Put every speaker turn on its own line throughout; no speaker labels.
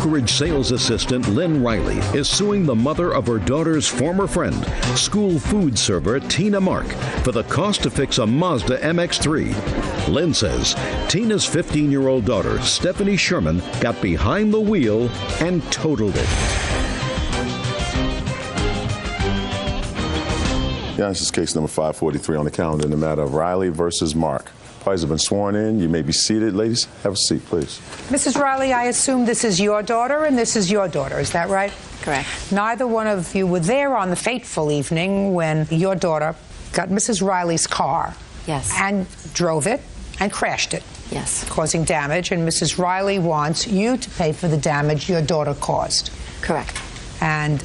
brokerage sales assistant Lynn Riley is suing the mother of her daughter's former friend, school food server Tina Mark, for the cost to fix a Mazda MX-3. Lynn says Tina's 15-year-old daughter, Stephanie Sherman, got behind the wheel and totaled it.
Yeah, this is case number 543 on the calendar in the matter of Riley versus Mark. Parties have been sworn in. You may be seated. Ladies, have a seat, please.
Mrs. Riley, I assume this is your daughter and this is your daughter. Is that right?
Correct.
Neither one of you were there on the fateful evening when your daughter got Mrs. Riley's car.
Yes.
And drove it and crashed it.
Yes.
Causing damage. And Mrs. Riley wants you to pay for the damage your daughter caused.
Correct.
And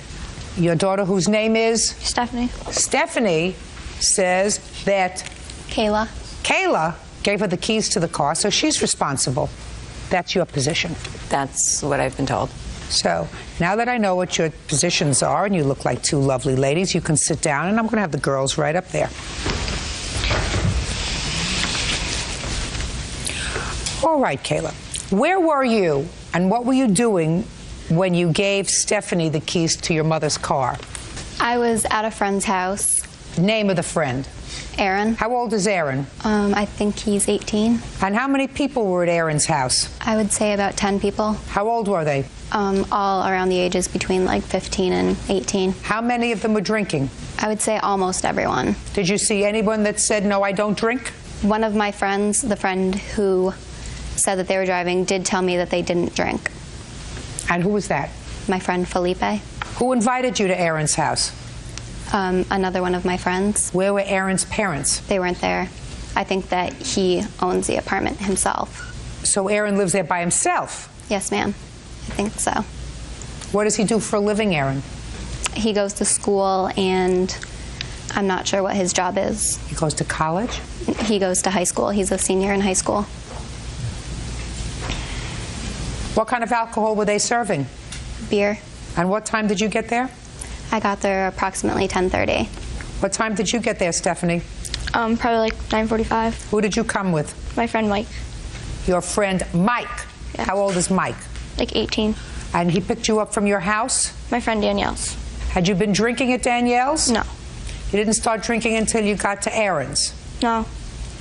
your daughter, whose name is?
Stephanie.
Stephanie says that
Kayla
gave her the keys to the car, so she's responsible. That's your position.
That's what I've been told.
So now that I know what your positions are, and you look like two lovely ladies, you can sit down, and I'm going to have the girls right up there. All right, Kayla, where were you and what were you doing when you gave Stephanie the keys to your mother's car?
I was at a friend's house.
Name of the friend?
Aaron.
How old is Aaron?
I think he's 18.
And how many people were at Aaron's house?
I would say about 10 people.
How old were they?
All around the ages between like 15 and 18.
How many of them were drinking?
I would say almost everyone.
Did you see anyone that said, no, I don't drink?
One of my friends, the friend who said that they were driving, did tell me that they didn't drink.
And who was that?
My friend Felipe.
Who invited you to Aaron's house?
Another one of my friends.
Where were Aaron's parents?
They weren't there. I think that he owns the apartment himself.
So Aaron lives there by himself?
Yes, ma'am. I think so.
What does he do for a living, Aaron?
He goes to school, and I'm not sure what his job is.
He goes to college?
He goes to high school. He's a senior in high school.
What kind of alcohol were they serving?
Beer.
And what time did you get there?
I got there approximately 10:30.
What time did you get there, Stephanie?
Probably like 9:45.
Who did you come with?
My friend Mike.
Your friend Mike?
Yeah.
How old is Mike?
Like 18.
And he picked you up from your house?
My friend Danielle's.
Had you been drinking at Danielle's?
No.
You didn't start drinking until you got to Aaron's?
No,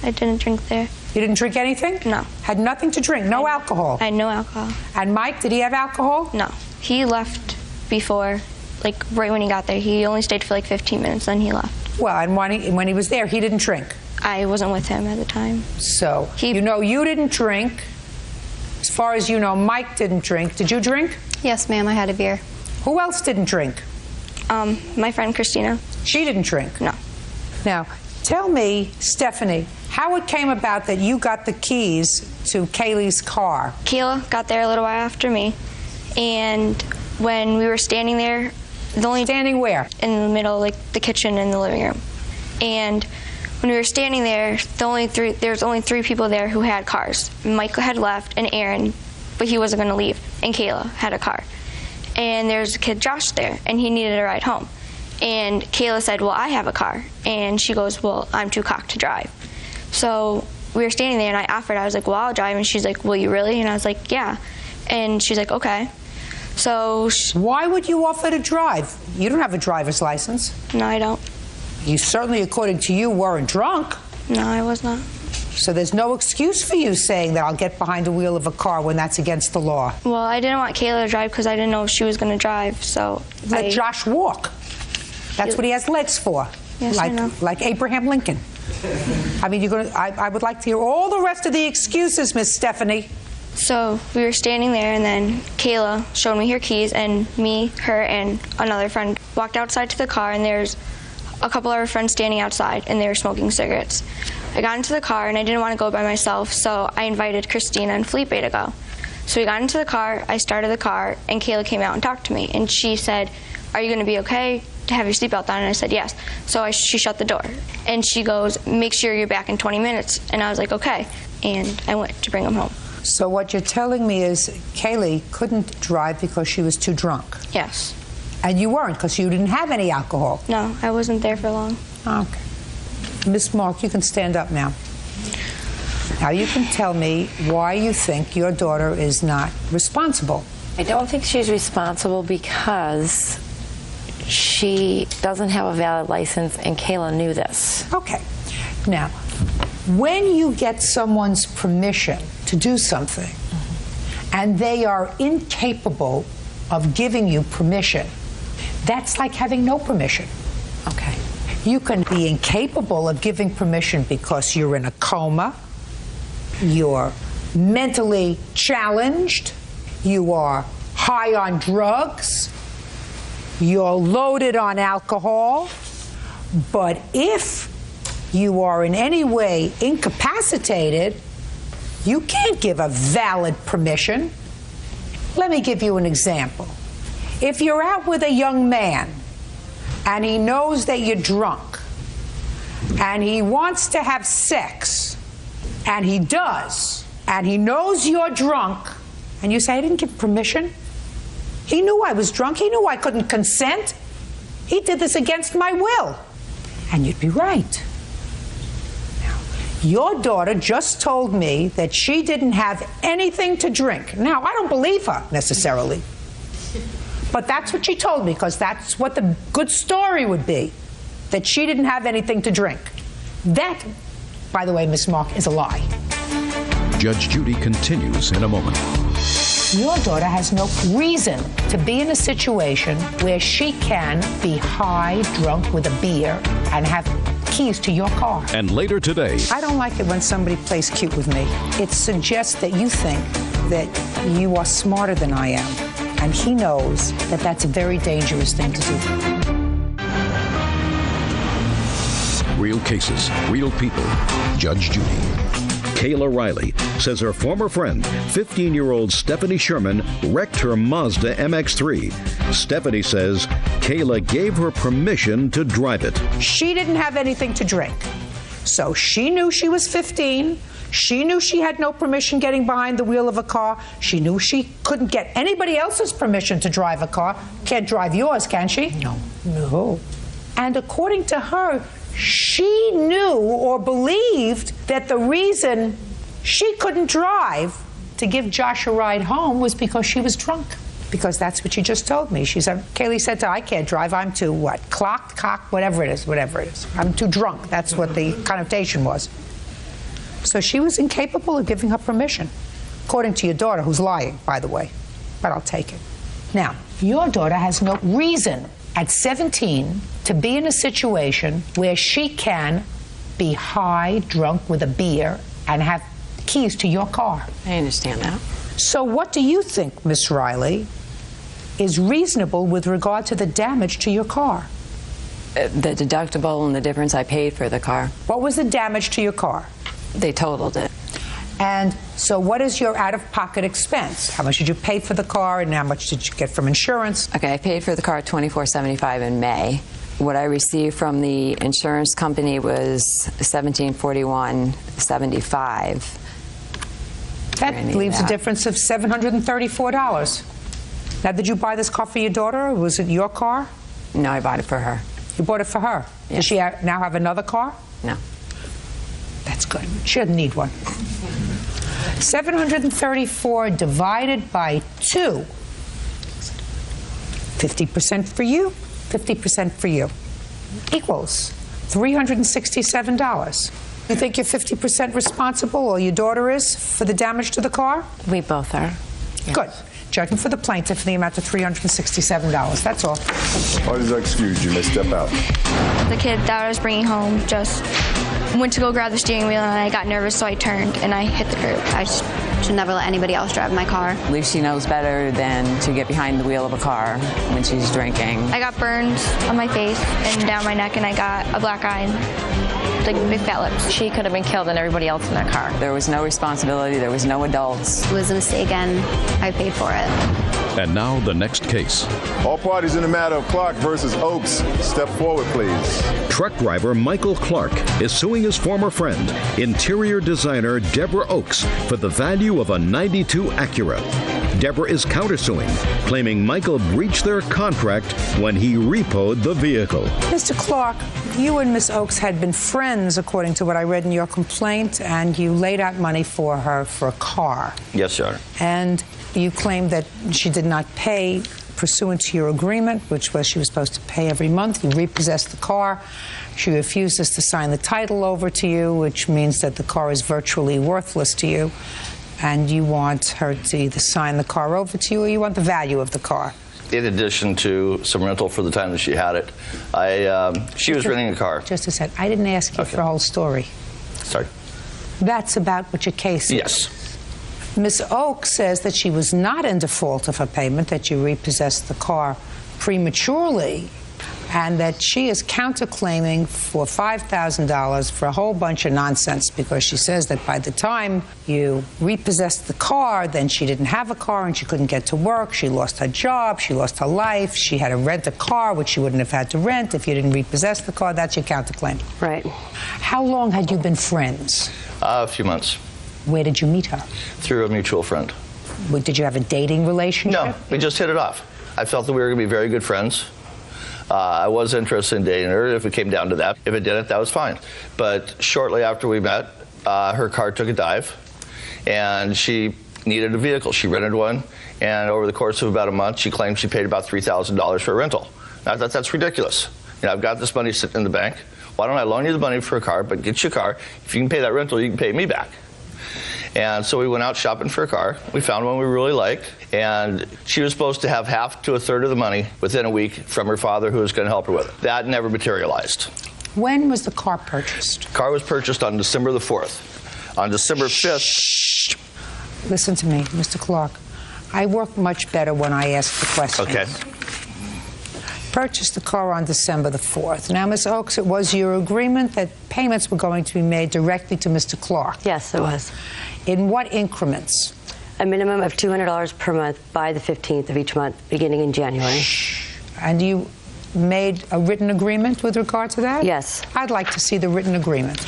I didn't drink there.
You didn't drink anything?
No.
Had nothing to drink? No alcohol?
I had no alcohol.
And Mike, did he have alcohol?
No. He left before, like right when he got there. He only stayed for like 15 minutes, then he left.
Well, and when he was there, he didn't drink?
I wasn't with him at the time.
So, you know you didn't drink. As far as you know, Mike didn't drink. Did you drink?
Yes, ma'am, I had a beer.
Who else didn't drink?
My friend Christina.
She didn't drink?
No.
Now, tell me, Stephanie, how it came about that you got the keys to Kaylee's car.
Kayla got there a little while after me, and when we were standing there,
Standing where?
In the middle, like the kitchen and the living room. And when we were standing there, there was only three people there who had cars. Michael had left, and Aaron, but he wasn't going to leave, and Kayla had a car. And there's a kid, Josh, there, and he needed a ride home. And Kayla said, well, I have a car. And she goes, well, I'm too cocked to drive. So we were standing there, and I offered. I was like, well, I'll drive. And she's like, will you really? And I was like, yeah. And she's like, okay. So
why would you offer to drive? You don't have a driver's license.
No, I don't.
You certainly, according to you, weren't drunk.
No, I was not.
So there's no excuse for you saying that I'll get behind the wheel of a car when that's against the law.
Well, I didn't want Kayla to drive because I didn't know if she was going to drive, so
Let Josh walk. That's what he has legs for.
Yes, I know.
Like Abraham Lincoln. I mean, I would like to hear all the rest of the excuses, Miss Stephanie.
So we were standing there, and then Kayla showed me her keys, and me, her, and another friend walked outside to the car, and there's a couple of our friends standing outside, and they were smoking cigarettes. I got into the car, and I didn't want to go by myself, so I invited Christina and Felipe to go. So we got into the car, I started the car, and Kayla came out and talked to me, and she said, are you going to be okay to have your seatbelt on? And I said, yes. So she shut the door, and she goes, make sure you're back in 20 minutes. And I was like, okay, and I went to bring him home.
So what you're telling me is Kaylee couldn't drive because she was too drunk?
Yes.
And you weren't because you didn't have any alcohol?
No, I wasn't there for long.
Okay. Miss Mark, you can stand up now. Now you can tell me why you think your daughter is not responsible
I don't think she's responsible because she doesn't have a valid license, and Kayla knew this.
Okay. Now, when you get someone's permission to do something, and they are incapable of giving you permission, that's like having no permission.
Okay.
You can be incapable of giving permission because you're in a coma, you're mentally challenged, you are high on drugs, you're loaded on alcohol. But if you are in any way incapacitated, you can't give a valid permission. Let me give you an example. If you're out with a young man and he knows that you're drunk and he wants to have sex, and he does, and he knows you're drunk, and you say, I didn't give permission. He knew I was drunk. He knew I couldn't consent. He did this against my will. And you'd be right. Now, your daughter just told me that she didn't have anything to drink. Now, I don't believe her necessarily. But that's what she told me, because that's what the good story would be, that she didn't have anything to drink. That, by the way, Miss Mark, is a lie.
Judge Judy continues in a moment.
Your daughter has no reason to be in a situation where she can be high, drunk with a beer, and have keys to your car.
And later today,
I don't like it when somebody plays cute with me. It suggests that you think that you are smarter than I am. And he knows that that's a very dangerous thing to do.
real cases, real people. Judge Judy. Kayla Riley says her former friend, 15-year-old Stephanie Sherman, wrecked her Mazda MX-3. Stephanie says Kayla gave her permission to drive it.
She didn't have anything to drink. So she knew she was 15. She knew she had no permission getting behind the wheel of a car. She knew she couldn't get anybody else's permission to drive a car. Can't drive yours, can she? No. And according to her, she knew or believed that the reason she couldn't drive to give Josh a ride home was because she was drunk. Because that's what she just told me. She said, Kaylee said to her, I can't drive, I'm too what? Clocked, cocked, whatever it is. I'm too drunk. That's what the connotation was. So she was incapable of giving her permission, according to your daughter, who's lying, by the way. But I'll take it. Now, your daughter has no reason at 17 to be in a situation where she can be high, drunk with a beer, and have keys to your car.
I understand that.
So what do you think, Miss Riley, is reasonable with regard to the damage to your car?
The deductible and the difference I paid for the car.
What was the damage to your car?
They totaled it.
And so what is your out-of-pocket expense? How much did you pay for the car, and how much did you get from insurance?
Okay, I paid for the car $24.75 in May. What I received from the insurance company was $1741.75.
That leaves a difference of $734. Now, did you buy this car for your daughter, or was it your car?
No, I bought it for her.
You bought it for her?
Yes.
Does she now have another car?
No.
That's good. She doesn't need one. 734 divided by 2. 50% for you, 50% for you. Equals $367. You think you're 50% responsible, or your daughter is, for the damage to the car?
We both are. Yes.
Good. Judgment for the plaintiff for the amount of $367. That's all.
Parties are excused. You may step out.
The kid that I was bringing home just went to go grab the steering wheel, and I got nervous, so I turned and I hit the curb.
I should never let anybody else drive my car.
At least she knows better than to get behind the wheel of a car when she's drinking.
I got burns on my face and down my neck, and I got a black eye and like big fat lips.
She could have been killed and everybody else in that car.
There was no responsibility. There was no adults.
It was a mistake, and I paid for it.
And now the next case.
All parties in the matter of Clark versus Oaks, step forward, please.
Truck driver Michael Clark is suing his former friend, interior designer Deborah Oaks, for the value of a '92 Acura. Deborah is countersuing, claiming Michael breached their contract when he repoed the vehicle.
Mr. Clark, you and Miss Oakes had been friends, according to what I read in your complaint, and you laid out money for her for a car.
Yes, Your Honor.
And you claimed that she did not pay pursuant to your agreement, which was she was supposed to pay every month. You repossessed the car. She refuses to sign the title over to you, which means that the car is virtually worthless to you. And you want her to either sign the car over to you or you want the value of the car.
In addition to some rental for the time that she had it, she was renting a car.
Just a sec. I didn't ask you for the whole story.
Sorry.
That's about what your case is.
Yes.
Ms. Oakes says that she was not in default of her payment, that you repossessed the car prematurely, and that she is counterclaiming for $5,000 for a whole bunch of nonsense, because she says that by the time you repossessed the car, then she didn't have a car and she couldn't get to work. She lost her job. She lost her life. She had to rent a car, which she wouldn't have had to rent if you didn't repossess the car. That's your counterclaim.
Right.
How long had you been friends?
A few months.
Where did you meet her?
Through a mutual friend.
Did you have a dating relationship?
No, we just hit it off. I felt that we were going to be very good friends. I was interested in dating her if it came down to that. If it didn't, that was fine. But shortly after we met, her car took a dive, and she needed a vehicle. She rented one, and over the course of about a month, she claimed she paid about $3,000 for a rental. Now, that's ridiculous. You know, I've got this money sitting in the bank. Why don't I loan you the money for a car, but get your car. If you can pay that rental, you can pay me back. And so we went out shopping for a car. We found one we really liked, and she was supposed to have half to a third of the money within a week from her father, who was going to help her with it. That never materialized.
When was the car purchased?
The car was purchased on December the 4th. On December 5th...
Listen to me, Mr. Clark. I work much better when I ask the questions.
Okay.
Purchased the car on December the 4th. Now, Ms. Oakes, it was your agreement that payments were going to be made directly to Mr. Clark.
Yes, it was.
In what increments?
A minimum of $200 per month by the 15th of each month, beginning in January.
And you made a written agreement with regard to that?
Yes.
I'd like to see the written agreement.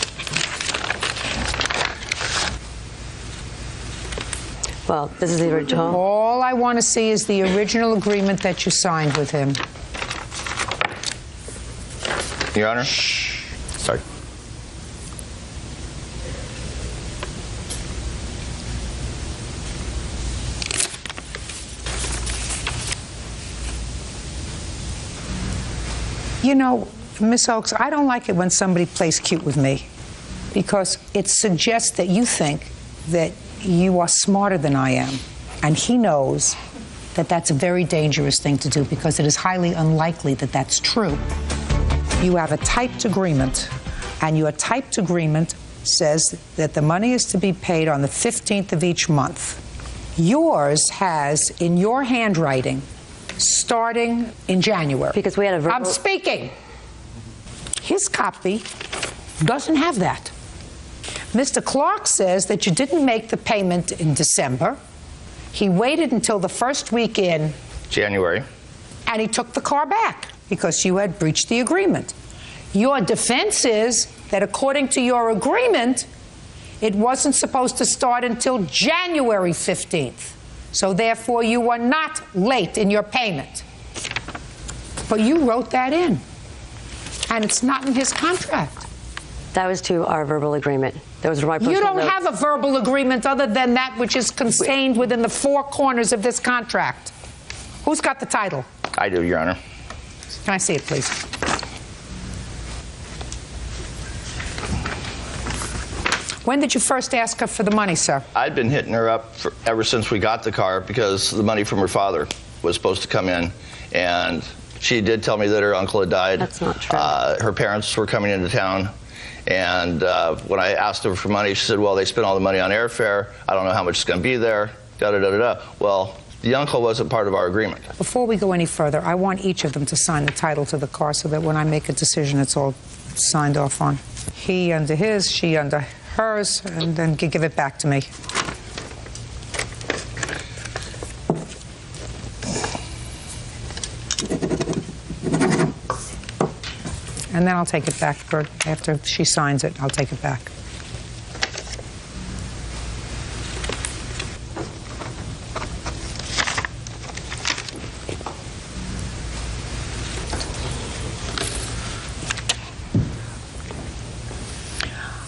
Well, this is the original.
All I want to see is the original agreement that you signed with him.
Your Honor? Sorry.
You know, Miss Oakes, I don't like it when somebody plays cute with me, because it suggests that you think that you are smarter than I am. And he knows that that's a very dangerous thing to do, because it is highly unlikely that that's true. You have a typed agreement, and your typed agreement says that the money is to be paid on the 15th of each month. Yours has, in your handwriting, starting in January.
Because we had a verbal...
I'm speaking. His copy doesn't have that. Mr. Clark says that you didn't make the payment in December. He waited until the first week in
January.
And he took the car back because you had breached the agreement. Your defense is that according to your agreement, it wasn't supposed to start until January 15th. So therefore, you were not late in your payment. But you wrote that in, and it's not in his contract.
That was to our verbal agreement. That was my personal
You don't
notes.
have a verbal agreement other than that which is contained within the four corners of this contract. Who's got the title?
I do, Your Honor.
Can I see it, please? When did you first ask her for the money, sir?
I'd been hitting her up ever since we got the car, because the money from her father was supposed to come in, and she did tell me that her uncle had died.
That's not true.
Her parents were coming into town, and when I asked her for money, she said, well, they spent all the money on airfare. I don't know how much is going to be there, da-da-da-da-da. Well, the uncle wasn't part of our agreement.
Before we go any further, I want each of them to sign the title to the car so that when I make a decision, it's all signed off on. He under his, she under hers, and then give it back to me. And then I'll take it back, Bert. After she signs it, I'll take it back.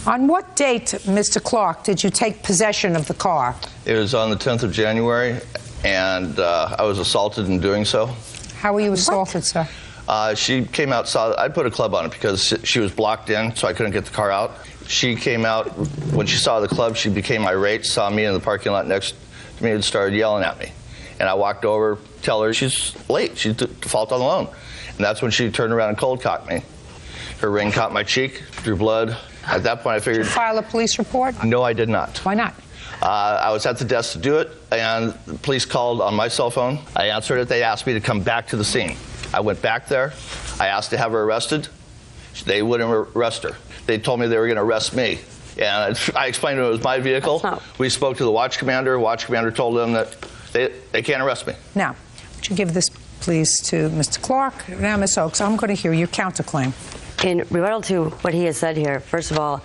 On what date, Mr. Clark, did you take possession of the car?
It was on the 10th of January, and I was assaulted in doing so.
How were you assaulted, sir?
She came out, I put a club on it because she was blocked in, so I couldn't get the car out. She came out, when she saw the club, she became irate, saw me in the parking lot next to me and started yelling at me. And I walked over, tell her she's late, she's default on the loan. And that's when she turned around and cold cocked me. Her ring caught my cheek, drew blood. At that point, I figured...
Did you file a police report?
No, I did not.
Why not?
I was at the desk to do it, and the police called on my cell phone. I answered it. They asked me to come back to the scene. I went back there. I asked to have her arrested. They wouldn't arrest her. They told me they were going to arrest me. And I explained to them it was my vehicle. We spoke to the watch commander. Watch commander told them that they can't arrest me.
Now, would you give this, please, to Mr. Clark? Now, Ms. Oaks, I'm going to hear your counterclaim.
In rebuttal to what he has said here, first of all,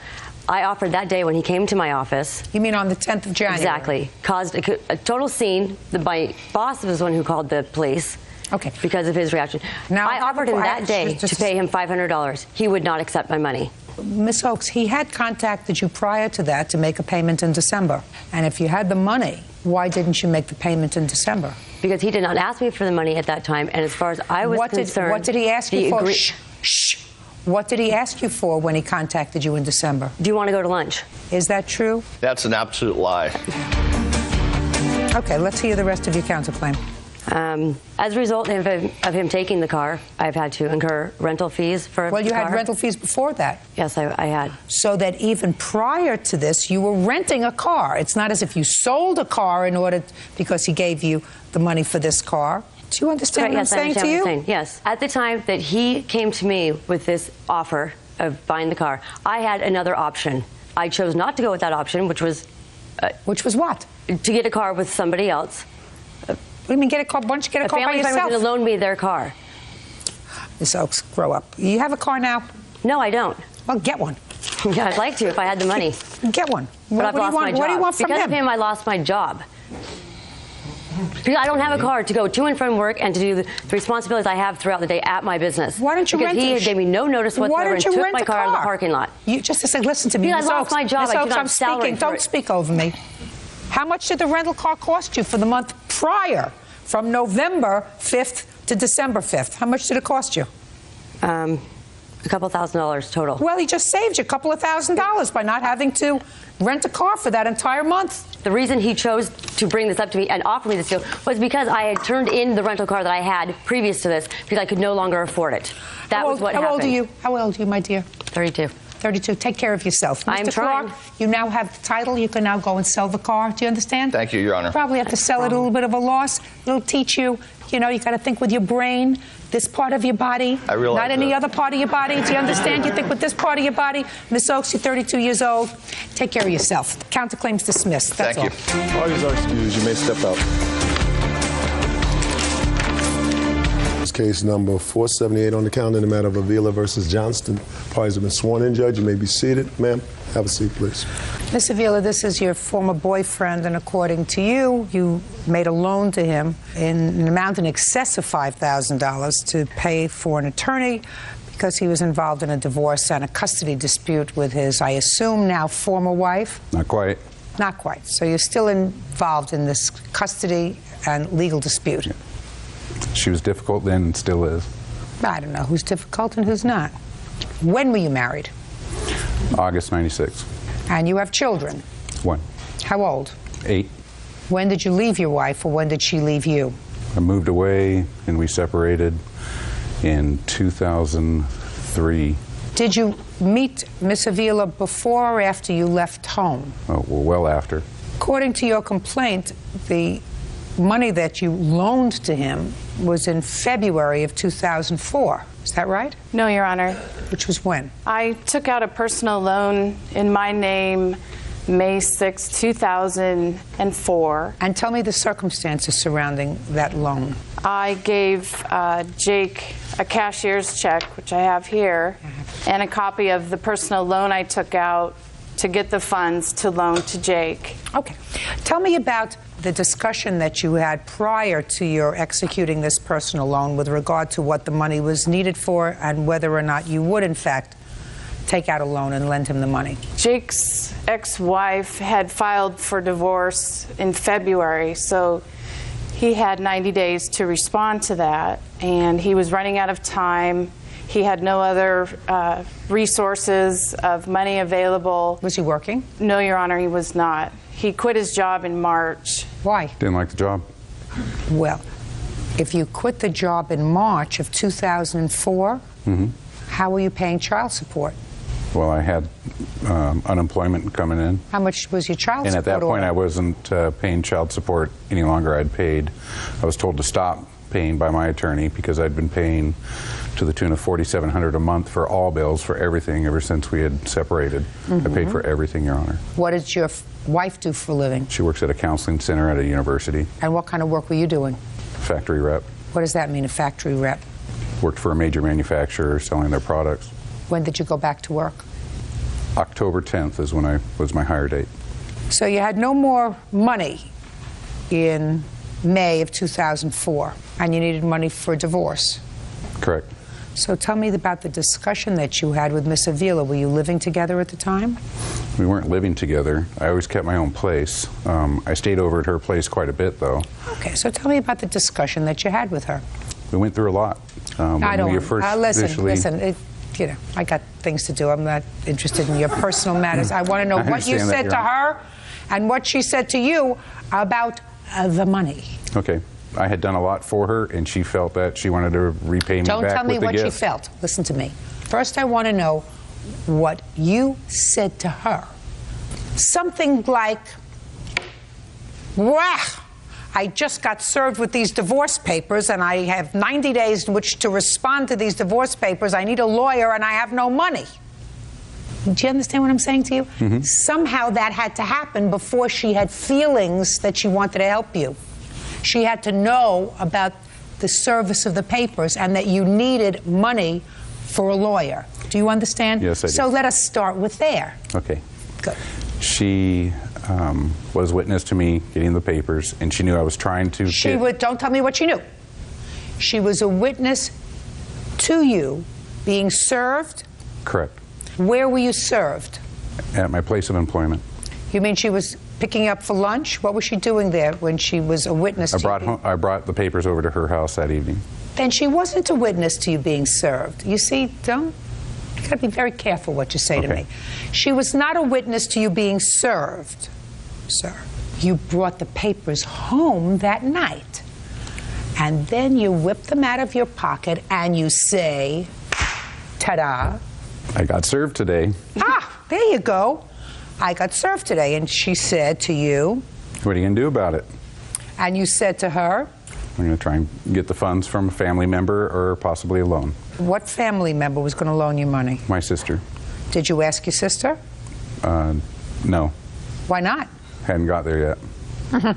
I offered that day when he came to my office.
You mean on the 10th of January?
Exactly. Caused a total scene. My boss was the one who called the police.
Okay.
Because of his reaction. Now, I offered him that day to pay him $500. He would not accept my money.
Ms. Oaks, he had contacted you prior to that to make a payment in December. And if you had the money, why didn't you make the payment in December?
Because he did not ask me for the money at that time. And as far as I was concerned...
What did he ask you for? Shh. What did he ask you for when he contacted you in December?
Do you want to go to lunch?
Is that true?
That's an absolute lie.
Okay, let's hear the rest of your counterclaim.
As a result of him taking the car, I've had to incur rental fees for the car.
Well, you had rental fees before that.
Yes, I had.
So that even prior to this, you were renting a car. It's not as if you sold a car in order because he gave you the money for this car. Do you understand what I'm saying to you?
Yes. At the time that he came to me with this offer of buying the car, I had another option. I chose not to go with that option, which was...
which was what?
To get a car with somebody else.
What do you mean get a car? Why don't you get a car by yourself?
A family friend was going to loan me their car.
Ms. Oaks, grow up. You have a car now?
No, I don't.
Well, get one.
Yeah, I'd like to if I had the money.
Get one.
But I've lost my job.
What do you want from him?
Because of him, I lost my job. Because I don't have a car to go to and from work and to do the responsibilities I have throughout the day at my business.
Why don't you rent
Because he gave me no notice whatsoever and took my car out of the parking lot.
You just said, listen to me.
Because I lost my job.
Ms. Oaks, I'm speaking. Don't speak over me. How much did the rental car cost you for the month prior, from November 5th to December 5th? How much did it cost you?
A couple $1,000s total.
Well, he just saved you a couple of $1,000s by not having to rent a car for that entire month.
The reason he chose to bring this up to me and offer me this deal was because I had turned in the rental car that I had previous to this because I could no longer afford it. That was what happened.
How old are you? How old are you, my dear?
32.
32. Take care of yourself.
I'm trying.
Clark, you now have the title. You can now go and sell the car. Do you understand?
Thank you, Your Honor.
You probably have to sell it at a little bit of a loss. It'll teach you, you got to think with your brain, this part of your body,
I realize
not any
that.
other part of your body. Do you understand? You think with this part of your body. Ms. Oaks, you're 32 years old. Take care of yourself. Counterclaim's dismissed. That's all.
Thank you.
Parties are excused. You may step out. Case number 478 on the calendar in the matter of Avila versus Johnston. Parties have been sworn in, Judge. You may be seated. Ma'am, have a seat, please.
Ms. Avila, this is your former boyfriend, and according to you, you made a loan to him in an amount in excess of $5,000 to pay for an attorney because he was involved in a divorce and a custody dispute with his, I assume, now former wife?
Not quite.
Not quite. So you're still involved in this custody and legal dispute?
Yeah. She was difficult then and still is.
I don't know who's difficult and who's not. When were you married?
August 96.
And you have children?
1.
How old?
8.
When did you leave your wife, or when did she leave you?
I moved away and we separated in 2003.
Did you meet Miss Avila before or after you left home?
Oh, well after.
According to your complaint, the money that you loaned to him was in February of 2004. Is that right?
No, Your Honor.
Which was when?
I took out a personal loan in my name May 6, 2004.
And tell me the circumstances surrounding that loan.
I gave Jake a cashier's check, which I have here, and a copy of the personal loan I took out to get the funds to loan to Jake.
Okay. Tell me about the discussion that you had prior to your executing this personal loan with regard to what the money was needed for and whether or not you would, in fact, take out a loan and lend him the money?
Jake's ex-wife had filed for divorce in February, so he had 90 days to respond to that, and he was running out of time. He had no other resources of money available.
Was he working?
No, Your Honor, he was not. He quit his job in March.
Why?
Didn't like the job.
Well, if you quit the job in March of 2004, how were you paying child support?
Well, I had unemployment coming in.
How much was your child
And
support?
at that point,
order?
I wasn't paying child support any longer. I'd paid. I was told to stop paying by my attorney because I'd been paying to the tune of $4,700 a month for all bills for everything ever since we had separated. I paid for everything, Your Honor.
What did your wife do for a living?
She works at a counseling center at a university.
And what kind of work were you doing?
Factory rep.
What does that mean, a factory rep?
Worked for a major manufacturer selling their products.
When did you go back to work?
October 10th is when was my hire date.
So you had no more money in May of 2004, and you needed money for divorce.
Correct.
So tell me about the discussion that you had with Miss Avila. Were you living together at the time?
We weren't living together. I always kept my own place. I stayed over at her place quite a bit, though.
Okay, so tell me about the discussion that you had with her.
We went through a lot.
I don't.
Listen.
You know, I got things to do. I'm not interested in your personal matters. I want to know what you said to her and what she said to you about the money.
Okay. I had done a lot for her, and she felt that she wanted to repay me back with the gift.
Don't tell me what she felt. Listen to me. First, I want to know what you said to her. Something like, "Wah! I just got served with these divorce papers, and I have 90 days in which to respond to these divorce papers. I need a lawyer, and I have no money." Do you understand what I'm saying to you? Somehow that had to happen before she had feelings that she wanted to help you. She had to know about the service of the papers and that you needed money for a lawyer. Do you understand?
Yes, I do.
So let us start with there.
Okay.
Good.
She was witness to me getting the papers, and she knew I was trying to
Don't tell me what she knew. She was a witness to you being served?
Correct.
Where were you served?
At my place of employment.
You mean she was picking up for lunch? What was she doing there when she was a witness to you?
I brought the papers over to her house that evening.
Then she wasn't a witness to you being served. You see, you got to be very careful what you say to me. She was not a witness to you being served, sir. You brought the papers home that night, and then you whip them out of your pocket and you say, ta-da.
I got served today.
Ah, there you go. I got served today. And she said to you,
what are you going to do about it?
And you said to her,
I'm going to try and get the funds from a family member or possibly a loan.
what family member was going to loan you money?
My sister.
Did you ask your sister?
No.
Why not?
Hadn't got there yet.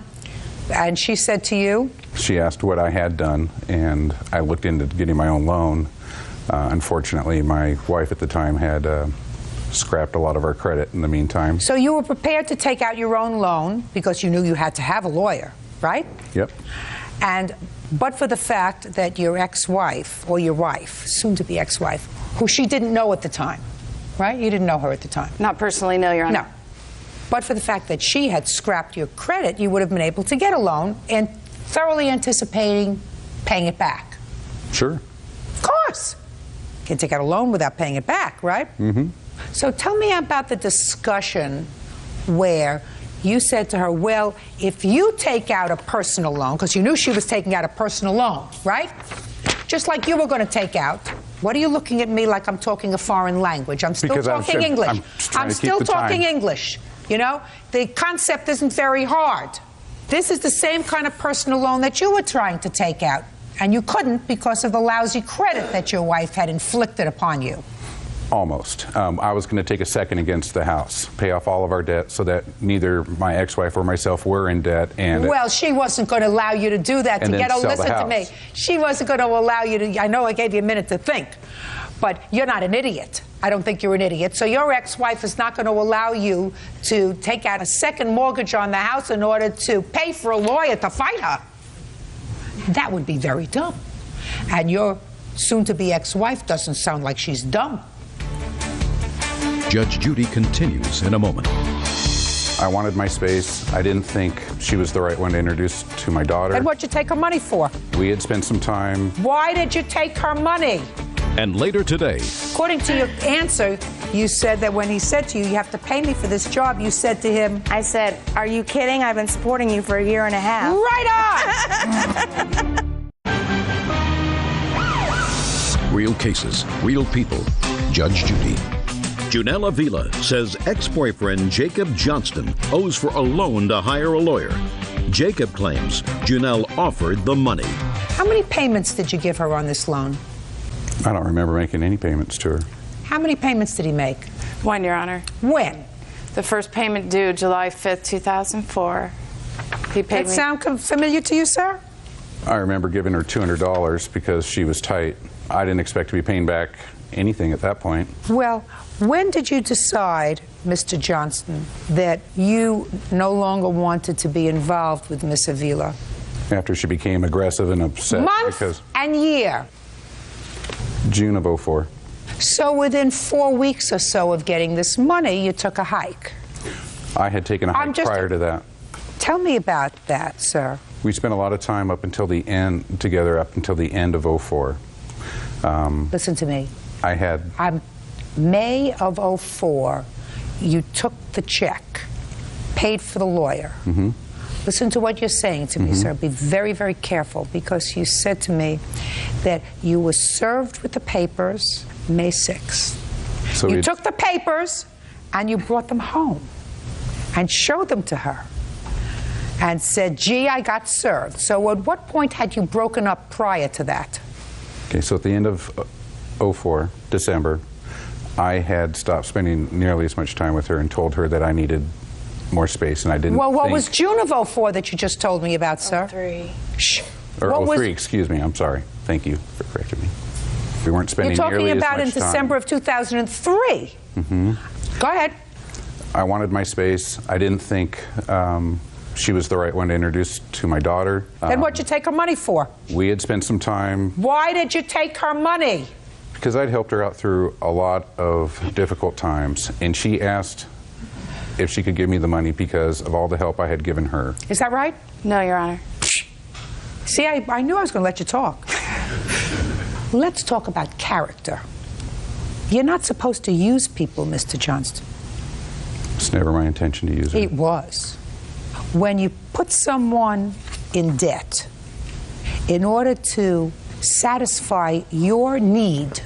And she said to you?
She asked what I had done, and I looked into getting my own loan. Unfortunately, my wife at the time had scrapped a lot of our credit in the meantime.
So you were prepared to take out your own loan because you knew you had to have a lawyer, right?
Yep.
But for the fact that your ex-wife, or your wife, soon-to-be ex-wife, who she didn't know at the time, right? You didn't know her at the time.
Not personally, no, Your Honor.
No. But for the fact that she had scrapped your credit, you would have been able to get a loan and thoroughly anticipating paying it back.
Sure.
Of course. You can't take out a loan without paying it back, right?
Mm-hmm.
So tell me about the discussion where you said to her, well, if you take out a personal loan, because you knew she was taking out a personal loan, right? Just like you were going to take out. What are you looking at me like I'm talking a foreign language? I'm still talking English. I'm still talking English. You know, the concept isn't very hard. This is the same kind of personal loan that you were trying to take out, and you couldn't because of the lousy credit that your wife had inflicted upon you.
Almost. I was going to take a second against the house, pay off all of our debt so that neither my ex-wife or myself were in debt. And
well, she wasn't going to allow you to do that. Listen to me. She wasn't going to allow you to. I know I gave you a minute to think, but you're not an idiot. I don't think you're an idiot. So your ex-wife is not going to allow you to take out a second mortgage on the house in order to pay for a lawyer to fight her. That would be very dumb. And your soon-to-be ex-wife doesn't sound like she's dumb.
Judge Judy continues in a moment.
I wanted my space. I didn't think she was the right one to introduce to my daughter.
And what'd you take her money for?
We had spent some time.
Why did you take her money?
And later today,
According to your answer, you said that when he said to you, you have to pay me for this job, you said to him,
I said, are you kidding? I've been supporting you for a year and a half.
right on!
real cases, real people. Judge Judy. Janelle Avila says ex-boyfriend Jacob Johnston owes for a loan to hire a lawyer. Jacob claims Janelle offered the money.
How many payments did you give her on this loan?
I don't remember making any payments to her.
How many payments did he make?
One, Your Honor.
When?
The first payment due July 5th, 2004. He paid
That
me.
sound familiar to you, sir?
I remember giving her $200 because she was tight. I didn't expect to be paying back anything at that point.
Well, when did you decide, Mr. Johnston, that you no longer wanted to be involved with Miss Avila?
After she became aggressive and upset.
Month
Because
and year.
June of '04.
So within 4 weeks or so of getting this money, you took a hike.
I had taken a hike prior to that.
Tell me about that, sir.
We spent a lot of time up until the end together, up until the end of '04.
Listen to me.
I had.
May of '04, you took the check, paid for the lawyer.
Mm-hmm.
Listen to what you're saying to me, sir. Be very, very careful, because you said to me that you were served with the papers May 6th.
So
you took the papers and you brought them home and showed them to her and said, gee, I got served. So at what point had you broken up prior to that?
Okay, so at the end of '04, December, I had stopped spending nearly as much time with her and told her that I needed more space, and I didn't.
Well, what
think,
was June of '04 that you just told me about, sir?
'03.
Shh.
Or '03, excuse me. I'm sorry. Thank you for correcting me. We weren't spending
You're talking
nearly
about
as
in
much time.
December of 2003. Go ahead.
I wanted my space. I didn't think she was the right one to introduce to my daughter.
Then what'd you take her money for?
We had spent some time.
Why did you take her money?
Because I'd helped her out through a lot of difficult times, and she asked if she could give me the money because of all the help I had given her.
Is that right?
No, Your Honor.
See, I knew I was going to let you talk. Let's talk about character. You're not supposed to use people, Mr. Johnston.
It's never my intention to use her.
It was. When you put someone in debt in order to satisfy your need,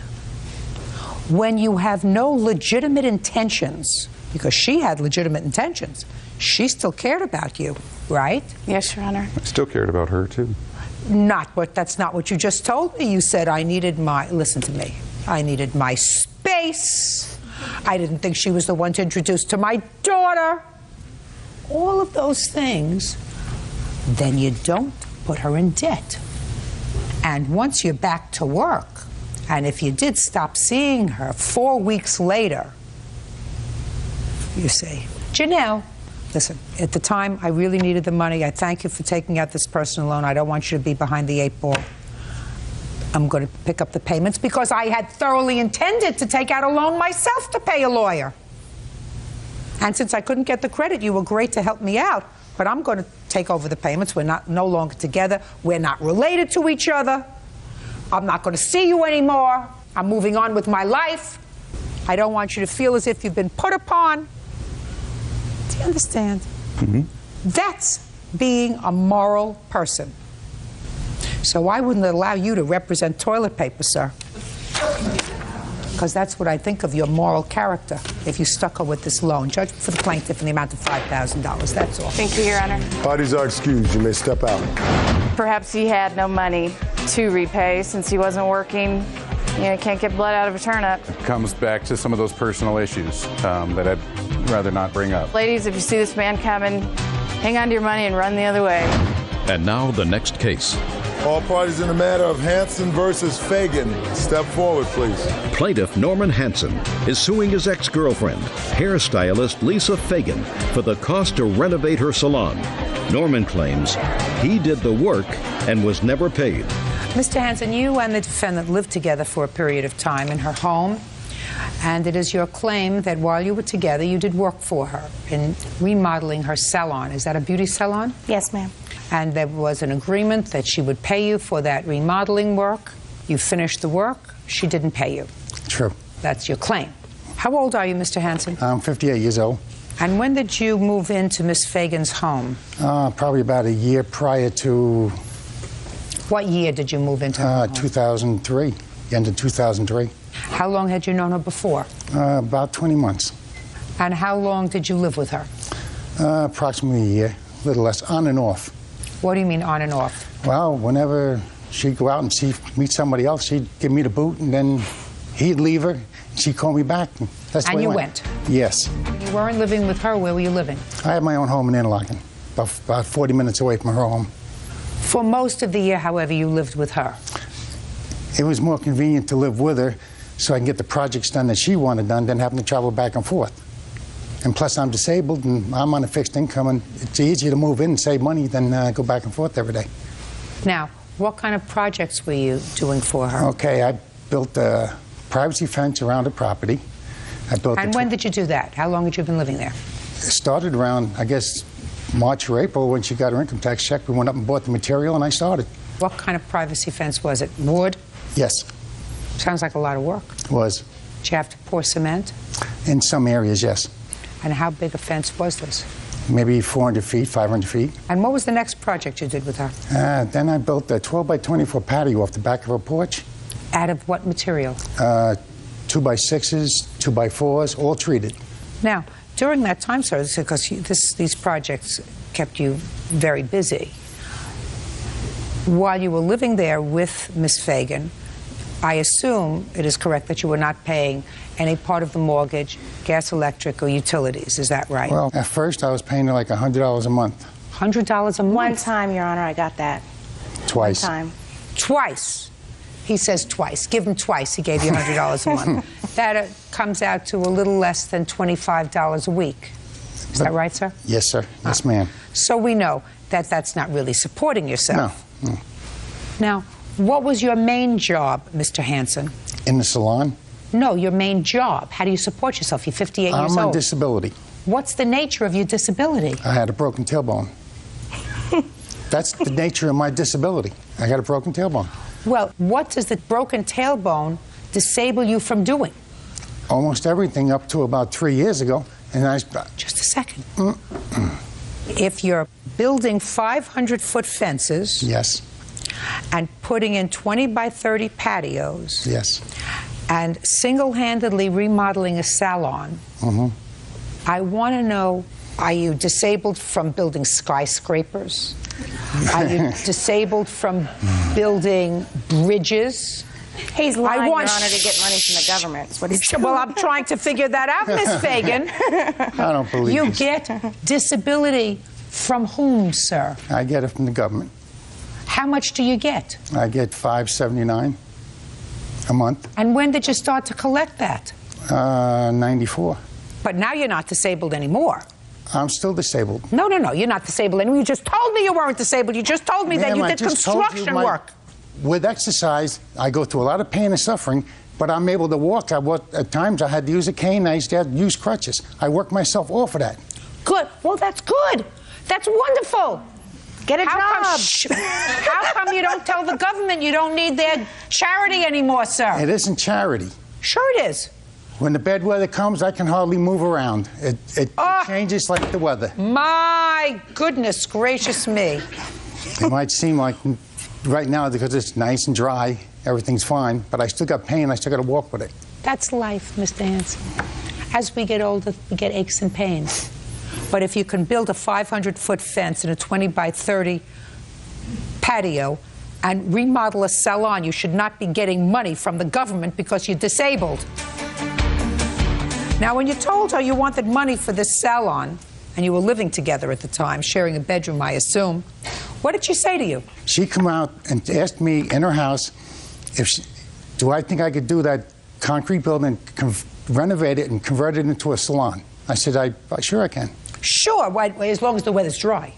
when you have no legitimate intentions, because she had legitimate intentions, she still cared about you, right?
Yes, Your Honor.
I still cared about her, too.
That's not what you just told me. You said listen to me, I needed my space. I didn't think she was the one to introduce to my daughter. All of those things. Then you don't put her in debt. And once you're back to work, and if you did stop seeing her 4 weeks later, you say, Janelle, listen, at the time I really needed the money. I thank you for taking out this personal loan. I don't want you to be behind the 8 ball. I'm going to pick up the payments because I had thoroughly intended to take out a loan myself to pay a lawyer. And since I couldn't get the credit, you were great to help me out. But I'm going to take over the payments. We're no longer together. We're not related to each other. I'm not going to see you anymore. I'm moving on with my life. I don't want you to feel as if you've been put upon. Do you understand? That's being a moral person. So I wouldn't allow you to represent toilet paper, sir. Because that's what I think of your moral character if you stuck her with this loan. Judge for the plaintiff in the amount of $5,000. That's all.
Thank you, Your Honor.
Parties are excused. You may step out.
Perhaps he had no money to repay since he wasn't working. You can't get blood out of a turnip.
It comes back to some of those personal issues that I'd rather not bring up.
Ladies, if you see this man coming, hang on to your money and run the other way.
And now the next case.
All parties in the matter of Hanson versus Fagan, step forward, please.
Plaintiff Norman Hanson is suing his ex-girlfriend, hairstylist Lisa Fagan, for the cost to renovate her salon. Norman claims he did the work and was never paid.
Mr. Hanson, you and the defendant lived together for a period of time in her home. And it is your claim that while you were together, you did work for her in remodeling her salon. Is that a beauty salon?
Yes, ma'am.
And there was an agreement that she would pay you for that remodeling work. You finished the work. She didn't pay you.
True.
That's your claim. How old are you, Mr. Hansen?
I'm 58 years old.
And when did you move into Miss Fagan's home?
Probably about a year prior to...
What year did you move into her home?
2003, end of 2003.
How long had you known her before?
About 20 months.
And how long did you live with her?
Approximately a year, a little less, on and off.
What do you mean on and off?
Well, whenever she'd go out and meet somebody else, she'd give me the boot, and then he'd leave her, and she'd call me back. That's the
And
way
you
it
went?
Yes.
You weren't living with her. Where were you living?
I had my own home in Interlaken, about 40 minutes away from her home.
For most of the year, however, you lived with her.
It was more convenient to live with her so I can get the projects done that she wanted done than having to travel back and forth. And plus, I'm disabled and I'm on a fixed income, and it's easier to move in and save money than go back and forth every day.
Now, what kind of projects were you doing for her?
Okay, I built a privacy fence around the property.
And when did you do that? How long had you been living there?
It started around, I guess, March or April when she got her income tax check. We went up and bought the material and I started.
What kind of privacy fence was it? Wood?
Yes.
Sounds like a lot of work.
It was.
Did you have to pour cement?
In some areas, yes.
And how big a fence was this?
Maybe 400 feet, 500 feet.
And what was the next project you did with her?
Then I built a 12 by 24 patio off the back of her porch.
Out of what material?
2 by 6s, 2 by 4s, all treated.
Now, during that time, sir, because these projects kept you very busy, while you were living there with Miss Fagan, I assume it is correct that you were not paying any part of the mortgage, gas, electric, or utilities. Is that right?
Well, at first I was paying her like $100 a month.
$100 a month?
One time, Your Honor, I got that.
Twice.
One time.
Twice. He says twice. Give him twice. He gave you $100 a month. That comes out to a little less than $25 a week. Is that right, sir?
Yes, sir. Yes, ma'am.
So we know that that's not really supporting yourself.
No.
Now, what was your main job, Mr. Hansen?
In the salon?
No, your main job. How do you support yourself? You're 58 years old.
I'm on disability.
What's the nature of your disability?
I had a broken tailbone. That's the nature of my disability. I got a broken tailbone.
Well, what does the broken tailbone disable you from doing?
Almost everything up to about 3 years ago. And
Just a second. If you're building 500-foot fences...
Yes.
And putting in 20 by 30 patios...
Yes.
And single-handedly remodeling a salon... I want to know, are you disabled from building skyscrapers? Are you disabled from building bridges?
He's lying, Your Honor, to get money from the government. That's what he's doing.
Well, I'm trying to figure that out, Miss Fagan.
I don't believe
you.
You
get disability from whom, sir?
I get it from the government.
How much do you get?
I get $5.79 a month.
And when did you start to collect that?
94.
But now you're not disabled anymore.
I'm still disabled.
No, you're not disabled anymore. You just told me you weren't disabled. You just told me that you did construction work.
With exercise, I go through a lot of pain and suffering, but I'm able to walk. At times, I had to use a cane. I used to have to use crutches. I worked myself off of that.
Good. Well, that's good. That's wonderful.
Get a job.
How come you don't tell the government you don't need their charity anymore, sir?
It isn't charity.
Sure it is.
When the bad weather comes, I can hardly move around. It changes like the weather.
My goodness gracious me.
It might seem like right now, because it's nice and dry, everything's fine, but I still got pain. I still got to walk with it.
That's life, Mr. Hansen. As we get older, we get aches and pains. But if you can build a 500-foot fence and a 20 by 30 patio and remodel a salon, you should not be getting money from the government because you're disabled. Now, when you told her you wanted money for this salon, and you were living together at the time, sharing a bedroom, I assume, what did she say to you?
She come out and asked me in her house do I think I could do that concrete building, renovate it, and convert it into a salon. I said, sure I can.
Sure, as long as the weather's dry.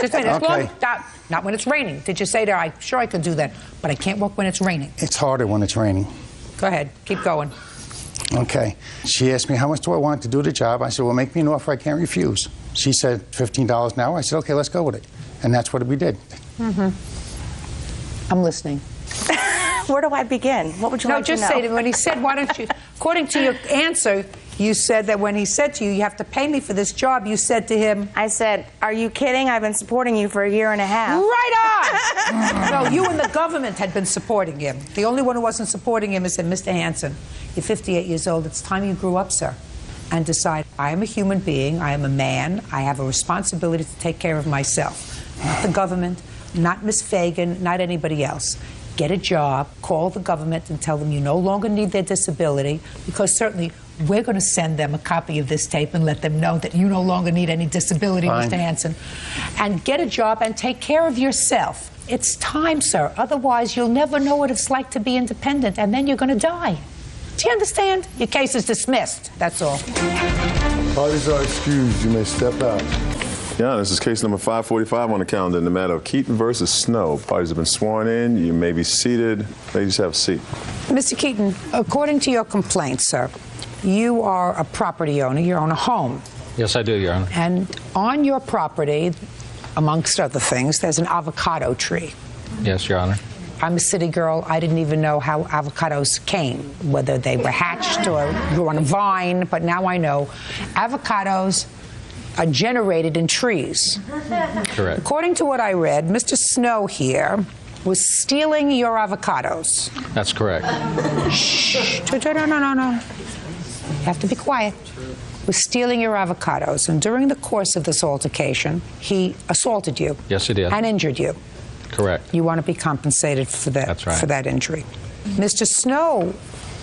Just
Okay.
Not when it's raining. Did you say to her, sure I could do that, but I can't walk when it's raining?
It's harder when it's raining.
Go ahead. Keep going.
Okay. She asked me how much do I want to do the job. I said, well, make me an offer I can't refuse. She said $15 an hour. I said, okay, let's go with it. And that's what we did.
I'm listening.
Where do I begin? What would you like to know?
No, just say to me, when he said, why don't you, according to your answer, you said that when he said to you, you have to pay me for this job, you said to him,
I said, are you kidding? I've been supporting you for a year and a half.
right on! No, you and the government had been supporting him. The only one who wasn't supporting him is that Mr. Hansen, you're 58 years old. It's time you grew up, sir, and decide, I am a human being, I am a man, I have a responsibility to take care of myself. Not the government, not Miss Fagan, not anybody else. Get a job, call the government and tell them you no longer need their disability, because certainly we're going to send them a copy of this tape and let them know that you no longer need any disability,
Fine.
Mr. Hansen. And get a job and take care of yourself. It's time, sir. Otherwise, you'll never know what it's like to be independent, and then you're going to die. Do you understand? Your case is dismissed. That's all.
Parties are excused. You may step out.
Yeah, this is case number 545 on the calendar in the matter of Keaton versus Snow. Parties have been sworn in. You may be seated. Ladies, have a seat.
Mr. Keaton, according to your complaint, sir, you are a property owner. You own a home.
Yes, I do, Your Honor.
And on your property, amongst other things, there's an avocado tree.
Yes, Your Honor.
I'm a city girl. I didn't even know how avocados came, whether they were hatched or grew on a vine, but now I know. Avocados are generated in trees.
Correct.
According to what I read, Mr. Snow here was stealing your avocados.
That's correct.
Shh. No. You have to be quiet. Was stealing your avocados, and during the course of this altercation, he assaulted you.
Yes, he did.
And injured you.
Correct.
You want to be compensated for that.
That's right.
For that injury. Mr. Snow,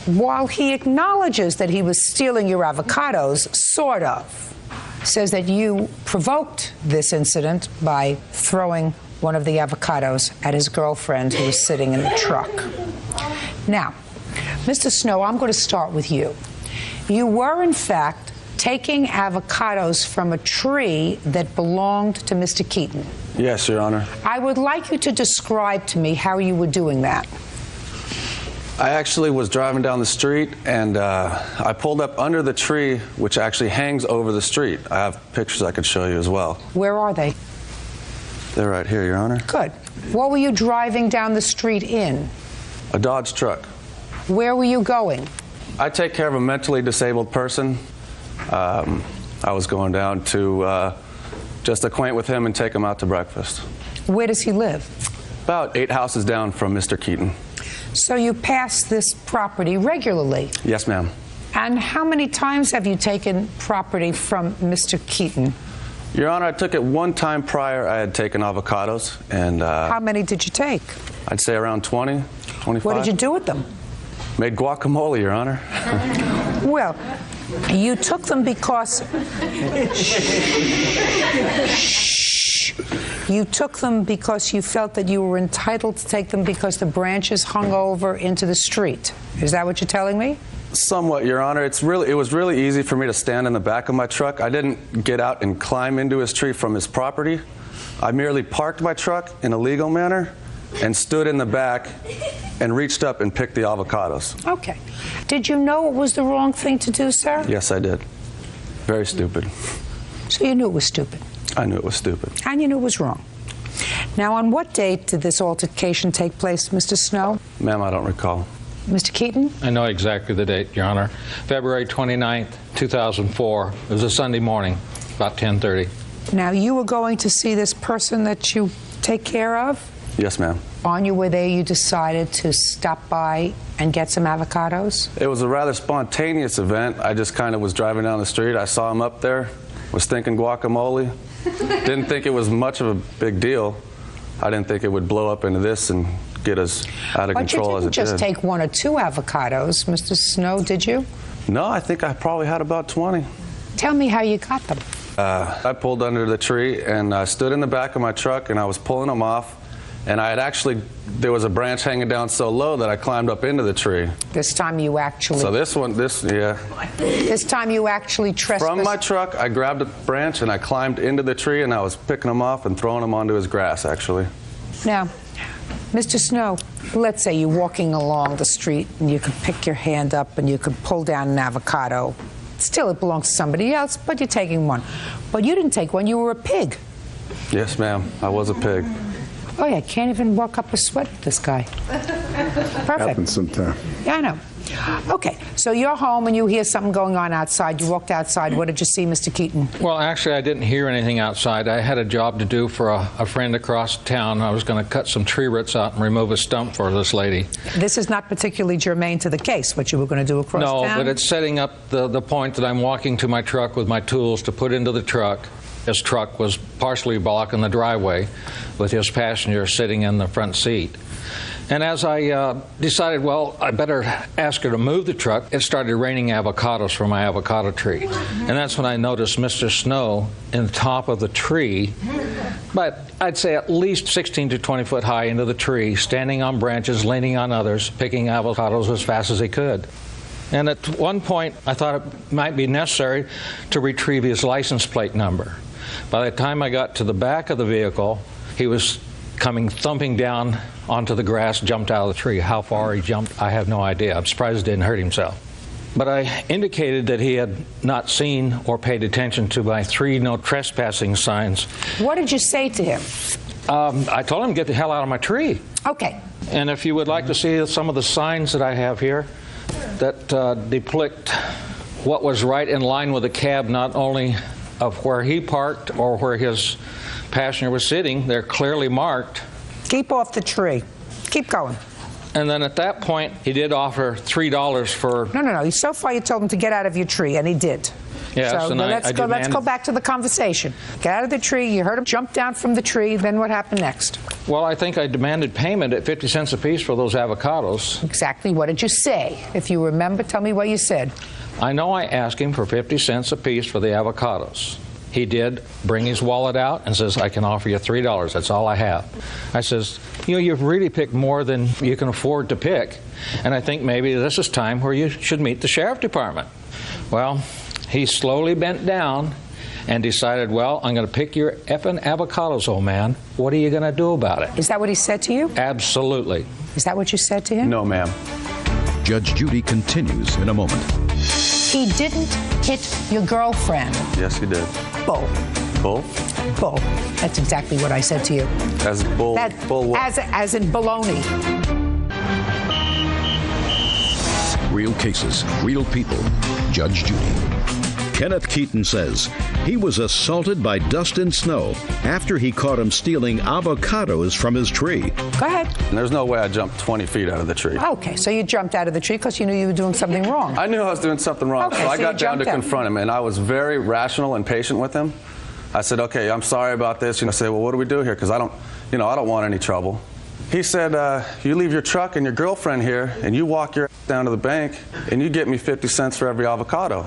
while he acknowledges that he was stealing your avocados, sort of, says that you provoked this incident by throwing one of the avocados at his girlfriend who was sitting in the truck. Now, Mr. Snow, I'm going to start with you. You were, in fact, taking avocados from a tree that belonged to Mr. Keaton.
Yes, Your Honor.
I would like you to describe to me how you were doing that.
I actually was driving down the street, and I pulled up under the tree, which actually hangs over the street. I have pictures I could show you as well.
Where are they?
They're right here, Your Honor.
Good. What were you driving down the street in?
A Dodge truck.
Where were you going?
I take care of a mentally disabled person. I was going down to just acquaint with him and take him out to breakfast.
Where does he live?
About 8 houses down from Mr. Keaton.
So you pass this property regularly?
Yes, ma'am.
And how many times have you taken property from Mr. Keaton?
Your Honor, I took it one time prior. I had taken avocados, and
how many did you take?
I'd say around 20, 25.
What did you do with them?
Made guacamole, Your Honor.
Well, you took them because... You took them because you felt that you were entitled to take them because the branches hung over into the street. Is that what you're telling me?
Somewhat, Your Honor. It was really easy for me to stand in the back of my truck. I didn't get out and climb into his tree from his property. I merely parked my truck in a legal manner and stood in the back and reached up and picked the avocados.
Okay. Did you know it was the wrong thing to do, sir?
Yes, I did. Very stupid.
So you knew it was stupid?
I knew it was stupid.
And you knew it was wrong. Now, on what date did this altercation take place, Mr. Snow?
Ma'am, I don't recall.
Mr. Keaton?
I know exactly the date, Your Honor. February 29th, 2004. It was a Sunday morning, about 10:30.
Now, you were going to see this person that you take care of?
Yes, ma'am.
On your way there, you decided to stop by and get some avocados?
It was a rather spontaneous event. I just kind of was driving down the street. I saw him up there, was thinking guacamole. Didn't think it was much of a big deal. I didn't think it would blow up into this and get us out of control as it did.
But you didn't just take 1 or 2 avocados, Mr. Snow, did you?
No, I think I probably had about 20.
Tell me how you got them.
I pulled under the tree and I stood in the back of my truck and I was pulling them off. And I had actually, there was a branch hanging down so low that I climbed up into the tree.
This time you actually...
So yeah.
This time you actually trespassed...
From my truck, I grabbed a branch and I climbed into the tree and I was picking them off and throwing them onto his grass, actually.
Now, Mr. Snow, let's say you're walking along the street and you could pick your hand up and you could pull down an avocado. Still, it belongs to somebody else, but you're taking one. But you didn't take one, you were a pig.
Yes, ma'am. I was a pig.
Oh, yeah, can't even walk up a sweat with this guy. Perfect.
Happens sometime.
Yeah, I know. Okay, so you're home and you hear something going on outside. You walked outside. What did you see, Mr. Keaton?
Well, actually, I didn't hear anything outside. I had a job to do for a friend across town. I was going to cut some tree roots out and remove a stump for this lady.
This is not particularly germane to the case, what you were going to do across town?
No, but it's setting up the point that I'm walking to my truck with my tools to put into the truck. His truck was partially blocking the driveway with his passenger sitting in the front seat. And as I decided, well, I better ask her to move the truck, it started raining avocados from my avocado tree. And that's when I noticed Mr. Snow in the top of the tree, but I'd say at least 16 to 20 foot high into the tree, standing on branches, leaning on others, picking avocados as fast as he could. And at one point, I thought it might be necessary to retrieve his license plate number. By the time I got to the back of the vehicle, he was coming thumping down onto the grass, jumped out of the tree. How far he jumped, I have no idea. I'm surprised he didn't hurt himself. But I indicated that he had not seen or paid attention to my 3 no trespassing signs.
What did you say to him?
I told him to get the hell out of my tree.
Okay.
And if you would like to see some of the signs that I have here that depict what was right in line with the cab, not only of where he parked or where his passenger was sitting, they're clearly marked.
Keep off the tree. Keep going.
And then at that point, he did offer $3 for...
No. So far you told him to get out of your tree, and he did.
Yes,
so
and
let's go back to the conversation. Get out of the tree. You heard him jump down from the tree. Then what happened next?
Well, I think I demanded payment at 50 cents a piece for those avocados.
Exactly. What did you say? If you remember, tell me what you said.
I know I asked him for 50 cents a piece for the avocados. He did bring his wallet out and says, I can offer you $3. That's all I have. I says, you've really picked more than you can afford to pick. And I think maybe this is time where you should meet the sheriff department. Well, he slowly bent down and decided, well, I'm going to pick your effing avocados, old man. What are you going to do about it?
Is that what he said to you?
Absolutely.
Is that what you said to him?
No, ma'am.
Judge Judy continues in a moment.
He didn't hit your girlfriend.
Yes, he did.
Bull.
Bull?
Bull. That's exactly what I said to you.
As bull? Bull what?
As in baloney.
Real cases, real people. Judge Judy. Kenneth Keaton says he was assaulted by Dustin Snow after he caught him stealing avocados from his tree.
Go ahead.
And there's no way I jumped 20 feet out of the tree.
Okay, so you jumped out of the tree because you knew you were doing something wrong.
I knew I was doing something wrong,
okay,
so I got down to confront him, and I was very rational and patient with him. I said, okay, I'm sorry about this. I said, well, what do we do here? Because I don't want any trouble. He said, you leave your truck and your girlfriend here, and you walk your down to the bank, and you get me 50 cents for every avocado.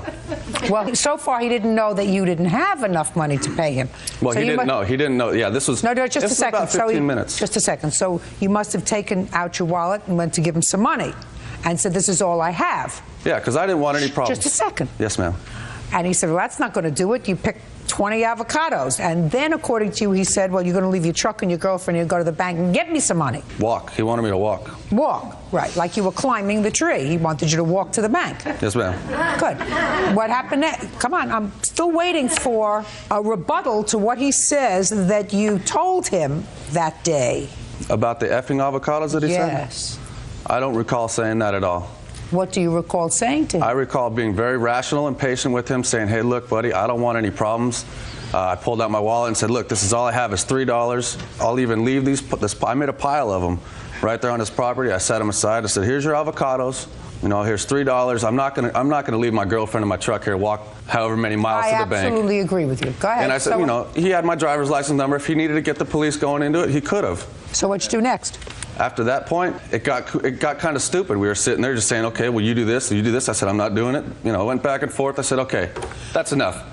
Well, so far he didn't know that you didn't have enough money to pay him.
Well, so he didn't know. He didn't know. Yeah, this was.
No, just a second.
About 15 minutes.
Just a second. So you must have taken out your wallet and went to give him some money, and said, "This is all I have."
Yeah, because I didn't want any problems.
Just a second.
Yes, ma'am.
And he said, "Well, that's not going to do it. You picked 20 avocados." And then, according to you, he said, "Well, you're going to leave your truck and your girlfriend and go to the bank and get me some money."
Walk. He wanted me to walk.
Walk. Right. Like you were climbing the tree. He wanted you to walk to the bank.
Yes, ma'am.
Good. What happened next? Come on. I'm still waiting for a rebuttal to what he says that you told him that day.
About the effing avocados that he said?
Yes.
I don't recall saying that at all.
What do you recall saying to him?
I recall being very rational and patient with him, saying, hey, look, buddy, I don't want any problems. I pulled out my wallet and said, look, this is all I have is $3. I'll even leave I made a pile of them right there on his property. I set them aside. I said, here's your avocados. Here's $3. I'm not gonna leave my girlfriend in my truck here, walk however many miles to the bank.
I absolutely agree with you. Go ahead.
And I said, he had my driver's license number. If he needed to get the police going into it, he could have.
So what'd you do next?
After that point, it got kind of stupid. We were sitting there just saying, okay, well, you do this, you do this. I said, I'm not doing it. Went back and forth. I said, okay, that's enough.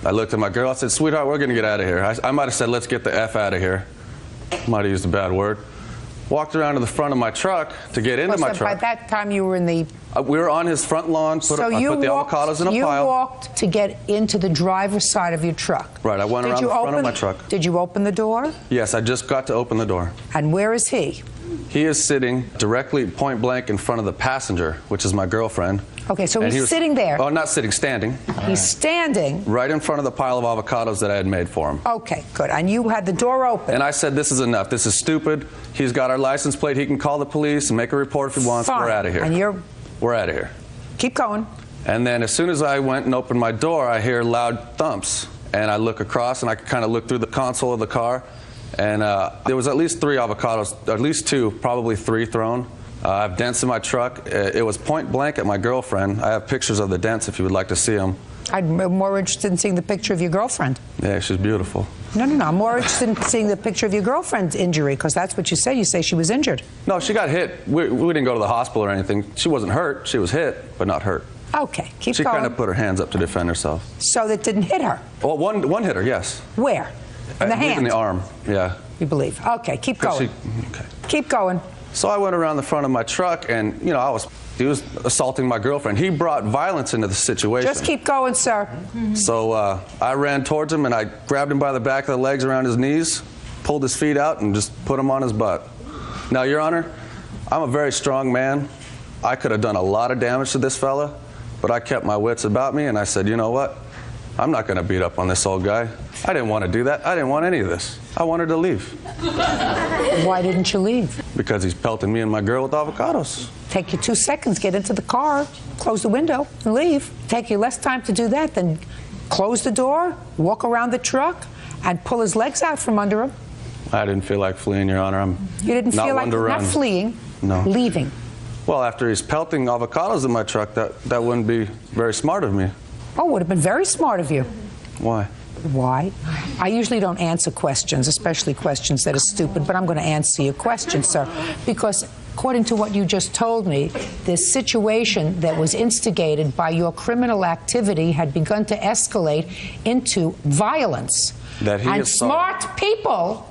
I looked at my girl. I said, sweetheart, we're going to get out of here. I might have said, let's get the F out of here. Might have used a bad word. walked around to the front of my truck to get into my truck.
By that time, you were in the...
We were on his front lawn, I put the avocados in a pile.
You walked to get into the driver's side of your truck.
Right, I went around the front of my truck.
Did you open the door?
Yes, I just got to open the door.
And where is he?
He is sitting directly point blank in front of the passenger, which is my girlfriend.
Okay, so he's sitting there.
Oh, not sitting, standing.
He's standing.
Right in front of the pile of avocados that I had made for him.
Okay, good. And you had the door open.
And I said, this is enough. This is stupid. He's got our license plate. He can call the police and make a report if he wants.
Fine.
We're out of here.
And
we're out of here.
Keep going.
And then as soon as I went and opened my door, I hear loud thumps. And I look across, and I kind of look through the console of the car. And there was at least 3 avocados, at least 2, probably 3 thrown. I have dents in my truck. It was point blank at my girlfriend. I have pictures of the dents if you would like to see them.
I'm more interested in seeing the picture of your girlfriend.
Yeah, she's beautiful.
No. I'm more interested in seeing the picture of your girlfriend's injury, because that's what you say. You say she was injured.
No, she got hit. We didn't go to the hospital or anything. She wasn't hurt. She was hit, but not hurt.
Okay, keep
She
going.
kind of put her hands up to defend herself.
So that didn't hit her?
Well, one hit her, yes.
Where? In the hand?
In the arm, yeah.
You believe. Okay, keep going.
Okay.
Keep going.
So I went around the front of my truck, and, you know, he was assaulting my girlfriend. He brought violence into the situation.
Just keep going, sir.
So I ran towards him, and I grabbed him by the back of the legs around his knees, pulled his feet out, and just put him on his butt. Now, Your Honor, I'm a very strong man. I could have done a lot of damage to this fella, but I kept my wits about me, and I said, you know what? I'm not going to beat up on this old guy. I didn't want to do that. I didn't want any of this. I wanted to leave.
Why didn't you leave?
Because he's pelting me and my girl with avocados.
Take you 2 seconds, get into the car, close the window, and leave. Take you less time to do that than close the door, walk around the truck, and pull his legs out from under him.
I didn't feel like fleeing, Your Honor.
You didn't
not
feel
one
like
to run.
Not fleeing,
no.
Leaving.
Well, after he's pelting avocados in my truck, that wouldn't be very smart of me.
Oh, it would have been very smart of you.
Why?
Why? I usually don't answer questions, especially questions that are stupid, but I'm going to answer your question, sir, because according to what you just told me, this situation that was instigated by your criminal activity had begun to escalate into violence. And smart people,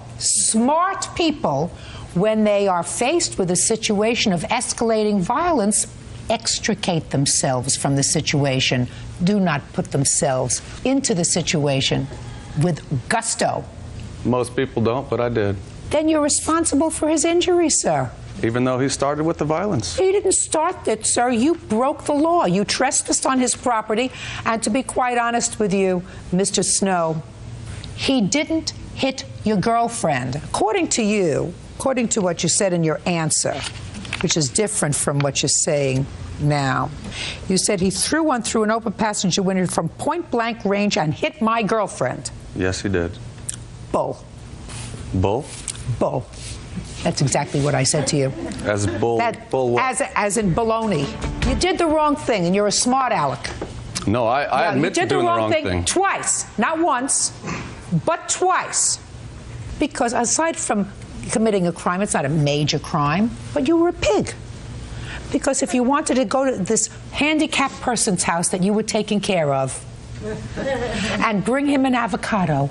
when they are faced with a situation of escalating violence, extricate themselves from the situation. Do not put themselves into the situation with gusto.
Most people don't, but I did.
Then you're responsible for his injury, sir.
Even though he started with the violence.
You didn't start it, sir. You broke the law. You trespassed on his property. And to be quite honest with you, Mr. Snow, he didn't hit your girlfriend. According to you, according to what you said in your answer, which is different from what you're saying now. You said he threw one through an open passenger window from point blank range and hit my girlfriend.
Yes, he did.
Bull.
Bull?
Bull. That's exactly what I said to you.
As bull? Bull what?
As in baloney. You did the wrong thing, and you're a smart aleck.
No, I admit to doing the wrong thing.
You did the wrong thing twice. Not once, but twice. Because aside from committing a crime, it's not a major crime, but you were a pig. Because if you wanted to go to this handicapped person's house that you were taking care of and bring him an avocado,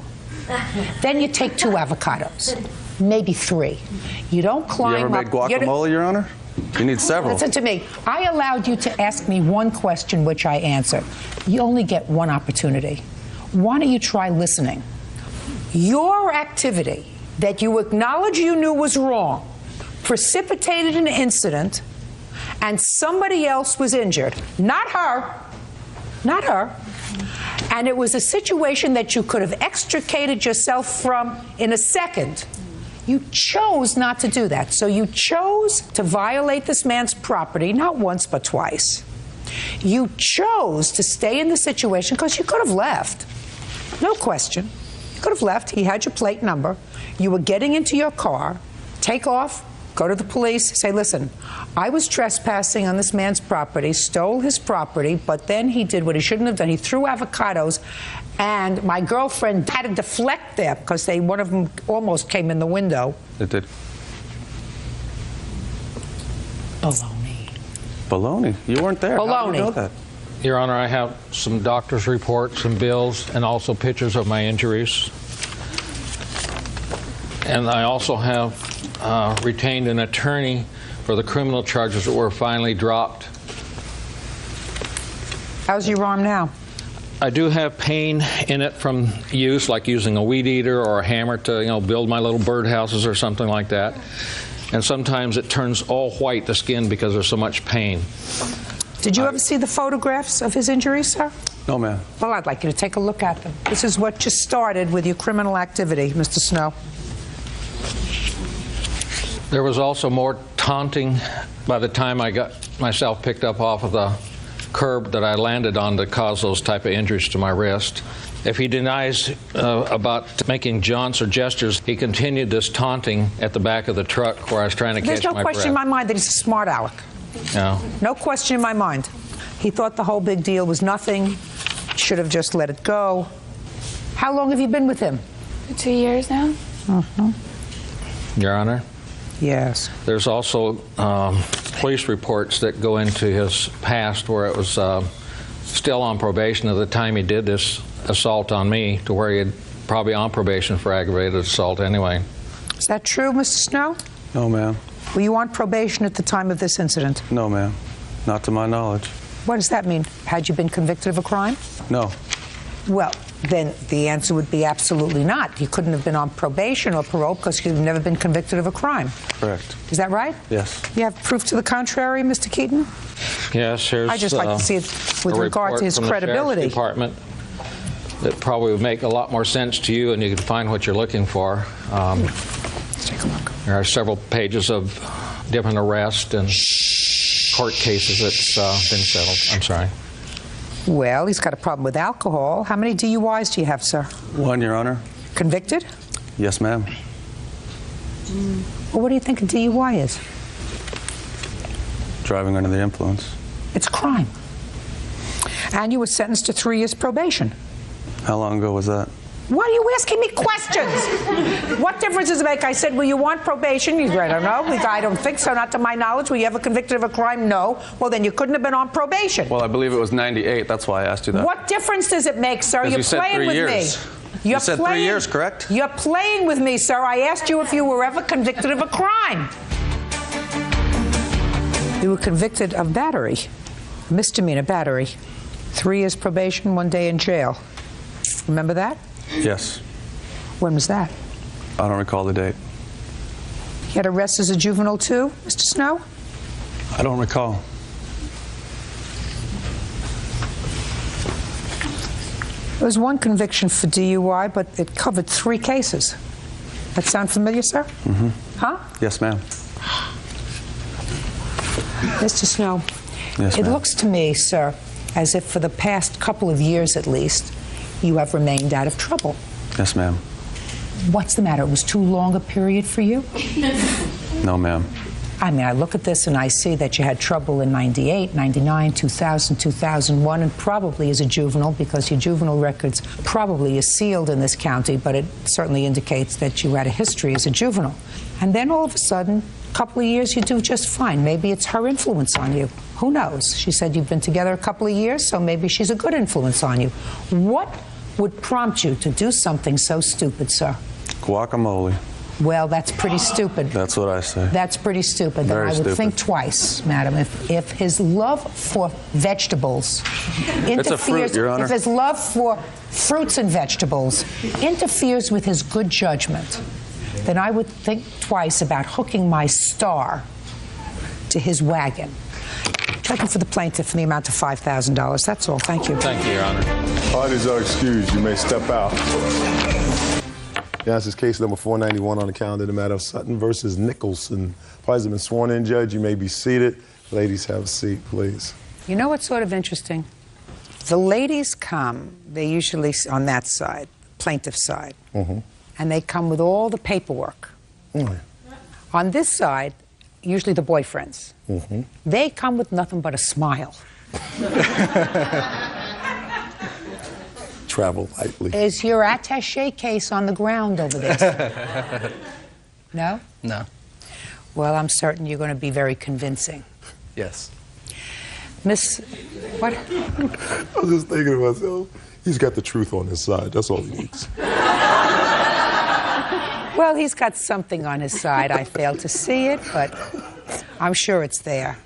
then you take 2 avocados, maybe 3. You don't climb up.
You ever made guacamole, Your Honor? You need several.
Listen to me. I allowed you to ask me one question, which I answered. You only get one opportunity. Why don't you try listening? Your activity that you acknowledge you knew was wrong precipitated an incident, and somebody else was injured. Not her. Not her. And it was a situation that you could have extricated yourself from in a second. You chose not to do that. So you chose to violate this man's property, not once but twice. You chose to stay in the situation because you could have left. No question. You could have left. He had your plate number. You were getting into your car, take off, go to the police, say, listen, I was trespassing on this man's property, stole his property, but then he did what he shouldn't have done. He threw avocados, and my girlfriend had to deflect there because one of them almost came in the window.
It did.
Baloney.
Baloney? You weren't there.
Baloney.
How do you know that?
Your Honor, I have some doctor's reports and bills and also pictures of my injuries. And I also have retained an attorney for the criminal charges that were finally dropped.
How's your arm now?
I do have pain in it from use, like using a weed eater or a hammer to, build my little birdhouses or something like that. And sometimes it turns all white, the skin, because there's so much pain.
Did you ever see the photographs of his injuries, sir?
No, ma'am.
Well, I'd like you to take a look at them. This is what just started with your criminal activity, Mr. Snow.
There was also more taunting by the time I got myself picked up off of the curb that I landed on to cause those type of injuries to my wrist. If he denies about making jaunts or gestures, he continued this taunting at the back of the truck where I was trying to catch my breath.
There's no question in my mind that he's a smart aleck.
No.
No question in my mind. He thought the whole big deal was nothing. Should have just let it go. How long have you been with him?
2 years now.
Mm-hmm.
Your Honor?
Yes.
There's also police reports that go into his past where it was still on probation at the time he did this assault on me, to where he had probably on probation for aggravated assault anyway.
Is that true, Mr. Snow?
No, ma'am.
Were you on probation at the time of this incident?
No, ma'am. Not to my knowledge.
What does that mean? Had you been convicted of a crime?
No.
Well, then the answer would be absolutely not. You couldn't have been on probation or parole because you've never been convicted of a crime.
Correct.
Is that right?
Yes.
You have proof to the contrary, Mr. Keaton?
Yes, here's
I'd just like to see it with regard to his credibility.
The Department that probably would make a lot more sense to you, and you can find what you're looking for.
Let's take a look.
There are several pages of different arrests and court cases that's been settled. I'm sorry.
Well, he's got a problem with alcohol. How many DUIs do you have, sir?
1, Your Honor.
Convicted?
Yes, ma'am.
Well, what do you think a DUI is?
Driving under the influence.
It's a crime. And you were sentenced to 3 years probation.
How long ago was that?
Why are you asking me questions? What difference does it make? I said, well, you want probation? You said, I don't know. I don't think so. Not to my knowledge. Were you ever convicted of a crime? No. Well, then you couldn't have been on probation.
Well, I believe it was 98. That's why I asked you that.
What difference does it make, sir? You're
you said
playing
3
with
years.
me.
You said 3 years, correct?
You're playing with me, sir. I asked you if you were ever convicted of a crime. You were convicted of battery, misdemeanor battery. 3 years probation, 1 day in jail. Remember that?
Yes.
When was that?
I don't recall the date.
You had arrested as a juvenile too, Mr. Snow?
I don't recall.
There was 1 conviction for DUI, but it covered 3 cases. That sound familiar, sir?
Mm-hmm.
Huh?
Yes, ma'am.
Mr. Snow,
yes,
it looks to me, sir, as if for the past couple of years at least, you have remained out of trouble.
Yes, ma'am.
What's the matter? It was too long a period for you?
No, ma'am.
I mean, I look at this and I see that you had trouble in 98, 99, 2000, 2001, and probably as a juvenile, because your juvenile records probably is sealed in this county, but it certainly indicates that you had a history as a juvenile. And then all of a sudden, a couple of years, you do just fine. Maybe it's her influence on you. Who knows? She said you've been together a couple of years, so maybe she's a good influence on you. What would prompt you to do something so stupid, sir?
Guacamole.
Well, that's pretty stupid.
That's what I say.
That's pretty stupid. Then I would think twice, madam. If his love for vegetables interferes,
it's a fruit, Your Honor.
If his love for fruits and vegetables interferes with his good judgment, then I would think twice about hooking my star to his wagon. Checking for the plaintiff in the amount of $5,000. That's all. Thank you.
Thank you, Your Honor.
Parties are excused. You may step out. This is case number 491 on the calendar, the matter of Sutton versus Nicholson. Parties have been sworn in, Judge. You may be seated. Ladies, have a seat, please.
You know what's sort of interesting? The ladies come, they usually on that side, plaintiff side, and they come with all the paperwork. On this side, usually the boyfriends. They come with nothing but a smile.
Travel lightly.
Is your attaché case on the ground over there? No?
No.
Well, I'm certain you're going to be very convincing.
Yes.
Miss, what?
I was just thinking to myself, he's got the truth on his side. That's all he needs.
Well, he's got something on his side. I failed to see it, but I'm sure it's there.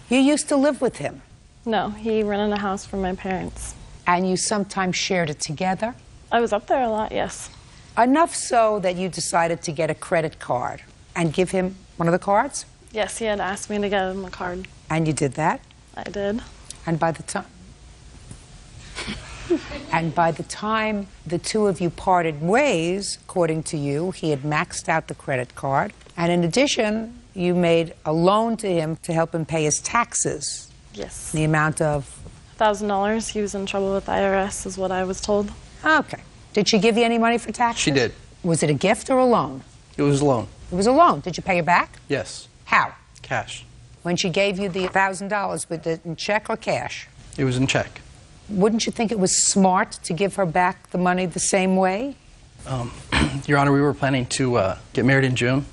You used to live with him?
No, he rented a house for my parents.
And you sometimes shared it together?
I was up there a lot, yes.
Enough so that you decided to get a credit card and give him one of the cards?
Yes, he had asked me to get him a card.
And you did that?
I did.
And by the time... And by the time the two of you parted ways, according to you, he had maxed out the credit card. And in addition, you made a loan to him to help him pay his taxes.
Yes.
The amount of...
$1,000. He was in trouble with the IRS, is what I was told.
Okay. Did she give you any money for taxes?
She did.
Was it a gift or a loan?
It was a loan.
It was a loan. Did you pay her back?
Yes.
How?
Cash.
When she gave you the $1,000, was it in check or cash?
It was in check.
Wouldn't you think it was smart to give her back the money the same way?
Your Honor, we were planning to get married in June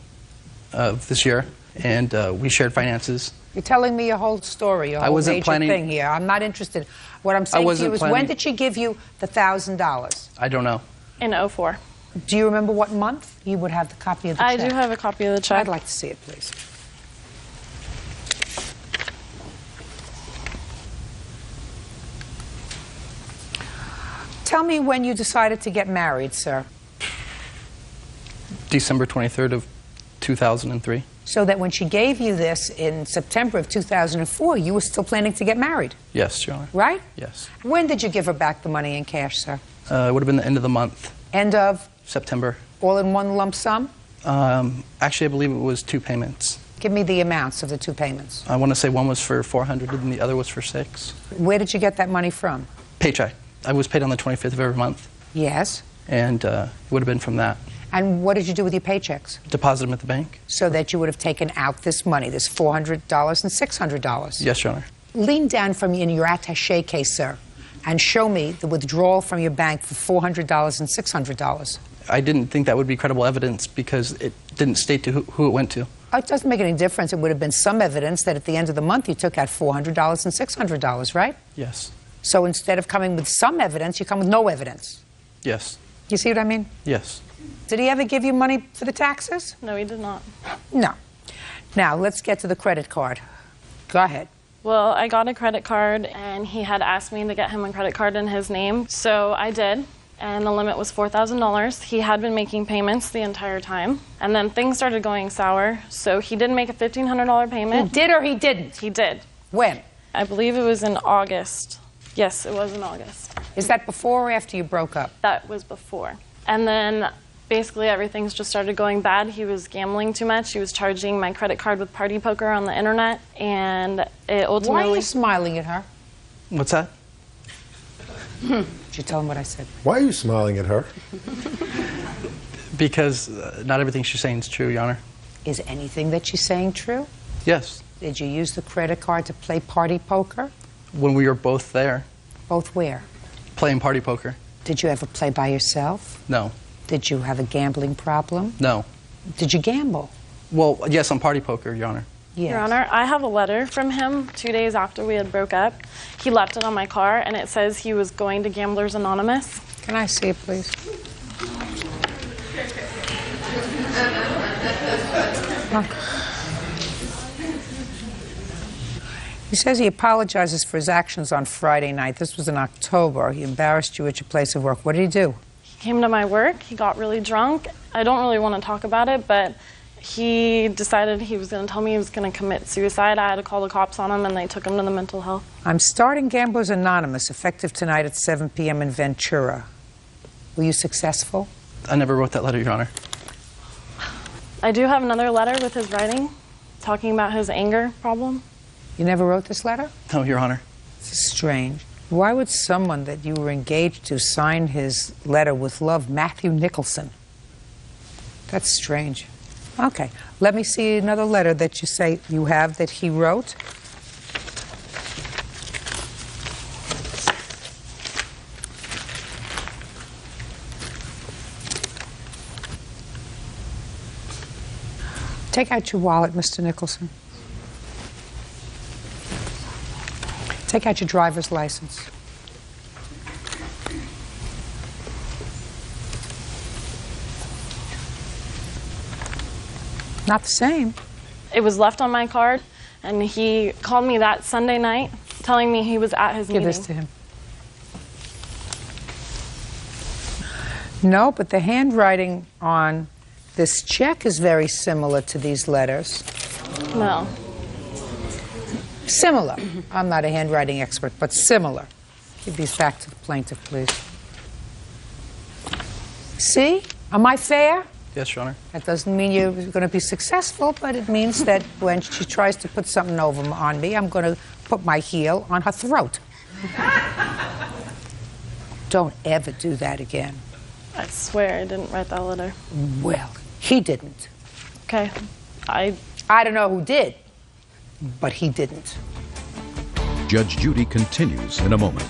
of this year, and we shared finances.
You're telling me your whole story, your whole major thing here. I'm not interested. What I'm saying to you is, when did she give you the $1,000?
I don't know.
In 2004.
Do you remember what month? You would have the copy of the check.
I do have a copy of the check.
I'd like to see it, please. Tell me when you decided to get married, sir.
December 23rd of 2003.
So that when she gave you this in September of 2004, you were still planning to get married,
Yes, Your Honor.
right?
Yes.
When did you give her back the money in cash, sir?
It would have been the end of the month.
End of?
September.
All in one lump sum?
Actually, I believe it was 2 payments.
Give me the amounts of the 2 payments.
I want to say one was for $400 and the other was for $600.
Where did you get that money from?
Paycheck. I was paid on the 25th of every month.
Yes.
And it would have been from that.
And what did you do with your paychecks?
Deposit them at the bank.
So that you would have taken out this money, this $400 and $600.
Yes, Your Honor.
Lean down from in your attaché case, sir, and show me the withdrawal from your bank for $400 and $600.
I didn't think that would be credible evidence because it didn't state to who it went to.
It doesn't make any difference. It would have been some evidence that at the end of the month you took out $400 and $600, right?
Yes.
So instead of coming with some evidence, you come with no evidence.
Yes.
You see what I mean?
Yes.
Did he ever give you money for the taxes?
No, he did not.
No. Now, let's get to the credit card. Go ahead.
Well, I got a credit card, and he had asked me to get him a credit card in his name, so I did. And the limit was $4,000. He had been making payments the entire time. And then things started going sour, so he did make a $1,500 payment.
He did or he didn't?
He did.
When?
I believe it was in August. Yes, it was in August.
Is that before or after you broke up?
That was before. And then basically everything's just started going bad. He was gambling too much. He was charging my credit card with party poker on the internet, and it ultimately...
Why are you smiling at her?
What's that?
Did you tell him what I said?
Why are you smiling at her?
Because not everything she's saying is true, Your Honor.
Is anything that she's saying true?
Yes.
Did you use the credit card to play party poker?
When we were both there.
Both where?
Playing party poker.
Did you ever play by yourself?
No.
Did you have a gambling problem?
No.
Did you gamble?
Well, yes, on party poker, Your Honor.
Yes.
Your Honor, I have a letter from him 2 days after we had broke up. He left it on my car, and it says he was going to Gamblers Anonymous.
Can I see it, please? He says he apologizes for his actions on Friday night. This was in October. He embarrassed you at your place of work. What did he do?
He came to my work. He got really drunk. I don't really want to talk about it, but he decided he was going to tell me he was going to commit suicide. I had to call the cops on him, and they took him to the mental health.
I'm starting Gamblers Anonymous, effective tonight at 7 p.m. in Ventura. Were you successful?
I never wrote that letter, Your Honor.
I do have another letter with his writing, talking about his anger problem.
You never wrote this letter?
No, Your Honor.
This is strange. Why would someone that you were engaged to sign his letter with love, Matthew Nicholson? That's strange. Okay, let me see another letter that you say you have that he wrote. Take out your wallet, Mr. Nicholson. Take out your driver's license. Not the same.
It was left on my card, and he called me that Sunday night telling me he was at his meeting.
Give this to him. No, but the handwriting on this check is very similar to these letters.
No.
Similar. I'm not a handwriting expert, but similar. Give these back to the plaintiff, please. See? Am I fair?
Yes, Your Honor.
That doesn't mean you're going to be successful, but it means that when she tries to put something over on me, I'm going to put my heel on her throat. Don't ever do that again.
I swear I didn't write that letter.
Well, he didn't.
Okay. I
don't know who did, but he didn't.
Judge Judy continues in a moment.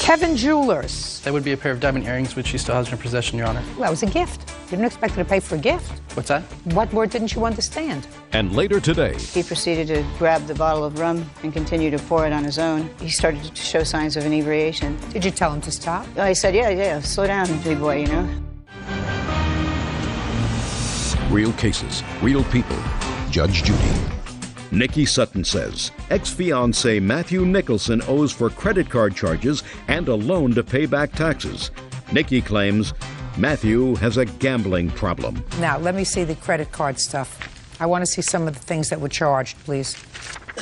Kevin Jewelers.
That would be a pair of diamond earrings, which she still has in her possession, Your Honor.
Well, that was a gift. You didn't expect her to pay for a gift.
What's that?
What word didn't you understand?
And later today,
he proceeded to grab the bottle of rum and continue to pour it on his own. He started to show signs of inebriation.
Did you tell him to stop?
I said, yeah, slow down, big boy, you know.
real cases, real people. Judge Judy. Nikki Sutton says ex-fiancé Matthew Nicholson owes for credit card charges and a loan to pay back taxes. Nikki claims Matthew has a gambling problem.
Now, let me see the credit card stuff. I want to see some of the things that were charged, please.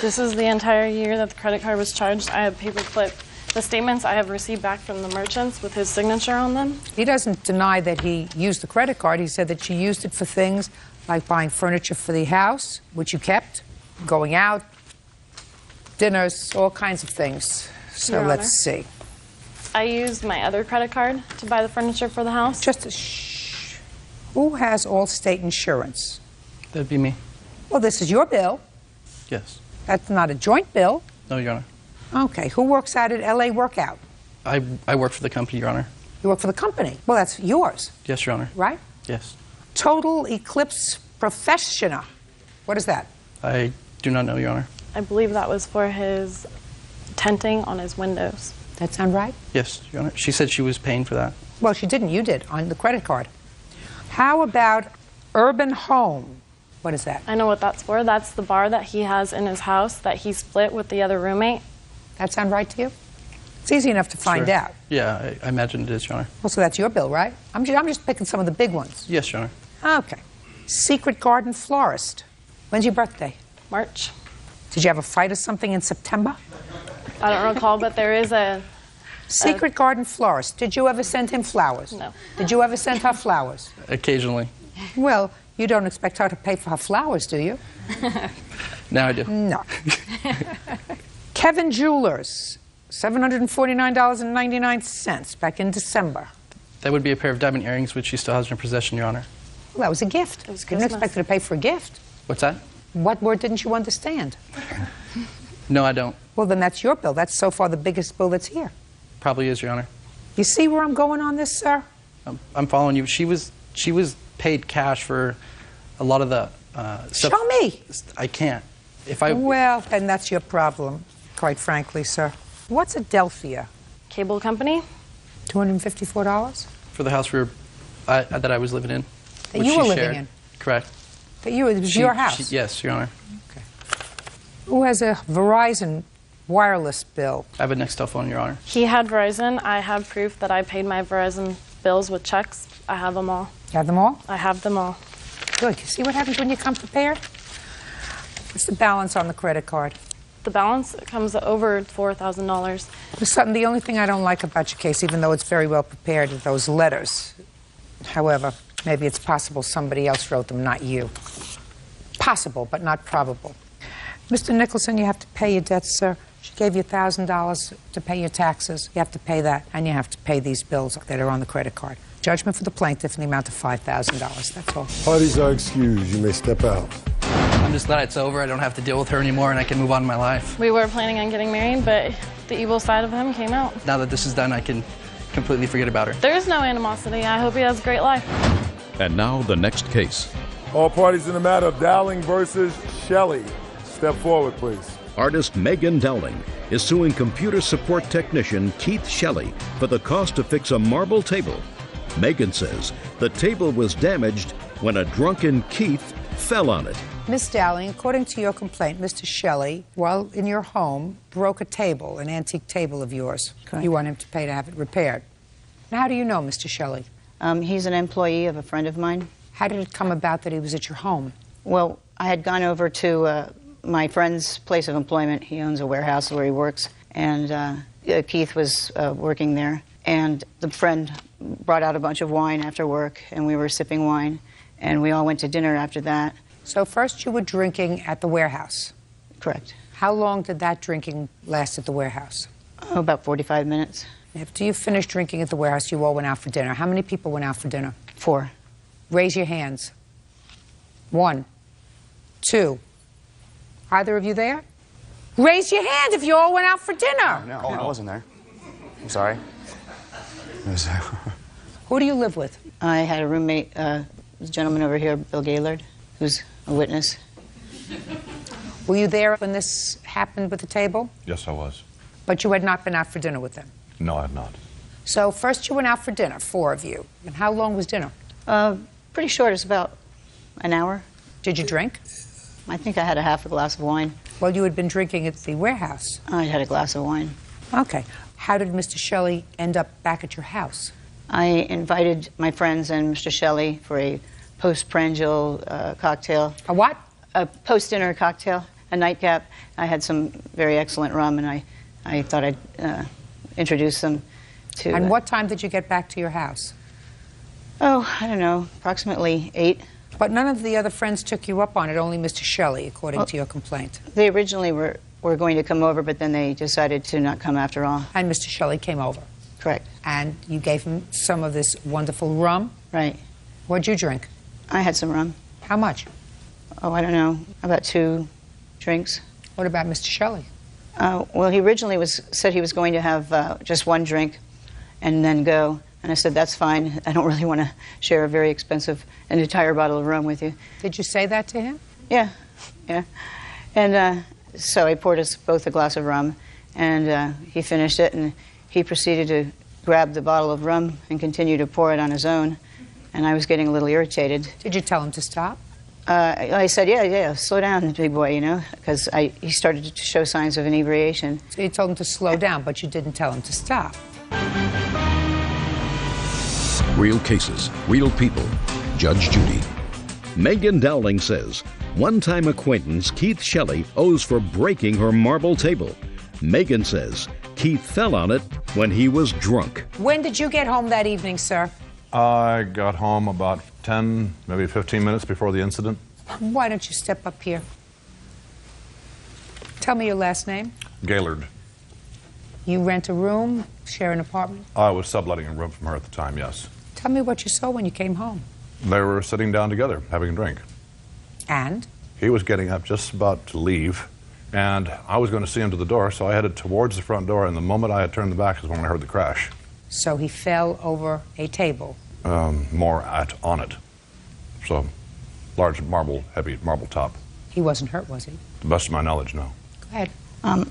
This is the entire year that the credit card was charged. I have paperclip the statements I have received back from the merchants with his signature on them.
He doesn't deny that he used the credit card. He said that she used it for things like buying furniture for the house, which you kept, going out, dinners, all kinds of things. So
Your
let's see.
I used my other credit card to buy the furniture for the house.
Just a shh. Who has Allstate insurance?
That'd be me.
Well, this is your bill.
Yes.
That's not a joint bill.
No, Your Honor.
Okay. Who works out at LA Workout?
I work for the company, Your Honor.
You work for the company. Well, that's yours,
Yes, Your Honor.
right?
Yes.
Total Eclipse Professional. What is that?
I do not know, Your Honor.
I believe that was for his tenting on his windows.
That sound right?
Yes, Your Honor. She said she was paying for that.
Well, she didn't. You did on the credit card. How about Urban Home? What is that?
I know what that's for. That's the bar that he has in his house that he split with the other roommate.
That sound right to you? It's easy enough to find
Sure.
out.
Yeah, I imagine it is, Your Honor.
Well, so that's your bill, right? I'm just picking some of the big ones.
Yes, Your Honor.
Okay. Secret Garden Florist. When's your birthday?
March.
Did you have a fight or something in September?
I don't recall, but there is a...
Secret Garden Florist. Did you ever send him flowers?
No.
Did you ever send her flowers?
Occasionally.
Well, you don't expect her to pay for her flowers, do you?
Now I do.
No. Kevin Jewelers, $749.99 back in December.
That would be a pair of diamond earrings, which she still has in her possession, Your Honor.
Well, that was a gift.
It was
You didn't
Christmas.
expect her to pay for a gift.
What's that?
What word didn't you understand?
No, I don't.
Well, then that's your bill. That's so far the biggest bill that's here.
Probably is, Your Honor.
You see where I'm going on this, sir?
I'm following you. She was paid cash for a lot of the stuff.
Show me.
I can't. If I
Well, and that's your problem, quite frankly, sir. What's Adelphia?
Cable company.
$254?
for the house that I was living in.
That
which
you were
she
living
shared.
in?
Correct.
That it was your house?
Yes, Your Honor.
Who has a Verizon wireless bill?
I have a Nextel phone, Your Honor.
He had Verizon. I have proof that I paid my Verizon bills with checks. I have them all.
You have them all?
I have them all.
Good. You see what happens when you come prepared? What's the balance on the credit card?
The balance comes over $4,000.
Miss Sutton, the only thing I don't like about your case, even though it's very well prepared, are those letters. However, maybe it's possible somebody else wrote them, not you. Possible, but not probable. Mr. Nicholson, you have to pay your debts, sir. She gave you $1,000 to pay your taxes. You have to pay that, and you have to pay these bills that are on the credit card. Judgment for the plaintiff in the amount of $5,000. That's all.
Parties are excused. You may step out.
I'm just glad it's over. I don't have to deal with her anymore, and I can move on in my life.
We were planning on getting married, but the evil side of him came out.
Now that this is done, I can completely forget about her.
There is no animosity. I hope he has a great life.
And now the next case.
All parties in the matter of Dowling versus Shelley. Step forward, please.
Artist Megan Dowling is suing computer support technician Keith Shelley for the cost to fix a marble table. Megan says the table was damaged when a drunken Keith fell on it.
Miss Dowling, according to your complaint, Mr. Shelley, while in your home, broke a table, an antique table of yours.
Correct.
You want him to pay to have it repaired. Now, how do you know Mr. Shelley?
He's an employee of a friend of mine.
How did it come about that he was at your home?
Well, I had gone over to my friend's place of employment. He owns a warehouse where he works, and Keith was working there. And the friend brought out a bunch of wine after work, and we were sipping wine, and we all went to dinner after that.
So first you were drinking at the warehouse?
Correct.
How long did that drinking last at the warehouse?
Oh, about 45 minutes.
After you finished drinking at the warehouse, you all went out for dinner. How many people went out for dinner?
4.
Raise your hands. 1, 2. Either of you there? Raise your hand if you all went out for dinner.
No, I wasn't there. I'm sorry.
Who do you live with?
I had a roommate, this gentleman over here, Bill Gaylord, who's a witness.
Were you there when this happened with the table?
Yes, I was.
But you had not been out for dinner with them?
No, I had not.
So first you went out for dinner, 4 of you. And how long was dinner?
Pretty short. It's about an hour.
Did you drink?
I think I had a half a glass of wine.
Well, you had been drinking at the warehouse.
I had a glass of wine.
Okay. How did Mr. Shelley end up back at your house?
I invited my friends and Mr. Shelley for a postprandial cocktail.
A what?
A post-dinner cocktail, a nightcap. I had some very excellent rum, and I thought I'd introduce them to...
And what time did you get back to your house?
Oh, I don't know, approximately 8.
But none of the other friends took you up on it, only Mr. Shelley, according to your complaint.
They originally were going to come over, but then they decided to not come after all.
And Mr. Shelley came over?
Correct.
And you gave him some of this wonderful rum?
Right.
What'd you drink?
I had some rum.
How much?
Oh, I don't know, about 2 drinks.
What about Mr. Shelley?
Well, he originally said he was going to have just 1 drink and then go. And I said, that's fine. I don't really want to share a very expensive, an entire bottle of rum with you.
Did you say that to him?
Yeah, yeah. And so I poured us both a glass of rum, and he finished it, and he proceeded to grab the bottle of rum and continue to pour it on his own. And I was getting a little irritated.
Did you tell him to stop?
I said, yeah, slow down, big boy, you know, because he started to show signs of inebriation.
So you told him to slow down, but you didn't tell him to stop.
Real cases, real people. Judge Judy. Megan Dowling says one-time acquaintance Keith Shelley owes for breaking her marble table. Megan says Keith fell on it when he was drunk.
When did you get home that evening, sir?
I got home about 10, maybe 15 minutes before the incident.
Why don't you step up here? Tell me your last name.
Gaylord.
You rent a room, share an apartment?
I was subletting a room from her at the time, yes.
Tell me what you saw when you came home.
They were sitting down together, having a drink.
And?
He was getting up just about to leave, and I was going to see him to the door, so I headed towards the front door, and the moment I had turned the back is when I heard the crash.
So he fell over a table?
More on it. So, large marble, heavy marble top.
He wasn't hurt, was he?
To the best of my knowledge, no.
Go ahead.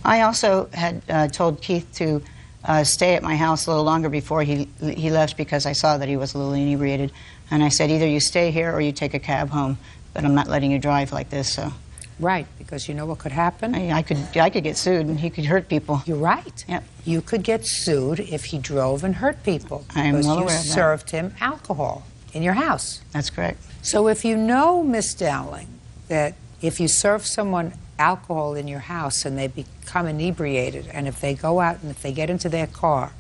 I also had told Keith to stay at my house a little longer before he left because I saw that he was a little inebriated. And I said, either you stay here or you take a cab home, but I'm not letting you drive like this, so.
Right, because you know what could happen?
I could get sued and he could hurt people.
You're right.
Yep.
You could get sued if he drove and hurt people.
I am well aware of that.
Because you served him alcohol in your house.
That's correct.
So if you know, Miss Dowling, that if you serve someone alcohol in your house and they become inebriated, and if they go out and if they get into their car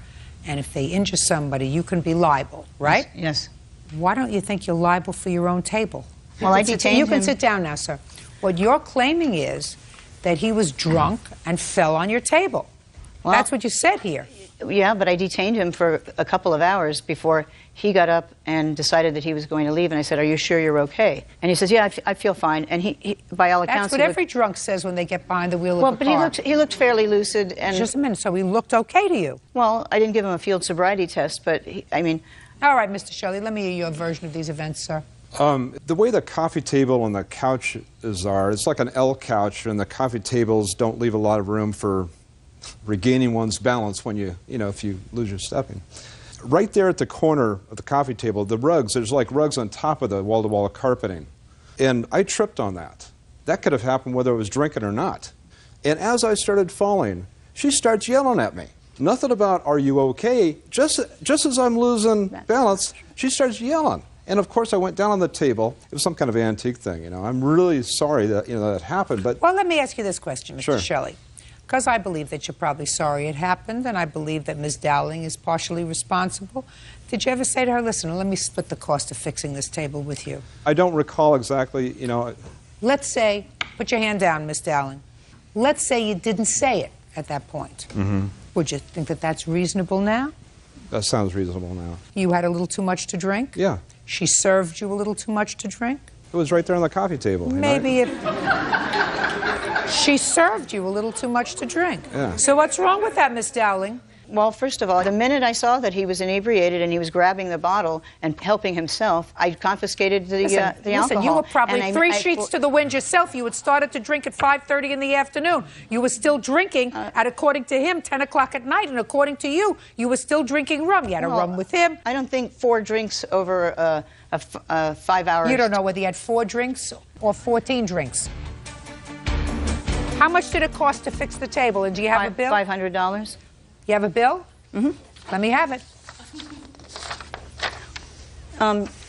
and if they injure somebody, you can be liable, right?
Yes.
Why don't you think you're liable for your own table?
Well, I detained him.
You can sit down now, sir. What you're claiming is that he was drunk and fell on your table. Well, that's what you said here.
Yeah, but I detained him for a couple of hours before he got up and decided that he was going to leave. And I said, are you sure you're okay? And he says, yeah, I feel fine. And he by all accounts...
That's what every drunk says when they get behind the wheel of a car.
Well, but he looked fairly lucid. And
just a minute, so he looked okay to you?
Well, I didn't give him a field sobriety test, but I mean...
All right, Mr. Shelley, let me hear your version of these events, sir.
The way the coffee table and the couches are, it's like an L couch, and the coffee tables don't leave a lot of room for regaining one's balance when if you lose your stepping. Right there at the corner of the coffee table, the rugs, there's like rugs on top of the wall-to-wall carpeting. And I tripped on that. That could have happened whether I was drinking or not. And as I started falling, she starts yelling at me. Nothing about, are you okay? Just as I'm losing balance, she starts yelling. And of course, I went down on the table. It was some kind of antique thing, you know. I'm really sorry that, you know, that happened, but...
Well, let me ask you this question, Mr.
Sure.
Shelley. Because I believe that you're probably sorry it happened, and I believe that Ms. Dowling is partially responsible. Did you ever say to her, listen, let me split the cost of fixing this table with you?
I don't recall exactly, you know...
Let's say, put your hand down, Ms. Dowling. Let's say you didn't say it at that point.
Mm-hmm.
Would you think that that's reasonable now?
That sounds reasonable now.
You had a little too much to drink?
Yeah.
She served you a little too much to drink?
It was right there on the coffee table.
Maybe if she served you a little too much to drink.
Yeah.
So what's wrong with that, Miss Dowling?
Well, first of all, the minute I saw that he was inebriated and he was grabbing the bottle and helping himself, I confiscated the alcohol.
Listen, you were probably
And
three sheets to the wind yourself. You had started to drink at 5:30 in the afternoon. You were still drinking at, according to him, 10 o'clock at night. And according to you, you were still drinking rum. You had a rum with him.
I don't think 4 drinks over 5 hours.
You don't know whether he had 4 drinks or 14 drinks. How much did it cost to fix the table? And do you have a bill?
$500.
You have a bill?
Mm-hmm.
Let me have it.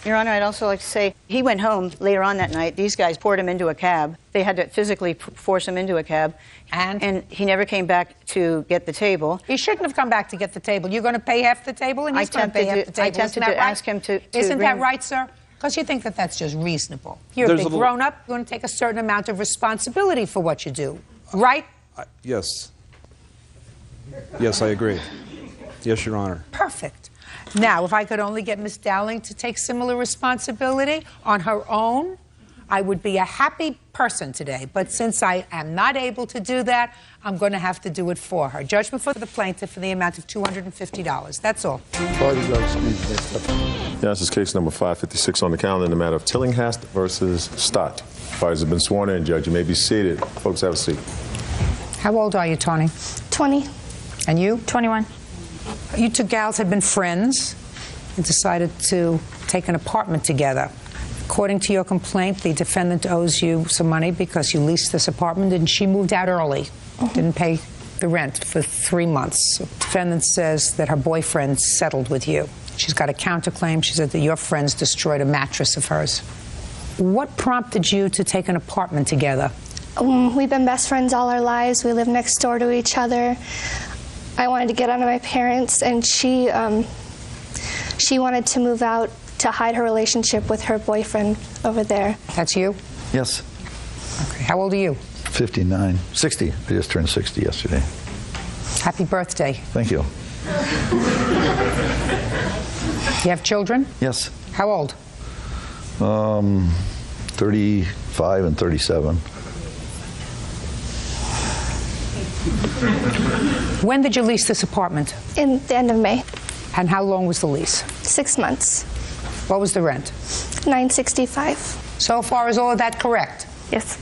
Your Honor, I'd also like to say he went home later on that night. These guys poured him into a cab. They had to physically force him into a cab. And he never came back to get the table.
He shouldn't have come back to get the table. You're going to pay half the table, and he's going to pay half the table.
I attempted to ask him to
Isn't that
bring...
right, sir? Because you think that that's just reasonable. You're a big grown-up. You're going to take a certain amount of responsibility for what you do, right?
Yes. Yes, I agree. Yes, Your Honor.
Perfect. Now, if I could only get Miss Dowling to take similar responsibility on her own, I would be a happy person today. But since I am not able to do that, I'm going to have to do it for her. Judgment for the plaintiff in the amount of $250. That's all.
Yeah, this is case number 556 on the calendar in the matter of Tillinghast versus Stott. Parties have been sworn in, Judge. You may be seated. Folks, have a seat.
How old are you, Tony?
20.
And you?
21.
You two gals had been friends and decided to take an apartment together. According to your complaint, the defendant owes you some money because you leased this apartment and she moved out early. Didn't pay the rent for 3 months. The defendant says that her boyfriend settled with you. She's got a counterclaim. She said that your friends destroyed a mattress of hers. What prompted you to take an apartment together?
We've been best friends all our lives. We live next door to each other. I wanted to get out of my parents, and she wanted to move out to hide her relationship with her boyfriend over there.
That's you?
Yes.
Okay. How old are you?
59. 60. I just turned 60 yesterday.
Happy birthday.
Thank you.
You have children?
Yes.
How old?
35 and 37.
When did you lease this apartment? In the end of May.
And how long was the lease?
6 months.
What was the rent?
$965.
So far, is all of that correct?
Yes.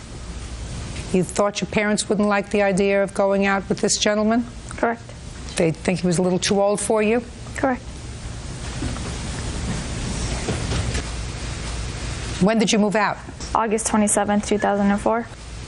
You thought your parents wouldn't like the idea of going out with this gentleman?
Correct.
They think he was a little too old for you?
Correct.
When did you move out?
August 27th, 2004.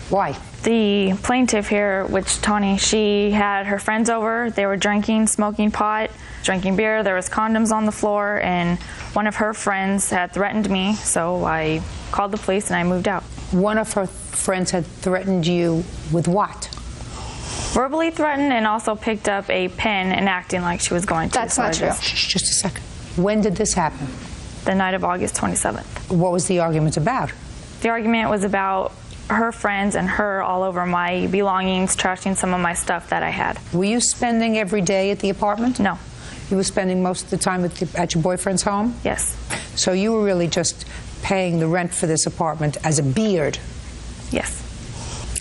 Why?
The plaintiff here, which Tony, she had her friends over. They were drinking, smoking pot, drinking beer. There was condoms on the floor, and one of her friends had threatened me, so I called the police and I moved out.
One of her friends had threatened you with what?
Verbally threatened, and also picked up a pen and acting like she was going to. That's not true.
Just a second. When did this happen?
The night of August 27th.
What was the argument about?
The argument was about her friends and her all over my belongings, trashing some of my stuff that I had.
Were you spending every day at the apartment?
No.
You were spending most of the time at your boyfriend's home?
Yes.
So you were really just paying the rent for this apartment as a beard?
Yes.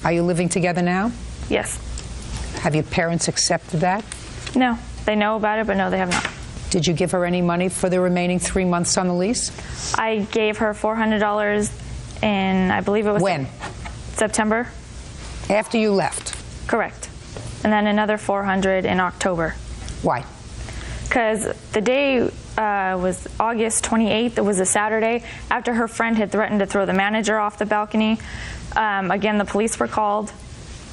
Are you living together now?
Yes.
Have your parents accepted that?
No. They know about it, but no, they have not.
Did you give her any money for the remaining 3 months on the lease?
I gave her $400 in, I believe it was...
When?
September.
After you left?
Correct. And then another $400 in October.
Why?
Because the day
was August 28th. It was a Saturday, after her friend had threatened to throw the manager off the balcony. Again, the police were called,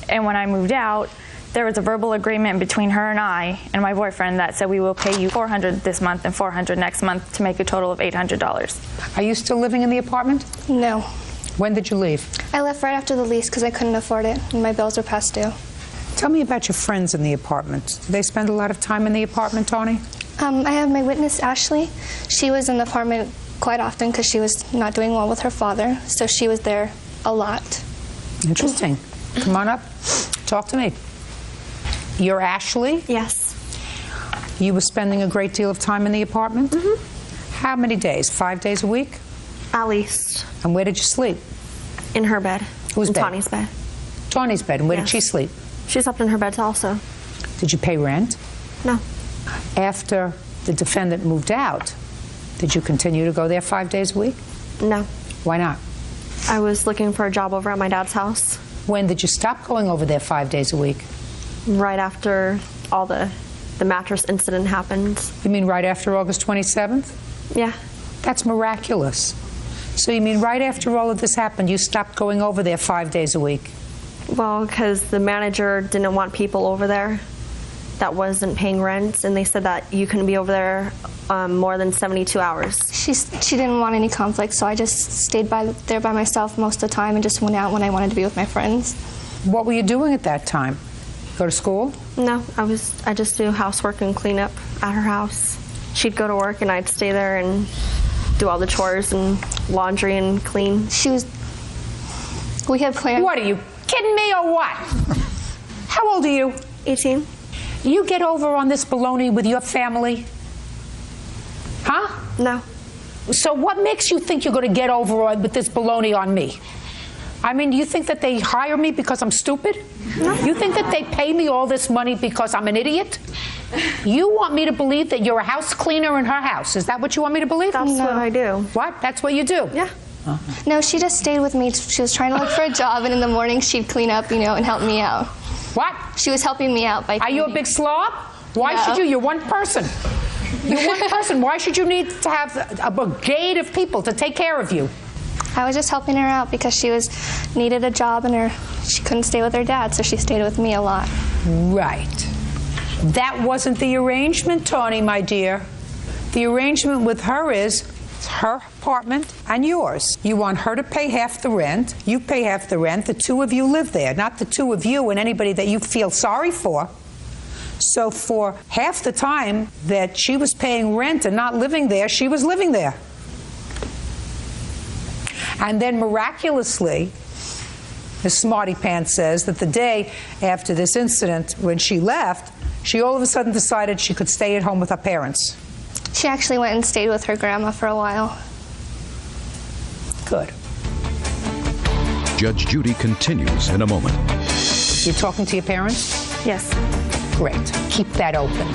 and when I moved out, there was a verbal agreement between her and I and my boyfriend that said we will pay you $400 this month and $400 next month to make a total of $800.
Are you still living in the apartment?
No.
When did you leave?
I left right after the lease because I couldn't afford it and my bills were past due.
Tell me about your friends in the apartment. Do they spend a lot of time in the apartment, Tony?
I have my witness, Ashley. She was in the apartment quite often because she was not doing well with her father, so she was there a lot.
Interesting. Come on up. Talk to me. You're Ashley?
Yes.
You were spending a great deal of time in the apartment? Mm-hmm. How many days? 5 days a week?
At least.
And where did you sleep?
In her bed.
Whose bed?
Tawny's bed.
Tawny's bed. And where
Yes.
did she sleep?
She slept in her bed also.
Did you pay rent?
No.
After the defendant moved out, did you continue to go there 5 days a week?
No.
Why not?
I was looking for a job over at my dad's house.
When did you stop going over there 5 days a week?
Right after all the mattress incident happened.
You mean right after August 27th?
Yeah.
That's miraculous. So you mean right after all of this happened, you stopped going over there 5 days a week?
Well, because the manager didn't want people over there that wasn't paying rent, and they said that you couldn't be over there more than 72 hours.
She didn't want any conflict, so I just stayed there by myself most of the time and just went out when I wanted to be with my friends.
What were you doing at that time? Go to school?
No, I just do housework and clean up at her house. She'd go to work and I'd stay there and do all the chores and laundry and clean.
We had planned.
What, are you kidding me or what? How old are you?
18.
You get over on this baloney with your family? Huh?
No.
So what makes you think you're going to get over with this baloney on me? I mean, do you think that they hire me because I'm stupid? No. You think that they pay me all this money because I'm an idiot? You want me to believe that you're a house cleaner in her house. Is that what you want me to believe?
That's what I do.
What? That's what you do?
Yeah.
No, she just stayed with me. She was trying to look for a job, and in the morning she'd clean up, and help me out.
What?
She was helping me out by
Are you a big slob? Why
No.
should you? You're one person. You're one person. Why should you need to have a brigade of people to take care of you?
I was just helping her out because she needed a job and she couldn't stay with her dad, so she stayed with me a lot.
Right. That wasn't the arrangement, Tawny, my dear. The arrangement with her is it's her apartment and yours. You want her to pay half the rent. You pay half the rent. The two of you live there, not the two of you and anybody that you feel sorry for. So for half the time that she was paying rent and not living there, she was living there. And then miraculously, Ms. Smarty Pants says that the day after this incident, when she left, she all of a sudden decided she could stay at home with her parents.
She actually went and stayed with her grandma for a while.
Good.
Judge Judy continues in a moment.
You're talking to your parents?
Yes.
Great. Keep that open.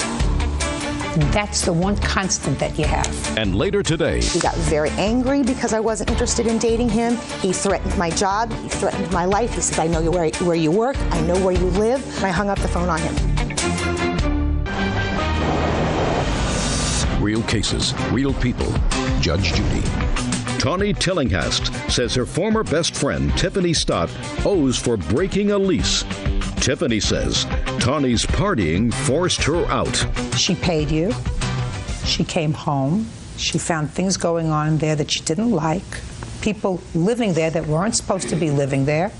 That's the one constant that you have.
And later today,
He got very angry because I wasn't interested in dating him. He threatened my job. He threatened my life. He said, I know where you work. I know where you live. And I hung up the phone on him.
real cases, real people. Judge Judy. Tawny Tillinghast says her former best friend, Tiffany Stott, owes for breaking a lease. Tiffany says Tawny's partying forced her out.
She paid you. She came home. She found things going on there that she didn't like, people living there that weren't supposed to be living there,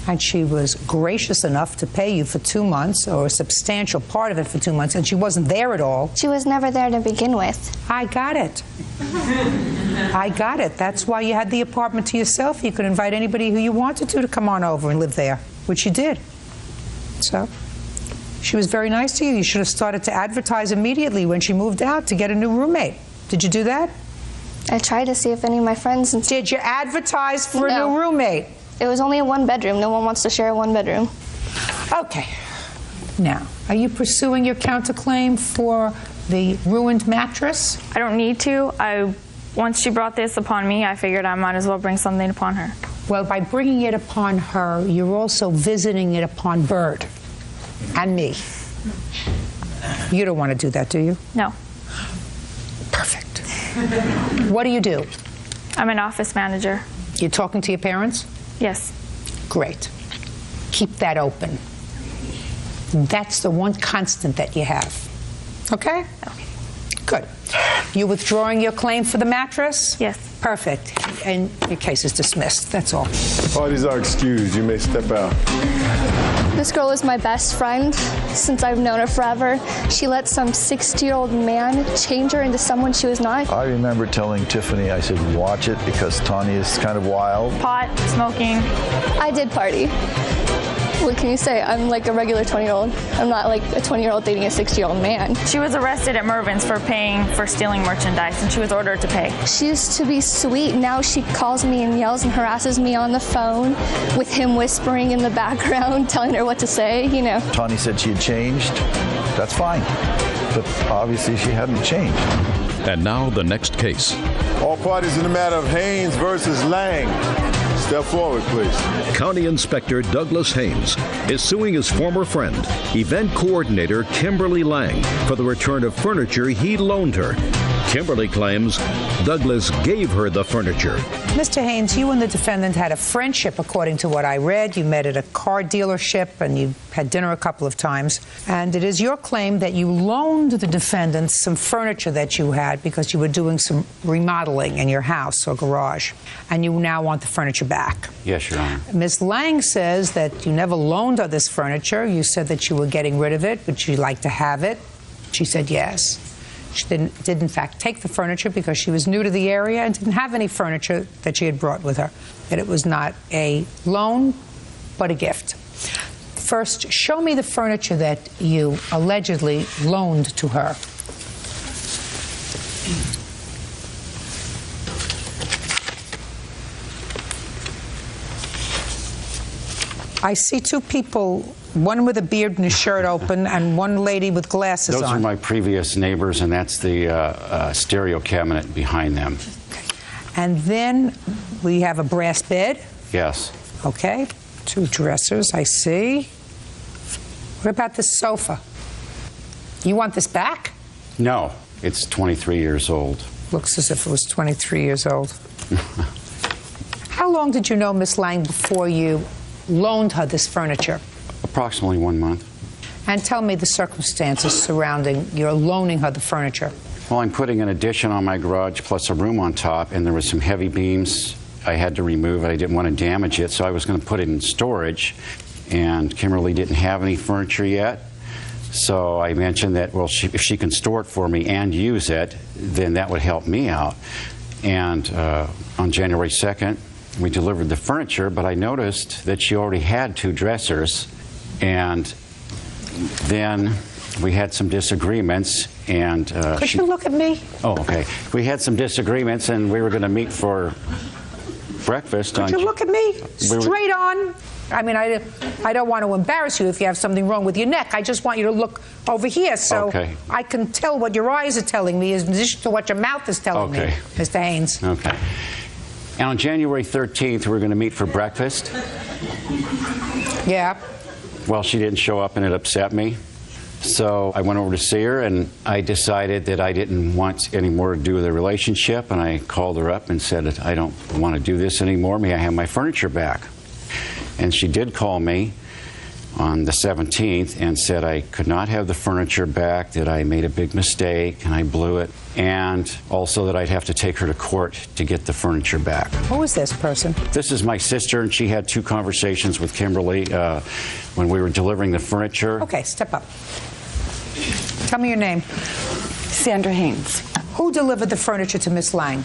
and she was gracious enough to pay you for 2 months, or a substantial part of it for 2 months, and she wasn't there at all.
She was never there to begin with.
I got it. I got it. That's why you had the apartment to yourself. You could invite anybody who you wanted to come on over and live there, which you did. So she was very nice to you. You should have started to advertise immediately when she moved out to get a new roommate. Did you do that?
I tried to see if any of my friends...
Did you advertise for a new roommate?
It was only a one-bedroom. No one wants to share a one-bedroom.
Okay. Now, are you pursuing your counterclaim for the ruined mattress?
I don't need to. Once she brought this upon me, I figured I might as well bring something upon her.
Well, by bringing it upon her, you're also visiting it upon Bird and me. You don't want to do that, do you?
No.
Perfect. What do you do?
I'm an office manager.
You're talking to your parents?
Yes.
Great. Keep that open. That's the one constant that you have. Okay?
Okay.
Good. You withdrawing your claim for the mattress?
Yes.
Perfect. And your case is dismissed. That's all.
Parties are excused. You may step out.
This girl is my best friend since I've known her forever. She let some 60-year-old man change her into someone she was not.
I remember telling Tiffany, I said, watch it because Tanya is kind of wild.
Pot, smoking.
I did party. What can you say? I'm like a regular 20-year-old. I'm not like a 20-year-old dating a 60-year-old man.
She was arrested at Mervyn's for paying for stealing merchandise, and she was ordered to pay.
She used to be sweet. Now she calls me and yells and harasses me on the phone with him whispering in the background, telling her what to say, you know.
Tanya said she had changed. That's fine. But obviously she hadn't changed.
And now the next case.
All parties in the matter of Haynes versus Lang. Step forward, please.
County Inspector Douglas Haynes is suing his former friend, event coordinator Kimberly Lang, for the return of furniture he loaned her. Kimberly claims Douglas gave her the furniture.
Mr. Haynes, you and the defendant had a friendship, according to what I read. You met at a car dealership and you had dinner a couple of times. And it is your claim that you loaned the defendant some furniture that you had because you were doing some remodeling in your house or garage. And you now want the furniture back.
Yes, Your Honor.
Ms. Lang says that you never loaned her this furniture. You said that you were getting rid of it, but you'd like to have it. She said yes. She did in fact take the furniture because she was new to the area and didn't have any furniture that she had brought with her. That it was not a loan, but a gift. First, show me the furniture that you allegedly loaned to her. I see two people, one with a beard and a shirt open, and one lady with glasses on.
Those are my previous neighbors, and that's the stereo cabinet behind them.
And then we have a brass bed.
Yes.
Okay. Two dressers, I see. What about this sofa? You want this back?
No, it's 23 years old.
Looks as if it was 23 years old. How long did you know Miss Lang before you loaned her this furniture?
Approximately 1 month.
And tell me the circumstances surrounding your loaning her the furniture.
Well, I'm putting an addition on my garage plus a room on top, and there was some heavy beams I had to remove. I didn't want to damage it, so I was going to put it in storage. And Kimberly didn't have any furniture yet. So I mentioned that, well, if she can store it for me and use it, then that would help me out. And on January 2nd, we delivered the furniture, but I noticed that she already had two dressers. And then we had some disagreements. And
could you look at me?
Oh, okay. We had some disagreements, and we were going to meet for breakfast.
Could you look at me straight on? I mean, I don't want to embarrass you if you have something wrong with your neck. I just want you to look over here so I can tell what your eyes are telling me in addition to what your mouth is telling me, Mr. Haynes.
Okay. And on January 13th, we were going to meet for breakfast.
Yeah.
Well, she didn't show up, and it upset me. So I went over to see her, and I decided that I didn't want any more to do with the relationship, and I called her up and said, I don't want to do this anymore. May I have my furniture back? And she did call me on the 17th and said I could not have the furniture back, that I made a big mistake and I blew it, and also that I'd have to take her to court to get the furniture back.
Who is this person?
This is my sister, and she had two conversations with Kimberly when we were delivering the furniture.
Okay, step up. Tell me your name.
Sandra Haynes.
Who delivered the furniture to Miss Lang?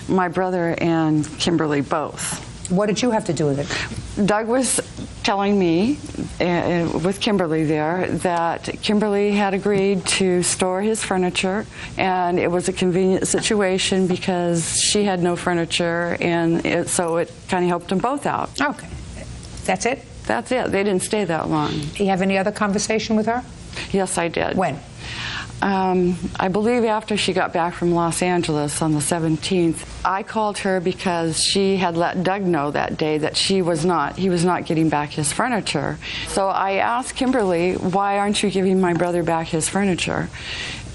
My brother and Kimberly both.
What did you have to do with it?
Doug was telling me, with Kimberly there, that Kimberly had agreed to store his furniture, and it was a convenient situation because she had no furniture, and so it kind of helped them both out.
Okay. That's it?
That's it. They didn't stay that long.
Do you have any other conversation with her?
Yes, I did.
When?
I believe after she got back from Los Angeles on the 17th, I called her because she had let Doug know that day that he was not getting back his furniture. So I asked Kimberly, why aren't you giving my brother back his furniture?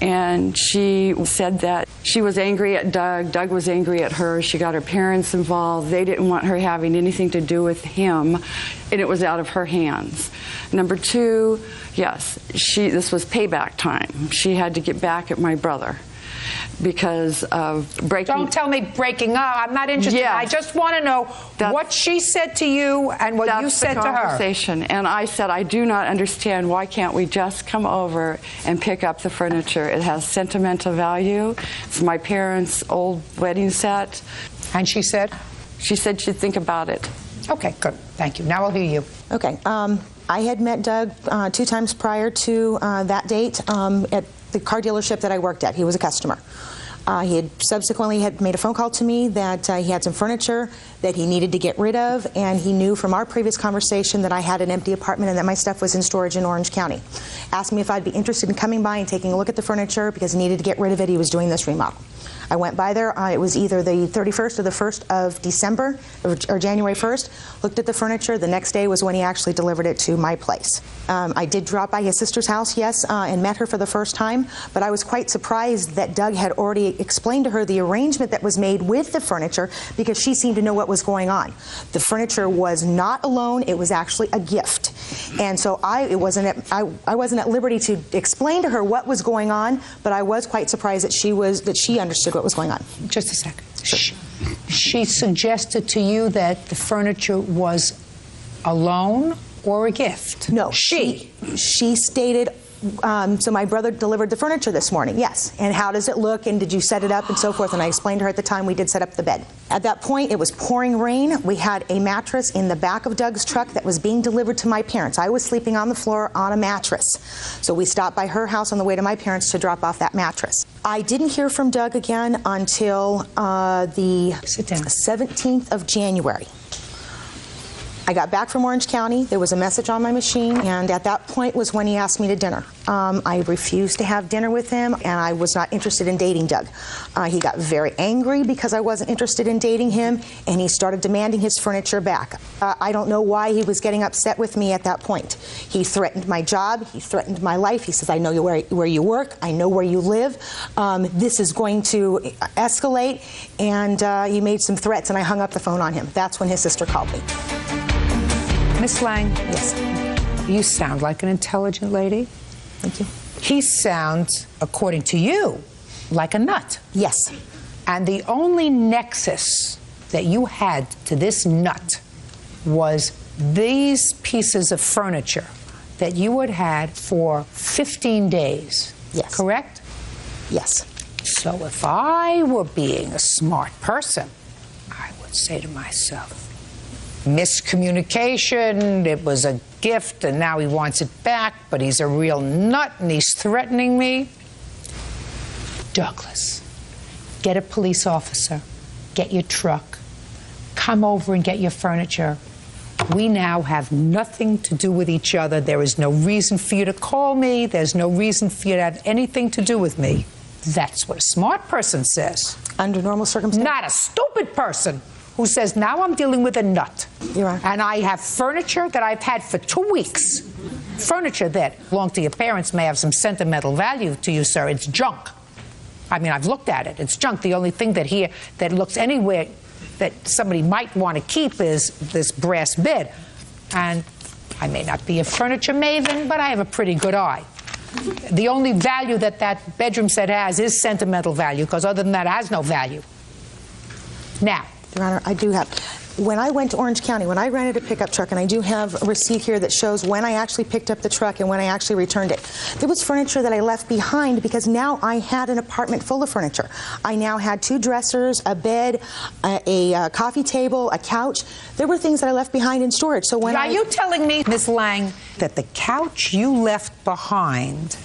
And she said that she was angry at Doug. Doug was angry at her. She got her parents involved. They didn't want her having anything to do with him, and it was out of her hands. Number two, yes, this was payback time. She had to get back at my brother because of breaking.
Don't tell me breaking up. I'm not interested.
Yes.
I just want to know what she said to you and what you said to her.
Conversation. And I said, I do not understand. Why can't we just come over and pick up the furniture? It has sentimental value. It's my parents' old wedding set.
And she said?
She said she'd think about it.
Okay, good. Thank you. Now I'll hear you.
Okay. I had met Doug 2 times prior to that date at the car dealership that I worked at. He was a customer. He had subsequently made a phone call to me that he had some furniture that he needed to get rid of, and he knew from our previous conversation that I had an empty apartment and that my stuff was in storage in Orange County. Asked me if I'd be interested in coming by and taking a look at the furniture because he needed to get rid of it. He was doing this remodel. I went by there. It was either the 31st or the 1st of December, or January 1st. Looked at the furniture. The next day was when he actually delivered it to my place. I did drop by his sister's house, yes, and met her for the first time, but I was quite surprised that Doug had already explained to her the arrangement that was made with the furniture because she seemed to know what was going on. The furniture was not a loan. It was actually a gift. And so I wasn't at liberty to explain to her what was going on, but I was quite surprised that she understood what was going on.
Just a second. Sure. She suggested to you that the furniture was a loan or a gift?
No. She stated, so my brother delivered the furniture this morning, yes. And how does it look, and did you set it up, and so forth. And I explained to her at the time we did set up the bed. At that point, it was pouring rain. We had a mattress in the back of Doug's truck that was being delivered to my parents. I was sleeping on the floor on a mattress. So we stopped by her house on the way to my parents to drop off that mattress. I didn't hear from Doug again until the 17th of January. I got back from Orange County. There was a message on my machine, and at that point was when he asked me to dinner. I refused to have dinner with him, and I was not interested in dating Doug. He got very angry because I wasn't interested in dating him, and he started demanding his furniture back. I don't know why he was getting upset with me at that point. He threatened my job. He threatened my life. He says, I know where you work. I know where you live. This is going to escalate, and he made some threats, and I hung up the phone on him. That's when his sister called me.
Miss Lang, yes, you sound like an intelligent lady.
Thank you.
He sounds, according to you, like a nut.
Yes.
And the only nexus that you had to this nut was these pieces of furniture that you had had for 15 days.
Yes.
Correct?
Yes.
So if I were being a smart person, I would say to myself, miscommunication, it was a gift and now he wants it back, but he's a real nut and he's threatening me. Douglas, get a police officer, get your truck, come over and get your furniture. We now have nothing to do with each other. There is no reason for you to call me. There's no reason for you to have anything to do with me. That's what a smart person says.
Under normal circumstances?
Not a stupid person who says, now I'm dealing with a nut.
You're right.
And I have furniture that I've had for 2 weeks. Furniture that belonged to your parents may have some sentimental value to you, sir. It's junk. I mean, I've looked at it. It's junk. The only thing that looks anywhere that somebody might want to keep is this brass bed. And I may not be a furniture maven, but I have a pretty good eye. The only value that that bedroom set has is sentimental value, because other than that, it has no value. Now,
Your Honor, I do have. When I went to Orange County, when I rented a pickup truck, and I do have a receipt here that shows when I actually picked up the truck and when I actually returned it, there was furniture that I left behind because now I had an apartment full of furniture. I now had 2 dressers, a bed, a coffee table, a couch. There were things that I left behind in storage. So when
Are you telling me, Ms. Lang, that the couch you left behind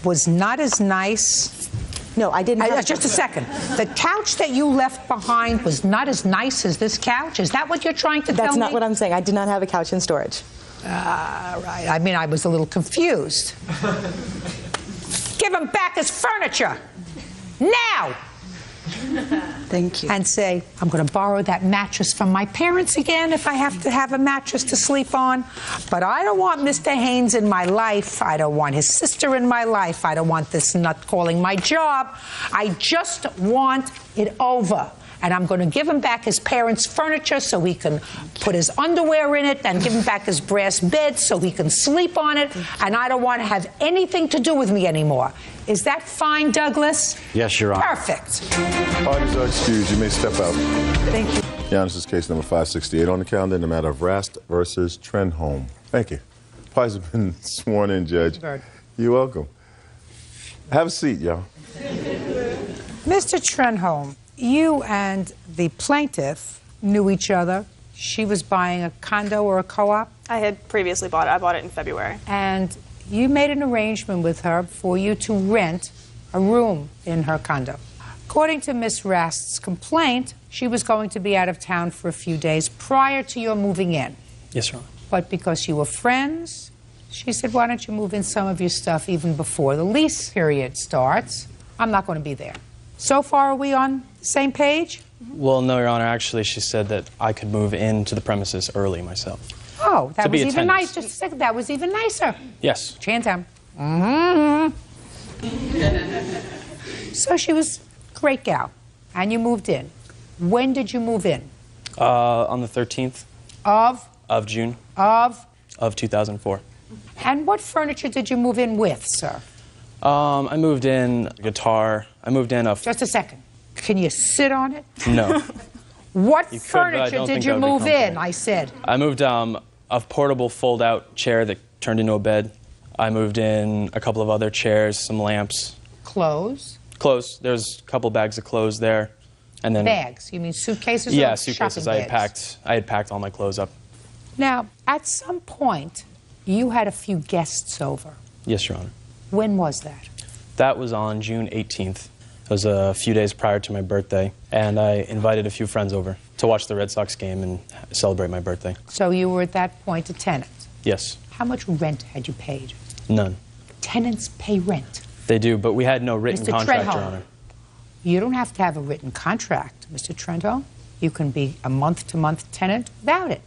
was not as nice?
No, I didn't have
just a second. The couch that you left behind was not as nice as this couch? Is that what you're trying to tell me?
That's not what I'm saying. I did not have a couch in storage.
Right. I mean, I was a little confused. give him back his furniture. Now.
Thank you.
And say, I'm going to borrow that mattress from my parents again if I have to have a mattress to sleep on. But I don't want Mr. Haynes in my life. I don't want his sister in my life. I don't want this nut calling my job. I just want it over. And I'm going to give him back his parents' furniture so he can put his underwear in it, and give him back his brass bed so he can sleep on it. And I don't want to have anything to do with me anymore. Is that fine, Douglas?
Yes, Your Honor.
Perfect.
Parties are excused. You may step out.
Thank you.
Your Honor, this is case number 568 on the calendar in the matter of Rast versus Trenholm. Thank you. Parties have been sworn in, Judge. You're welcome. Have a seat, y'all.
Mr. Trenholm, you and the plaintiff knew each other. She was buying a condo or a co-op?
I had previously bought it. I bought it in February.
And you made an arrangement with her for you to rent a room in her condo. According to Miss Rast's complaint, she was going to be out of town for a few days prior to your moving in.
Yes, Your Honor.
But because you were friends, she said, why don't you move in some of your stuff even before the lease period starts? I'm not going to be there. So far, are we on the same page?
Well, no, Your Honor. Actually, she said that I could move into the premises early myself.
Oh, that
To be
was even
attendance.
nice. Just a second, that was even nicer.
Yes.
Chantam. So she was a great gal, and you moved in. When did you move in?
On the 13th
Of
June
of
2004.
And what furniture did you move in with, sir?
I moved in a guitar. I moved in a...
Just a second. Can you sit on it?
No.
What
You could, but I
furniture
don't
did
think
you
that would be
move in?
comfortable.
I said.
I moved a portable fold-out chair that turned into a bed. I moved in a couple of other chairs, some lamps.
Clothes?
Clothes. There's a couple bags of clothes there. And then...
Bags? You mean suitcases?
Yeah,
or
suitcases.
shopping
I had packed all my clothes up.
Now, at some point, you had a few guests over.
Yes, Your Honor.
When was that?
That was on June 18th. It was a few days prior to my birthday, and I invited a few friends over to watch the Red Sox game and celebrate my birthday.
So you were at that point a tenant.
Yes.
How much rent had you paid?
None.
Tenants pay rent.
They do, but we had no written
Mr.
contract, Your
Trenholm.
Honor.
You don't have to have a written contract, Mr. Trenholm. You can be a month-to-month tenant without it.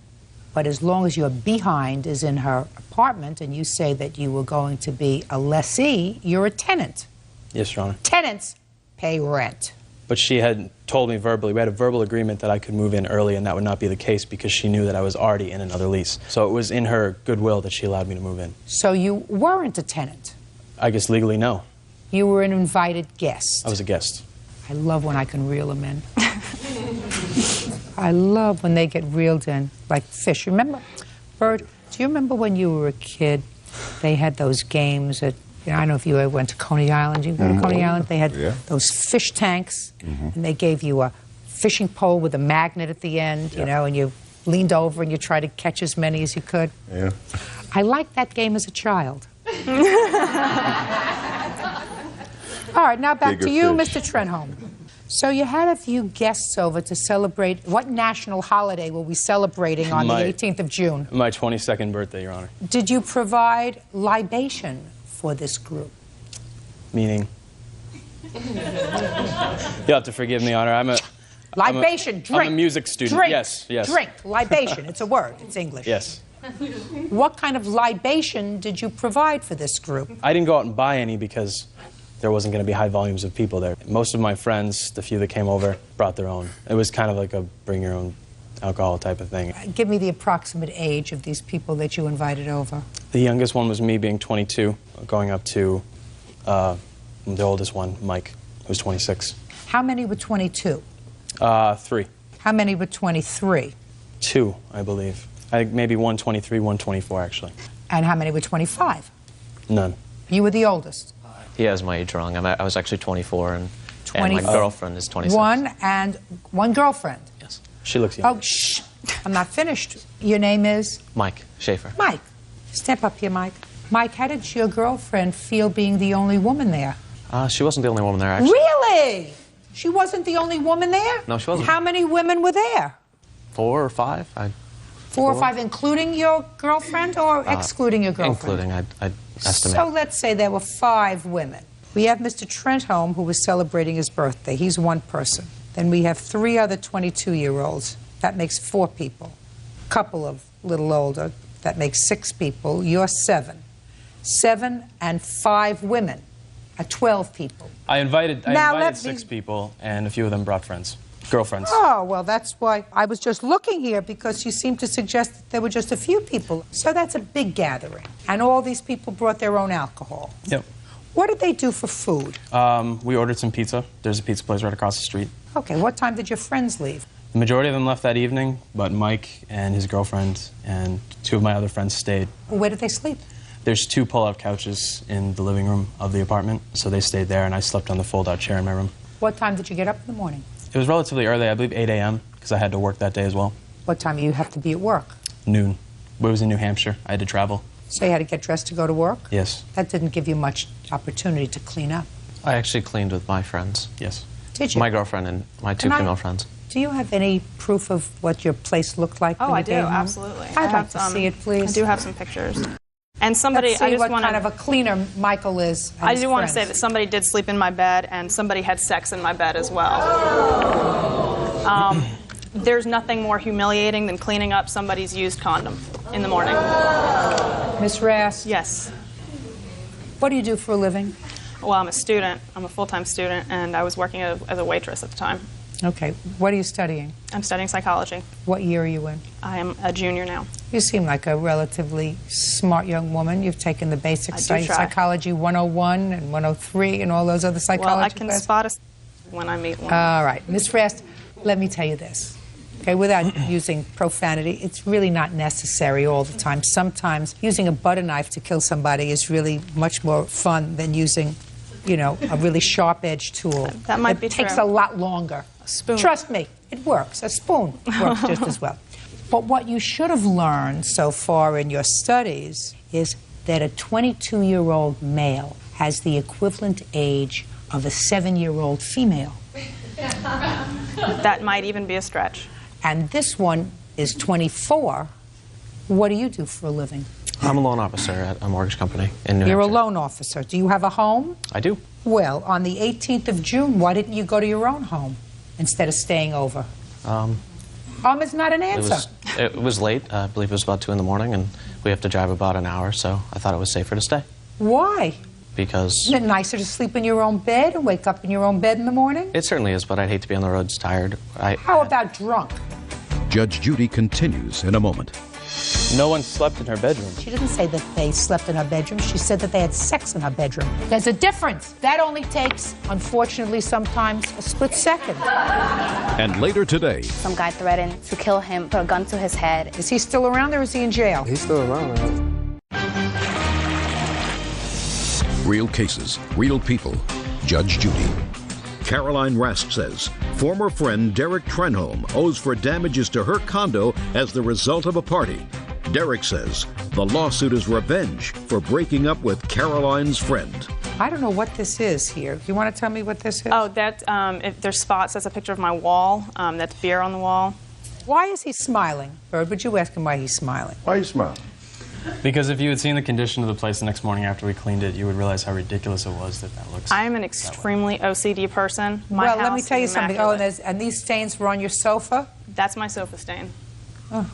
But as long as your behind is in her apartment and you say that you were going to be a lessee, you're a tenant.
Yes, Your Honor.
Tenants pay rent.
But she had told me verbally, we had a verbal agreement that I could move in early, and that would not be the case because she knew that I was already in another lease. So it was in her goodwill that she allowed me to move in.
So you weren't a tenant.
I guess legally, no.
You were an invited guest.
I was a guest.
I love when I can reel them in. I love when they get reeled in like fish. Remember, Bert, do you remember when you were a kid, they had those games at, I don't know if you ever went to Coney Island. You go to Coney Island? They had those fish tanks, and they gave you a fishing pole with a magnet at the end, you know, and you leaned over and you tried to catch as many as you could.
Yeah.
I liked that game as a child. All right, now back
Bigger
to you,
fish.
Mr. Trenholm. So you had a few guests over to celebrate. What national holiday were we celebrating on the 18th of June?
My 22nd birthday, Your Honor.
Did you provide libation for this group?
Meaning? You'll have to forgive me, Your Honor.
Libation, drink.
I'm a music student.
Drink,
Yes, yes.
Drink, libation. It's a word. It's English.
Yes.
What kind of libation did you provide for this group?
I didn't go out and buy any because there wasn't going to be high volumes of people there. Most of my friends, the few that came over, brought their own. It was kind of like a bring your own alcohol type of thing.
Give me the approximate age of these people that you invited over.
The youngest one was me, being 22, going up to the oldest one, Mike, who's 26.
How many were 22?
3.
How many were 23?
2, I believe. I think maybe 123, 124, actually.
And how many were 25?
None.
You were the oldest.
He has my age wrong. I was actually 24, and my girlfriend is 26.
One girlfriend.
Yes.
She looks young.
Oh, shh. I'm not finished. Your name is?
Mike Schaefer.
Mike. Step up here, Mike. Mike, how did your girlfriend feel being the only woman there?
She wasn't the only woman there, actually.
Really? She wasn't the only woman there?
No, she wasn't.
How many women were there?
4 or 5.
4 or 5, including your girlfriend or excluding your girlfriend?
Including, I'd estimate.
So let's say there were 5 women. We have Mr. Trentholm, who was celebrating his birthday. He's one person. Then we have 3 other 22-year-olds. That makes 4 people. A couple of little older. That makes 6 people. You're 7. 7 and 5 women. 12 people.
I invited 6 people, and a few of them brought friends. Girlfriends.
Oh, well, that's why I was just looking here, because you seemed to suggest that there were just a few people. So that's a big gathering. And all these people brought their own alcohol.
Yep.
What did they do for food?
We ordered some pizza. There's a pizza place right across the street.
Okay, what time did your friends leave?
The majority of them left that evening, but Mike and his girlfriend and 2 of my other friends stayed.
Where did they sleep?
There's 2 pull-out couches in the living room of the apartment, so they stayed there, and I slept on the fold-out chair in my room.
What time did you get up in the morning?
It was relatively early, I believe 8 a.m., because I had to work that day as well.
What time do you have to be at work?
Noon. It was in New Hampshire. I had to travel.
So you had to get dressed to go to work?
Yes.
That didn't give you much opportunity to clean up.
I actually cleaned with my friends.
Yes.
Did you?
My girlfriend and my 2 female friends.
Do you have any proof of what your place looked like?
Oh,
when
I
you
do,
came home?
absolutely.
I'd like to see it, please.
I do have some pictures. And somebody,
Let's see
I just
what
want
kind of a cleaner Michael is.
I do want to say that somebody did sleep in my bed, and somebody had sex in my bed as well. There's nothing more humiliating than cleaning up somebody's used condom in the morning.
Miss Rast?
Yes.
What do you do for a living?
Well, I'm a student. I'm a full-time student, and I was working as a waitress at the time.
Okay. What are you studying?
I'm studying psychology.
What year are you in?
I am a junior now.
You seem like a relatively smart young woman. You've taken the basic
try.
psychology 101 and 103 and all those other psychology
Well, I can
classes.
spot when I meet one.
All right. Miss Rast, let me tell you this. Okay, without using profanity, it's really not necessary all the time. Sometimes using a butter knife to kill somebody is really much more fun than using, you know, a really sharp-edged tool.
That might be
It takes
true.
a lot longer.
A spoon.
Trust me, it works. A spoon works just as well. But what you should have learned so far in your studies is that a 22-year-old male has the equivalent age of a 7-year-old female.
That might even be a stretch.
And this one is 24. What do you do for a living?
I'm a loan officer at a mortgage company in New
You're
Hampshire.
a loan officer. Do you have a home?
I do.
Well, on the 18th of June, why didn't you go to your own home instead of staying over? Is not an answer.
It was late. I believe it was about 2 in the morning, and we have to drive about an hour, so I thought it was safer to stay.
Why?
Because
Isn't it nicer to sleep in your own bed and wake up in your own bed in the morning?
it certainly is, but I'd hate to be on the roads tired.
How about drunk?
Judge Judy continues in a moment.
No one slept in her bedroom.
She didn't say that they slept in her bedroom. She said that they had sex in her bedroom. There's a difference. That only takes, unfortunately, sometimes a split second.
And later today,
Some guy threatened to kill him, put a gun to his head.
Is he still around or is he in jail?
He's still around.
real cases, real people. Judge Judy. Caroline Rask says former friend Derek Trenholm owes for damages to her condo as the result of a party. Derek says the lawsuit is revenge for breaking up with Caroline's friend.
I don't know what this is here. Do you want to tell me what this is?
Oh, that if there's spots. That's a picture of my wall. That's beer on the wall.
Why is he smiling? Bird, would you ask him why he's smiling?
Why are you smiling?
Because if you had seen the condition of the place the next morning after we cleaned it, you would realize how ridiculous it was that looks.
I'm an extremely OCD person. My
well, let me
house
tell you
is
something.
immaculate.
And these stains were on your sofa?
That's my sofa stain.
Oh.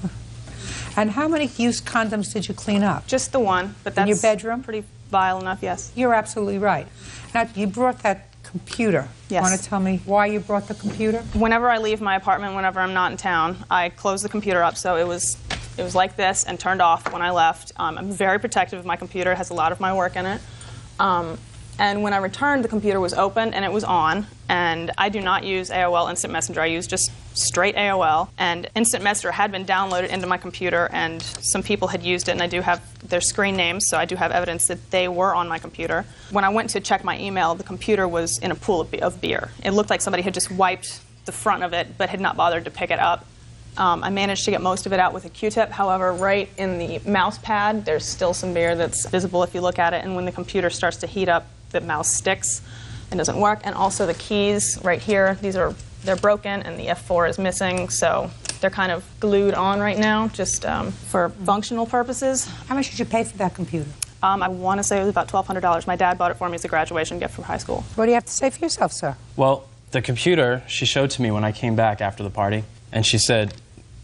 And how many used condoms did you clean up?
Just the one, but that's
in your bedroom?
Pretty vile enough, yes.
You're absolutely right. Now, you brought that computer.
Yes.
Want to tell me why you brought the computer?
Whenever I leave my apartment, whenever I'm not in town, I close the computer up so it was like this and turned off when I left. I'm very protective of my computer. It has a lot of my work in it. And when I returned, the computer was open and it was on. And I do not use AOL Instant Messenger. I use just straight AOL. And Instant Messenger had been downloaded into my computer, and some people had used it, and I do have their screen names, so I do have evidence that they were on my computer. When I went to check my email, the computer was in a pool of beer. It looked like somebody had just wiped the front of it, but had not bothered to pick it up. I managed to get most of it out with a Q-tip. However, right in the mouse pad, there's still some beer that's visible if you look at it. And when the computer starts to heat up, the mouse sticks and doesn't work. And also the keys right here, they're broken and the F4 is missing. So they're kind of glued on right now, just for functional purposes.
How much did you pay for that computer?
I want to say it was about $1,200. My dad bought it for me as a graduation gift from high school.
What do you have to say for yourself, sir?
Well, the computer she showed to me when I came back after the party, and she said,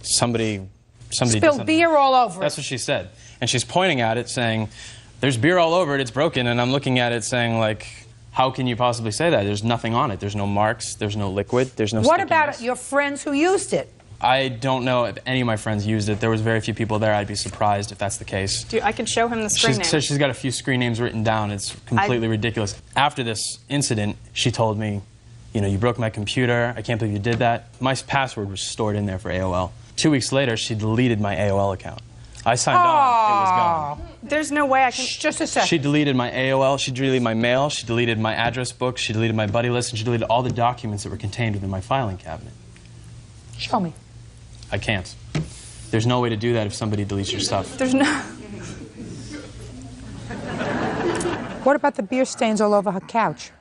somebody did
Spilled
something.
beer all over it.
That's what she said. And she's pointing at it saying, there's beer all over it, it's broken. And I'm looking at it saying, like, how can you possibly say that? There's nothing on it. There's no marks, there's no liquid, there's no
What
stickiness.
about your friends who used it?
I don't know if any of my friends used it. There was very few people there. I'd be surprised if that's the case.
I can show him the screen name.
So she's got a few screen names written down. It's completely ridiculous. After this incident, she told me, you know, you broke my computer. I can't believe you did that. My password was stored in there for AOL. 2 weeks later, she deleted my AOL account. I signed on. It was gone.
There's no way I can...
Just a second.
She deleted my AOL. She deleted my mail. She deleted my address book. She deleted my buddy list. And she deleted all the documents that were contained within my filing cabinet.
Show me.
I can't. There's no way to do that if somebody deletes your stuff.
There's no...
What about the beer stains all over her couch?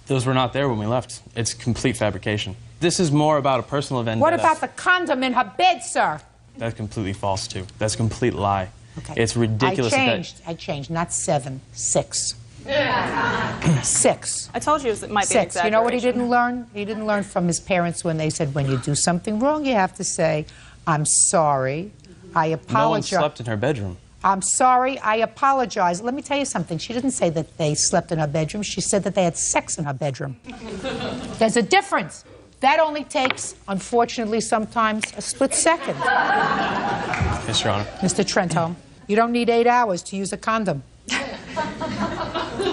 Those were not there when we left. It's complete fabrication. This is more about a personal vendetta.
What about the condom in her bed, sir?
That's completely false, too. That's a complete lie.
Okay.
It's ridiculous.
I changed, not 7, 6. 6.
I told you it might be an
6.
exaggeration.
You know what he didn't learn? He didn't learn from his parents when they said, when you do something wrong, you have to say, I'm sorry, I apologize.
No one slept in her bedroom.
I'm sorry, I apologize. Let me tell you something. She didn't say that they slept in her bedroom. She said that they had sex in her bedroom. There's a difference. That only takes, unfortunately, sometimes a split second.
Yes, Your Honor.
Mr. Trentholm, you don't need 8 hours to use a condom.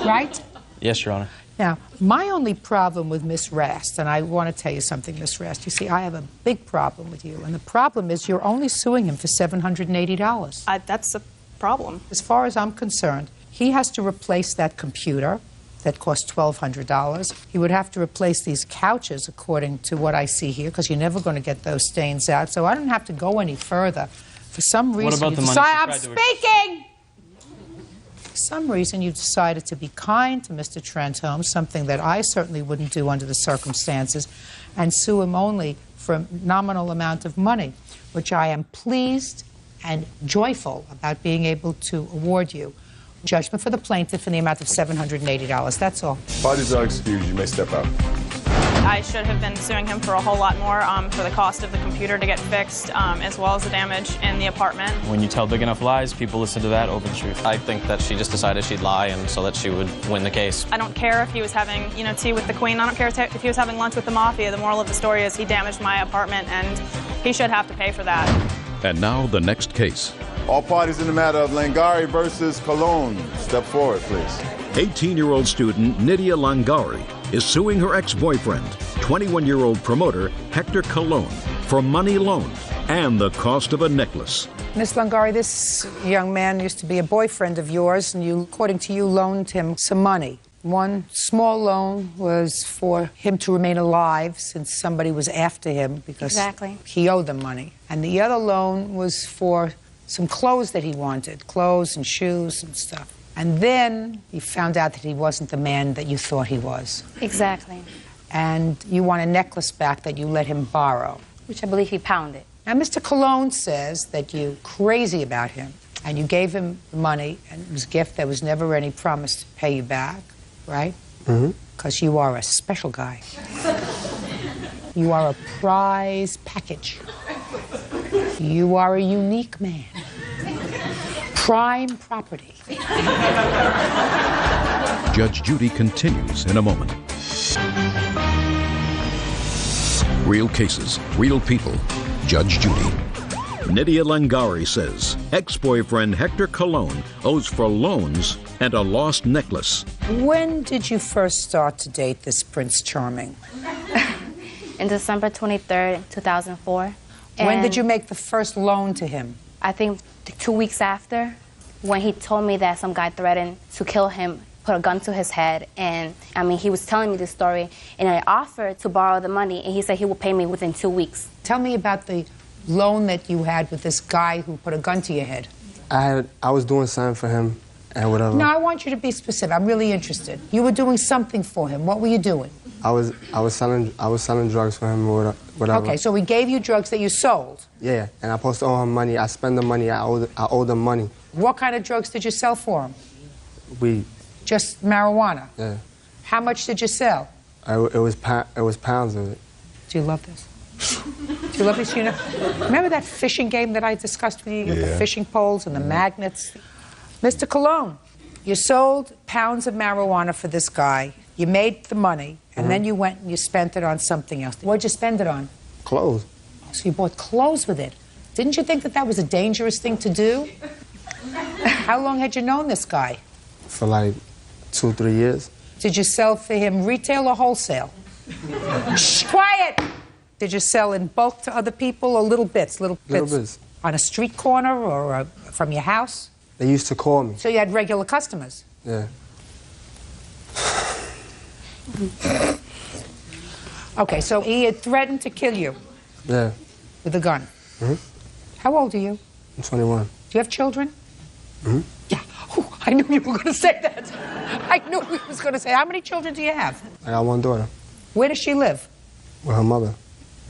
Right?
Yes, Your Honor.
Now, my only problem with Miss Rast, and I want to tell you something, Miss Rast, you see, I have a big problem with you, and the problem is you're only suing him for $780.
That's a problem.
As far as I'm concerned, he has to replace that computer that cost $1,200. He would have to replace these couches, according to what I see here, because you're never going to get those stains out. So I don't have to go any further. For some reason,
what about the money
I'm speaking! For some reason, you decided to be kind to Mr. Trentholm, something that I certainly wouldn't do under the circumstances, and sue him only for a nominal amount of money, which I am pleased and joyful about being able to award you. Judgment for the plaintiff in the amount of $780. That's all.
Parties are excused. You may step out.
I should have been suing him for a whole lot more for the cost of the computer to get fixed, as well as the damage in the apartment.
When you tell big enough lies, people listen to that over the truth.
I think that she just decided she'd lie and so that she would win the case.
I don't care if he was having, tea with the Queen. I don't care if he was having lunch with the Mafia. The moral of the story is he damaged my apartment, and he should have to pay for that.
And now the next case.
All parties in the matter of Langari versus Cologne, step forward, please.
18-year-old student Nydia Langari is suing her ex-boyfriend, 21-year-old promoter Hector Cologne, for money loaned and the cost of a necklace.
Miss Langari, this young man used to be a boyfriend of yours, and you, according to you, loaned him some money. One small loan was for him to remain alive since somebody was after him because he owed them money. And the other loan was for some clothes that he wanted, clothes and shoes and stuff. And then you found out that he wasn't the man that you thought he was.
Exactly.
And you want a necklace back that you let him borrow.
Which I believe he pounded.
Now, Mr. Cologne says that you're crazy about him, and you gave him the money, and it was a gift. There was never any promise to pay you back, right?
Mm-hmm.
Because you are a special guy. You are a prize package. You are a unique man. Prime property.
Judge Judy continues in a moment. Real cases, real people. Judge Judy. Nydia Langari says ex-boyfriend Hector Cologne owes for loans and a lost necklace.
When did you first start to date this Prince Charming?
In December 23rd, 2004.
When did you make the first loan to him?
I think 2 weeks after, when he told me that some guy threatened to kill him, put a gun to his head, and he was telling me this story, and I offered to borrow the money, and he said he would pay me within 2 weeks.
Tell me about the loan that you had with this guy who put a gun to your head.
I was doing something for him and whatever.
No, I want you to be specific. I'm really interested. You were doing something for him. What were you doing?
I was selling drugs for him or whatever.
Okay, so he gave you drugs that you sold.
Yeah, and I supposed to owe him money. I spend the money. I owe them money.
What kind of drugs did you sell for him?
weed.
Just marijuana?
Yeah.
How much did you sell?
It was pounds of it.
Do you love this? Do you love this? You know, remember that fishing game that I discussed with you?
Yeah.
The fishing poles and the magnets? Mr. Cologne, you sold pounds of marijuana for this guy. You made the money, and then you went and you spent it on something else. What'd you spend it on?
Clothes.
So you bought clothes with it. Didn't you think that that was a dangerous thing to do? How long had you known this guy?
For like 2-3 years.
Did you sell for him retail or wholesale? Shh, quiet! Did you sell in bulk to other people or little bits? Little bits. On a street corner or from your house?
They used to call me.
So you had regular customers?
Yeah.
Okay, so he had threatened to kill you
Yeah.
with a gun. How old are you?
I'm 21.
Do you have children? Yeah. Ooh, I knew you were going to say that. I knew he was going to say. How many children do you have?
I got one daughter
Where does she live?
with her mother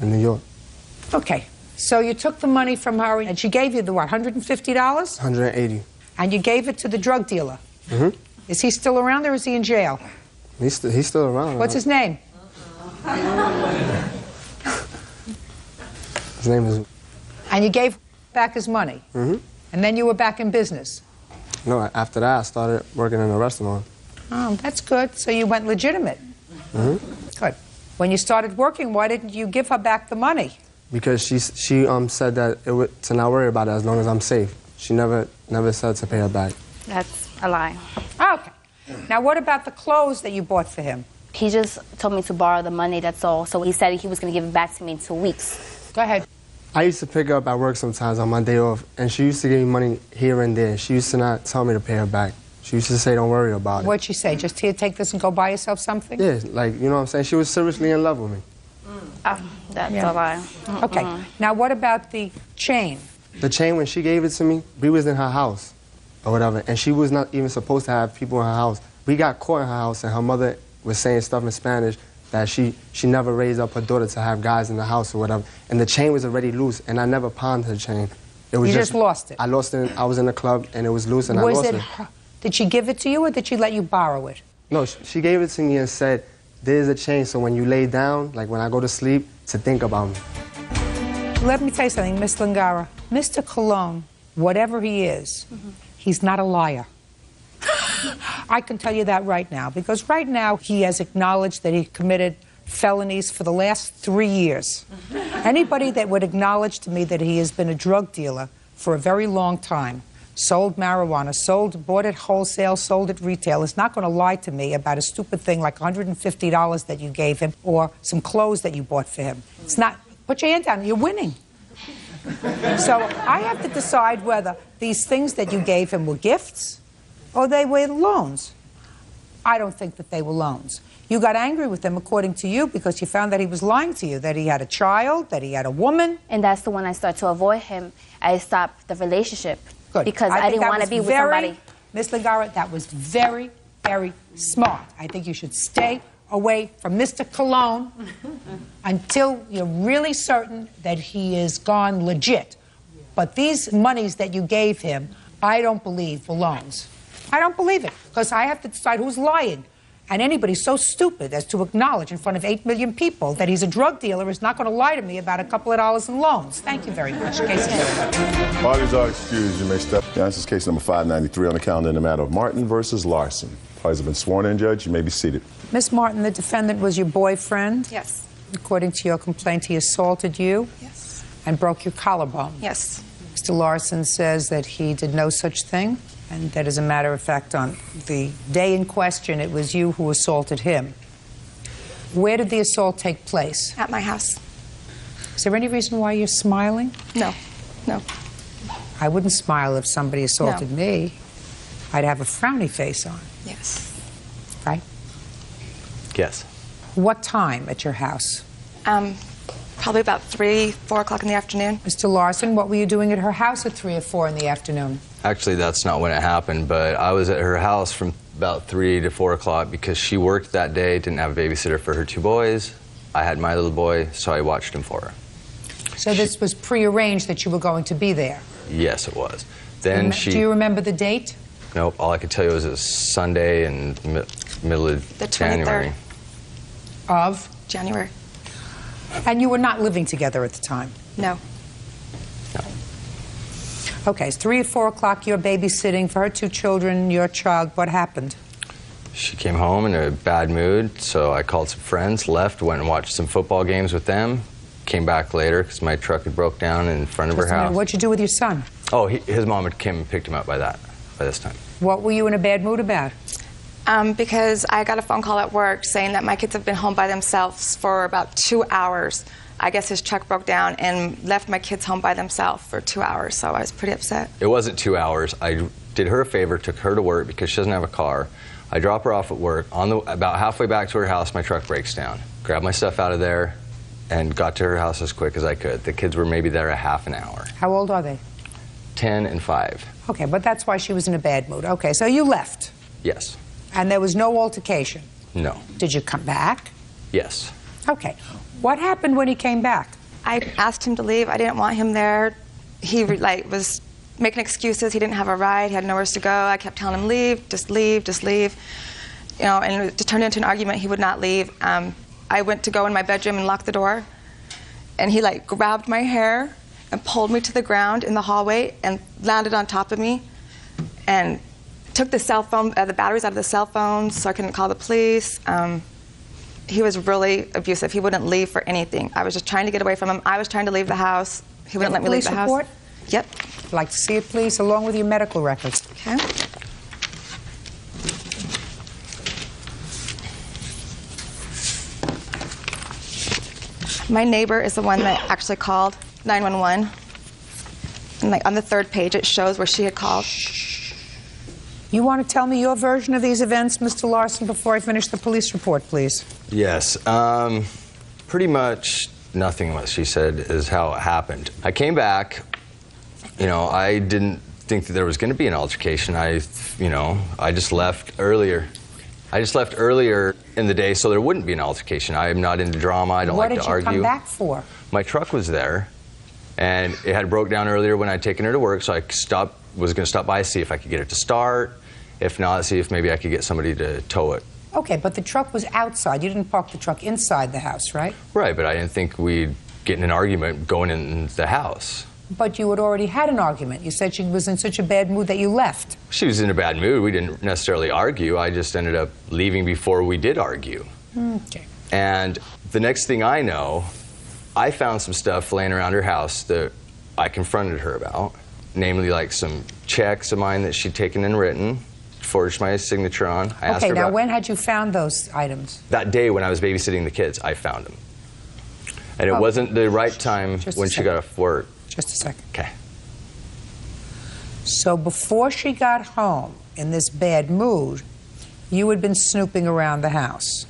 in New York.
Okay. So you took the money from her and she gave you the what, $150?
180.
And you gave it to the drug dealer. Is he still around or is he in jail?
He's still around.
What's his name?
His name is...
And you gave back his money. And then you were back in business.
No, after that, I started working in a restaurant.
Oh, that's good. So you went legitimate. Good. When you started working, why didn't you give her back the money?
Because she said that it would, to not worry about it as long as I'm safe. She never said to pay her back.
That's a lie.
Okay. Now, what about the clothes that you bought for him?
He just told me to borrow the money, that's all. So he said he was going to give it back to me in 2 weeks.
Go ahead.
I used to pick her up at work sometimes on my day off, and she used to give me money here and there. She used to not tell me to pay her back. She used to say, don't worry about it.
What'd she say? Just here, take this and go buy yourself something?
Yeah, like, you know what I'm saying? She was seriously in love with me.
That's a lie.
Okay. Now, what about the chain?
The chain, when she gave it to me, we was in her house or whatever, and she was not even supposed to have people in her house. We got caught in her house, and her mother was saying stuff in Spanish that she never raised up her daughter to have guys in the house or whatever. And the chain was already loose, and I never pawned her chain. It was
You just lost it?
I lost it. I was in the club, and it was loose, and I lost it.
Did she give it to you, or did she let you borrow it?
No, she gave it to me and said, there's a chain, so when you lay down, like when I go to sleep, to think about me.
Let me tell you something, Miss Lingara. Mr. Cologne, whatever he is, he's not a liar. I can tell you that right now, because right now he has acknowledged that he committed felonies for the last 3 years. Anybody that would acknowledge to me that he has been a drug dealer for a very long time, sold marijuana, bought it wholesale, sold it retail, is not going to lie to me about a stupid thing like $150 that you gave him or some clothes that you bought for him. It's not. Put your hand down. You're winning. So I have to decide whether these things that you gave him were gifts or they were loans. I don't think that they were loans. You got angry with him, according to you, because you found that he was lying to you, that he had a child, that he had a woman.
And that's the one I started to avoid him. I stopped the relationship.
Good.
Because I didn't want to be with somebody.
Miss Lingara, that was very, very smart. I think you should stay away from Mr. Cologne until you're really certain that he is gone legit. But these monies that you gave him, I don't believe were loans. I don't believe it, because I have to decide who's lying. And anybody so stupid as to acknowledge in front of 8 million people that he's a drug dealer is not going to lie to me about a couple of dollars in loans. Thank you very much. Case
Parties are excused. You may step down. This is case number 593 on the calendar in the matter of Martin versus Larson. Parties have been sworn in, Judge. You may be seated.
Miss Martin, the defendant was your boyfriend?
Yes.
According to your complaint, he assaulted you?
Yes.
And broke your collarbone?
Yes.
Mr. Larson says that he did no such thing, and that, as a matter of fact, on the day in question, it was you who assaulted him. Where did the assault take place?
At my house.
Is there any reason why you're smiling?
No. No.
I wouldn't smile if somebody assaulted me. I'd have a frowny face on.
Yes.
Right?
Yes.
What time at your house?
Probably about 3, 4 o'clock in the afternoon.
Mr. Larson, what were you doing at her house at 3 or 4 in the afternoon?
Actually, that's not when it happened, but I was at her house from about 3 to 4 o'clock because she worked that day, didn't have a babysitter for her 2 boys. I had my little boy, so I watched him for her.
So this was prearranged that you were going to be there?
Yes, it was. Then
Do you remember the date?
Nope. All I could tell you was it was Sunday in middle of
The 23rd.
January.
Of?
January.
And you were not living together at the time?
No.
Okay, it's 3 or 4 o'clock, you're babysitting for her 2 children, your child. What happened?
She came home in a bad mood, so I called some friends, left, went and watched some football games with them, came back later because my truck had broke down in front of her house.
What'd you do with your son?
Oh, his mom had come and picked him up by this time.
What were you in a bad mood about?
Because I got a phone call at work saying that my kids have been home by themselves for about 2 hours. I guess his truck broke down and left my kids home by themselves for 2 hours, so I was pretty upset.
It wasn't 2 hours. I did her a favor, took her to work because she doesn't have a car. I drop her off at work. About halfway back to her house, my truck breaks down. Grabbed my stuff out of there and got to her house as quick as I could. The kids were maybe there a half an hour.
How old are they?
10 and 5.
Okay, but that's why she was in a bad mood. Okay, so you left.
Yes.
And there was no altercation?
No.
Did you come back?
Yes.
Okay. What happened when he came back?
I asked him to leave. I didn't want him there. He was making excuses. He didn't have a ride. He had nowhere to go. I kept telling him, leave, just leave, just leave. You know, and it turned into an argument. He would not leave. I went to go in my bedroom and lock the door, and he grabbed my hair and pulled me to the ground in the hallway and landed on top of me and took the cell phone, the batteries out of the cell phone so I couldn't call the police. He was really abusive. He wouldn't leave for anything. I was just trying to get away from him. I was trying to leave the house. He wouldn't let me leave the house.
Report?
Yep.
I'd like to see it, please, along with your medical records.
Okay. My neighbor is the one that actually called 911. And on the 3rd page, it shows where she had called.
You want to tell me your version of these events, Mr. Larson, before I finish the police report, please?
Yes. Pretty much nothing what she said is how it happened. I came back. You know, I didn't think that there was going to be an altercation. I just left earlier. I just left earlier in the day so there wouldn't be an altercation. I am not into drama. I don't like to argue.
What did you come back for?
My truck was there, and it had broke down earlier when I'd taken her to work, so I was going to stop by, see if I could get it to start. If not, see if maybe I could get somebody to tow it.
Okay, but the truck was outside. You didn't park the truck inside the house, right?
Right, but I didn't think we'd get in an argument going in the house.
But you had already had an argument. You said she was in such a bad mood that you left.
She was in a bad mood. We didn't necessarily argue. I just ended up leaving before we did argue.
Okay.
And the next thing I know, I found some stuff laying around her house that I confronted her about, namely some checks of mine that she'd taken and written, forged my signature on. I asked her
now
about
when had you found those items?
that day when I was babysitting the kids. I found them. And it wasn't the right time when she got off work.
Just a second.
Okay.
So before she got home in this bad mood, you had been snooping around the house.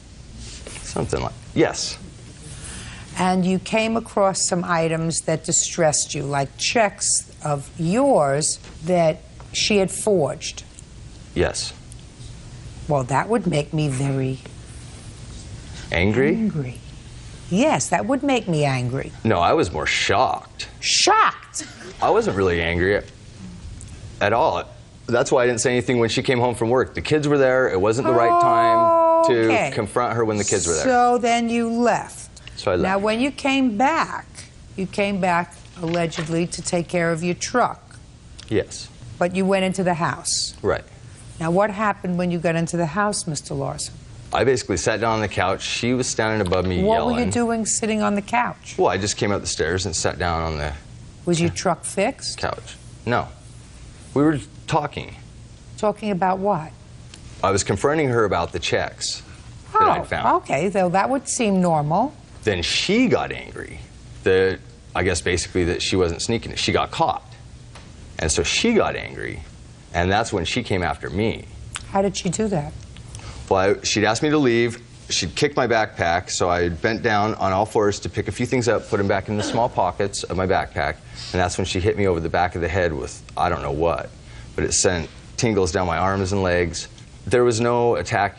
Something like, yes.
And you came across some items that distressed you, like checks of yours that she had forged.
Yes.
Well, that would make me very
angry.
Angry. Yes, that would make me angry.
No, I was more shocked.
Shocked?
I wasn't really angry at all. That's why I didn't say anything when she came home from work. The kids were there. It wasn't the right time to confront her when the kids were there.
So then you left.
So I left.
Now, when you came back allegedly to take care of your truck.
Yes.
But you went into the house.
Right.
Now, what happened when you got into the house, Mr. Larson?
I basically sat down on the couch. She was standing above me
What
yelling.
were you doing sitting on the couch?
Well, I just came up the stairs and sat down on the
Was your truck fixed?
couch. No. We were talking.
Talking about what?
I was confronting her about the checks that I'd found.
Okay, so that would seem normal.
Then she got angry. I guess basically that she wasn't sneaking it. She got caught. And so she got angry, and that's when she came after me.
How did she do that?
Well, she'd asked me to leave. She'd kicked my backpack, so I bent down on all fours to pick a few things up, put them back in the small pockets of my backpack, and that's when she hit me over the back of the head with I don't know what, but it sent tingles down my arms and legs. There was no attack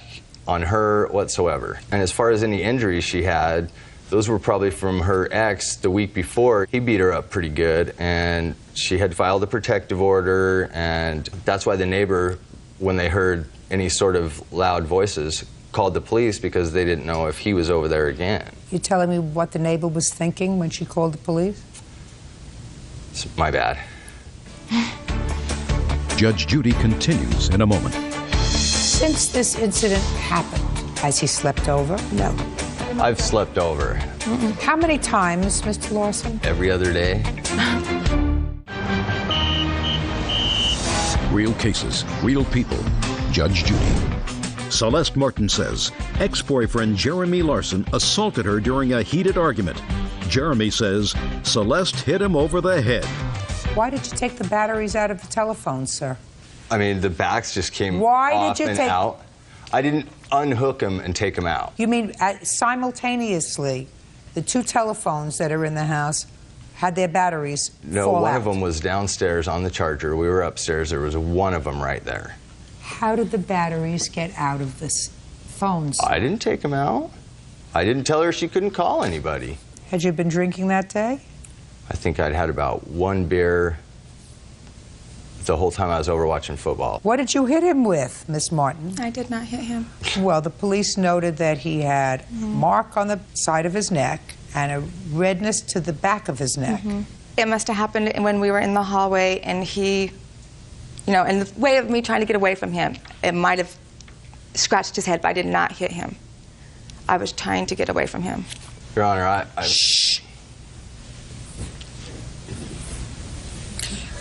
on her whatsoever. And as far as any injuries she had, those were probably from her ex the week before. He beat her up pretty good, and she had filed a protective order, and that's why the neighbor when they heard any sort of loud voices, called the police because they didn't know if he was over there again.
You telling me what the neighbor was thinking when she called the police?
It's my bad.
Judge Judy continues in a moment.
Since this incident happened, has he slept over?
No.
I've slept over.
How many times, Mr. Larson?
Every other day.
Real cases, real people. Judge Judy. Celeste Martin says ex-boyfriend Jeremy Larson assaulted her during a heated argument. Jeremy says Celeste hit him over the head.
Why did you take the batteries out of the telephone, sir?
I mean, the backs just came
Why
off
did you
and
take...
out. I didn't unhook them and take them out.
You mean simultaneously, the two telephones that are in the house had their batteries
No,
fall
one
out?
of them was downstairs on the charger. We were upstairs. There was one of them right there.
How did the batteries get out of this phones?
I didn't take them out. I didn't tell her she couldn't call anybody.
Had you been drinking that day?
I think I'd had about one beer the whole time I was over watching football.
What did you hit him with, Miss Martin?
I did not hit him.
Well, the police noted that he had a mark on the side of his neck and a redness to the back of his neck.
It must have happened when we were in the hallway and he, you know, in the way of me trying to get away from him, it might have scratched his head, but I did not hit him. I was trying to get away from him.
Your Honor,
Shh.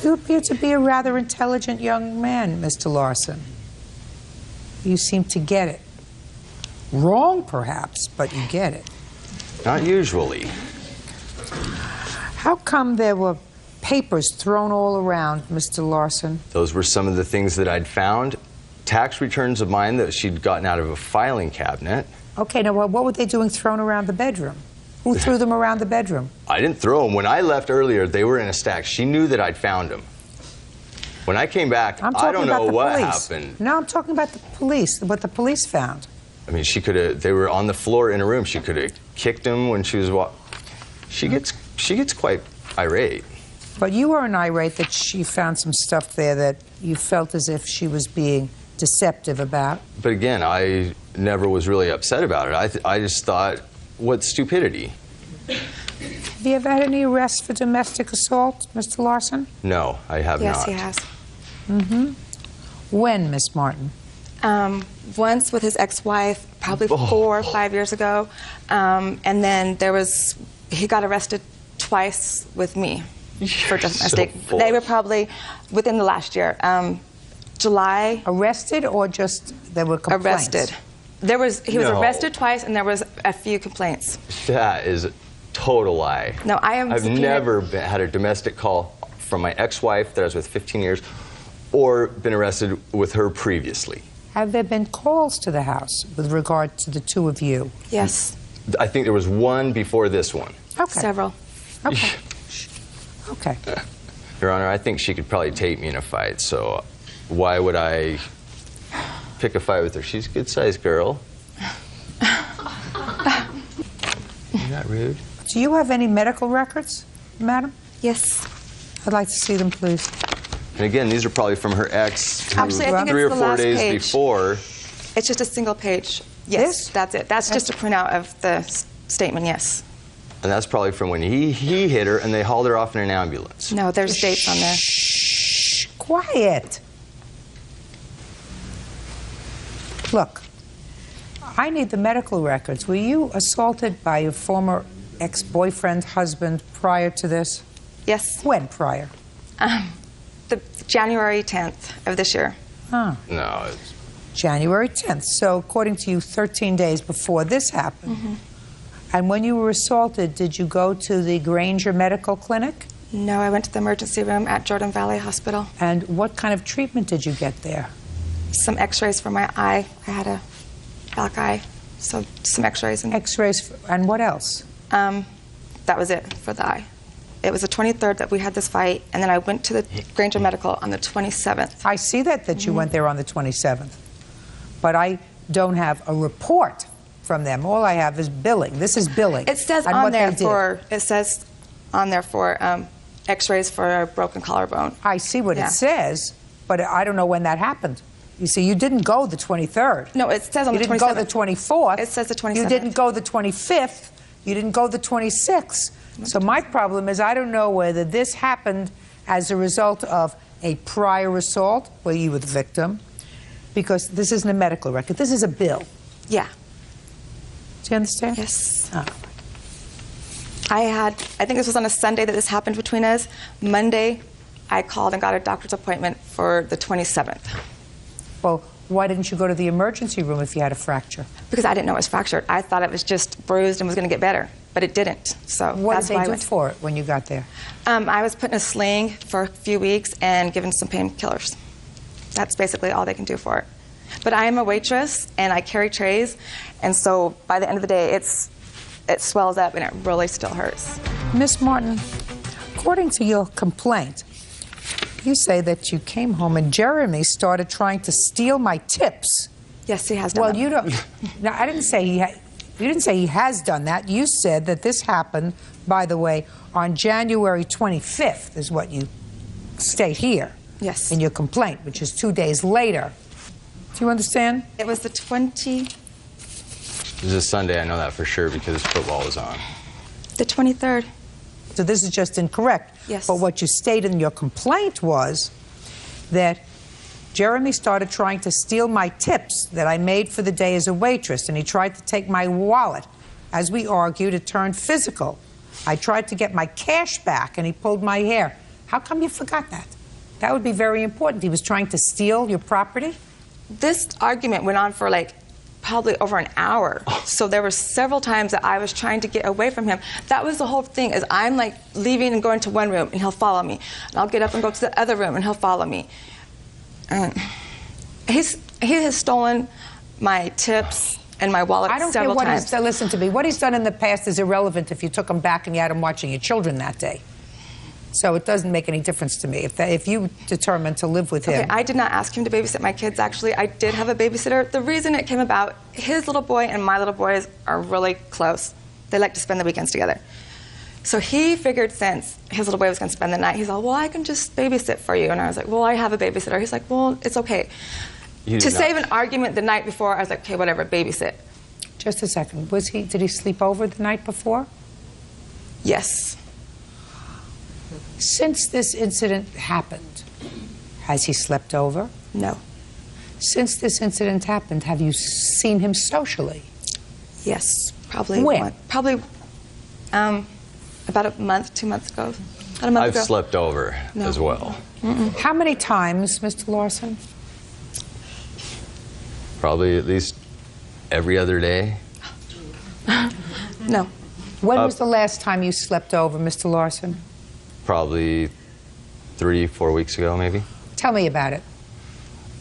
You appear to be a rather intelligent young man, Mr. Larson. You seem to get it. Wrong, perhaps, but you get it.
Not usually.
How come there were papers thrown all around, Mr. Larson?
Those were some of the things that I'd found. Tax returns of mine that she'd gotten out of a filing cabinet.
Okay, now what were they doing thrown around the bedroom? Who threw them around the bedroom?
I didn't throw them. When I left earlier, they were in a stack. She knew that I'd found them. When I came back, I don't know what happened.
No, I'm talking about the police, what the police found.
I mean, she could have, they were on the floor in a room. She could have kicked them when she was She gets quite irate.
But you weren't irate that she found some stuff there that you felt as if she was being deceptive about.
But again, I never was really upset about it. I just thought, what stupidity.
Have you ever had any arrests for domestic assault, Mr. Larson?
No, I have not.
Yes, he has.
When, Miss Martin?
Once with his ex-wife, probably 4 or 5 years ago. And then he got arrested twice with me for domestic.
So
they were probably within the last year. July.
Arrested or just there were complaints?
Arrested. He was arrested twice and there was a few complaints.
That is a total lie.
No, I've
never had a domestic call from my ex-wife that I was with 15 years or been arrested with her previously.
Have there been calls to the house with regard to the two of you?
Yes.
I think there was one before this one.
Okay.
Several.
Okay. Okay.
Your Honor, I think she could probably take me in a fight, so why would I pick a fight with her? She's a good-sized girl. Isn't that rude?
Do you have any medical records, madam?
Yes.
I'd like to see them, please.
And again, these are probably from her ex who
Actually, I think
3 or
it's the
4
last
days
page.
before.
It's just a single page. Yes, that's it. That's just a printout of the statement, yes.
And that's probably from when he hit her and they hauled her off in an ambulance.
No, there's dates on there.
Shh, quiet. Look, I need the medical records. Were you assaulted by your former ex-boyfriend, husband, prior to this?
Yes.
When prior?
The January 10th of this year.
Huh.
No, it's...
January 10th. So according to you, 13 days before this happened. And when you were assaulted, did you go to the Granger Medical Clinic?
No, I went to the emergency room at Jordan Valley Hospital.
And what kind of treatment did you get there?
Some x-rays for my eye. I had a black eye, so some x-rays.
X-rays, and what else?
That was it for the eye. It was the 23rd that we had this fight, and then I went to the Granger Medical on the 27th.
I see that you went there on the 27th, but I don't have a report from them. All I have is billing. This is billing.
It says on there for x-rays for a broken collarbone.
I see what it says, but I don't know when that happened. You see, you didn't go the 23rd.
No, it says on the 27th.
You didn't go the 24th.
It says the 27th.
You didn't go the 25th. You didn't go the 26th. So my problem is I don't know whether this happened as a result of a prior assault where you were the victim, because this isn't a medical record. This is a bill.
Yeah.
Do you understand?
Yes.
Oh.
I think this was on a Sunday that this happened between us. Monday, I called and got a doctor's appointment for the 27th.
Well, why didn't you go to the emergency room if you had a fracture?
Because I didn't know it was fractured. I thought it was just bruised and was going to get better, but it didn't. So
what
that's
did
why
they
I
do for it when you got there?
I was put in a sling for a few weeks and given some painkillers. That's basically all they can do for it. But I am a waitress and I carry trays, and so by the end of the day, it swells up and it really still hurts.
Miss Martin, according to your complaint, you say that you came home and Jeremy started trying to steal my tips.
Yes, he has done
well,
that.
You don't. Now, I didn't say you didn't say he has done that. You said that this happened, by the way, on January 25th, is what you state here.
Yes.
In your complaint, which is 2 days later. Do you understand?
It was the 20.
It was a Sunday, I know that for sure, because football was on.
The 23rd.
So this is just incorrect.
Yes.
But what you stated in your complaint was that Jeremy started trying to steal my tips that I made for the day as a waitress, and he tried to take my wallet. As we argued, it turned physical. I tried to get my cash back, and he pulled my hair. How come you forgot that? That would be very important. He was trying to steal your property?
This argument went on for probably over an hour. So there were several times that I was trying to get away from him. That was the whole thing, is I'm leaving and going to one room and he'll follow me. And I'll get up and go to the other room and he'll follow me. And he has stolen my tips and my wallet several times.
I don't care what he's done. Listen to me. What he's done in the past is irrelevant if you took him back and you had him watching your children that day. So it doesn't make any difference to me if you determine to live with him.
Okay, I did not ask him to babysit my kids, actually. I did have a babysitter. The reason it came about, his little boy and my little boys are really close. They like to spend the weekends together. So he figured since his little boy was going to spend the night, he's like, well, I can just babysit for you. And I was like, well, I have a babysitter. He's like, well, it's okay. To save an argument the night before, I was like, okay, whatever, babysit.
Just a second. Did he sleep over the night before?
Yes.
Since this incident happened, has he slept over?
No.
Since this incident happened, have you seen him socially?
Yes, probably.
When?
Probably about a month, 2 months ago. About a month ago.
I've slept over as well.
Mm-mm. How many times, Mr. Larson?
Probably at least every other day.
No.
When was the last time you slept over, Mr. Larson?
Probably 3-4 weeks ago, maybe.
Tell me about it.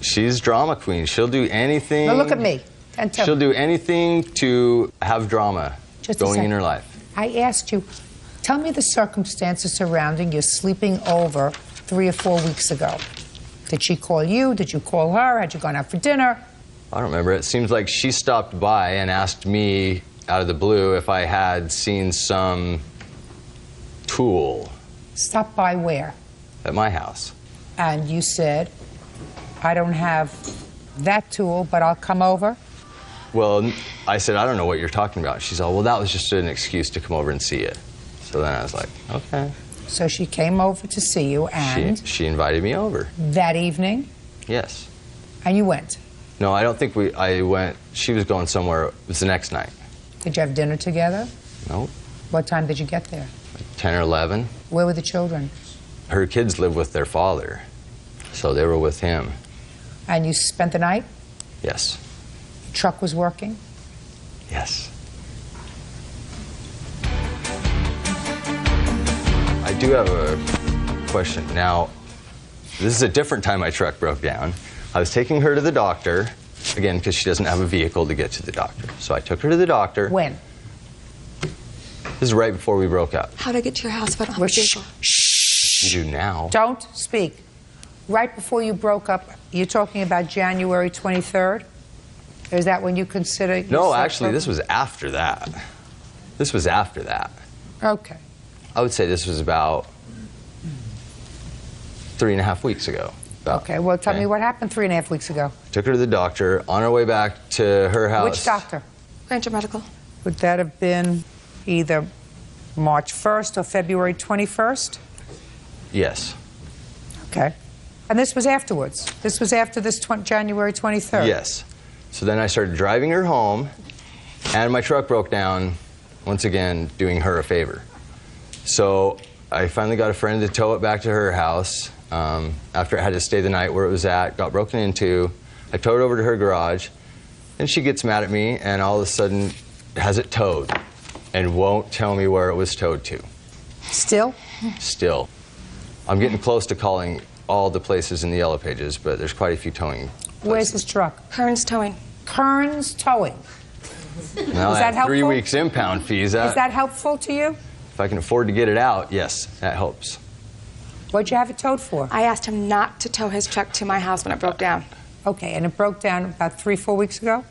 She's drama queen. She'll do anything.
Now look at me and tell
She'll
me.
do anything to have drama going in her life.
I asked you, tell me the circumstances surrounding your sleeping over 3 or 4 weeks ago. Did she call you? Did you call her? Had you gone out for dinner?
I don't remember. It seems like she stopped by and asked me out of the blue if I had seen some tool.
Stop by where?
At my house.
And you said, I don't have that tool, but I'll come over?
Well, I said, I don't know what you're talking about. She's all, well, that was just an excuse to come over and see it. So then I was like, okay.
So she came over to see you, and?
She invited me over.
That evening?
Yes.
And you went?
No, I don't think I went. She was going somewhere. It was the next night.
Did you have dinner together?
Nope.
What time did you get there?
10 or 11.
Where were the children?
Her kids live with their father, so they were with him.
And you spent the night?
Yes.
Truck was working?
Yes. I do have a question. Now, this is a different time my truck broke down. I was taking her to the doctor, again, because she doesn't have a vehicle to get to the doctor. So I took her to the doctor.
When?
This is right before we broke up.
How do I get to your house if I don't have a vehicle?
You do now.
Don't speak. Right before you broke up, you're talking about January 23rd? Is that when you consider yourself
No, actually,
broken?
this was after that. This was after that.
Okay.
I would say this was about 3.5 weeks ago.
Okay, well, tell me what happened 3.5 weeks ago.
Took her to the doctor. On our way back to her house.
Which doctor?
Granger Medical.
Would that have been either March 1st or February 21st?
Yes.
Okay. And this was afterwards? This was after this January 23rd?
Yes. So then I started driving her home, and my truck broke down, once again, doing her a favor. So I finally got a friend to tow it back to her house. After I had to stay the night where it was at, got broken into. I towed it over to her garage, and she gets mad at me, and all of a sudden has it towed and won't tell me where it was towed to.
Still?
Still. I'm getting close to calling all the places in the Yellow Pages, but there's quite a few towing places.
Where's his truck?
Kearns Towing.
Kearns Towing.
Now
Is that helpful?
3 weeks impound fees.
Is that helpful to you?
If I can afford to get it out, yes, that helps.
What'd you have it towed for?
I asked him not to tow his truck to my house when it broke down.
Okay, and it broke down about 3-4 weeks ago?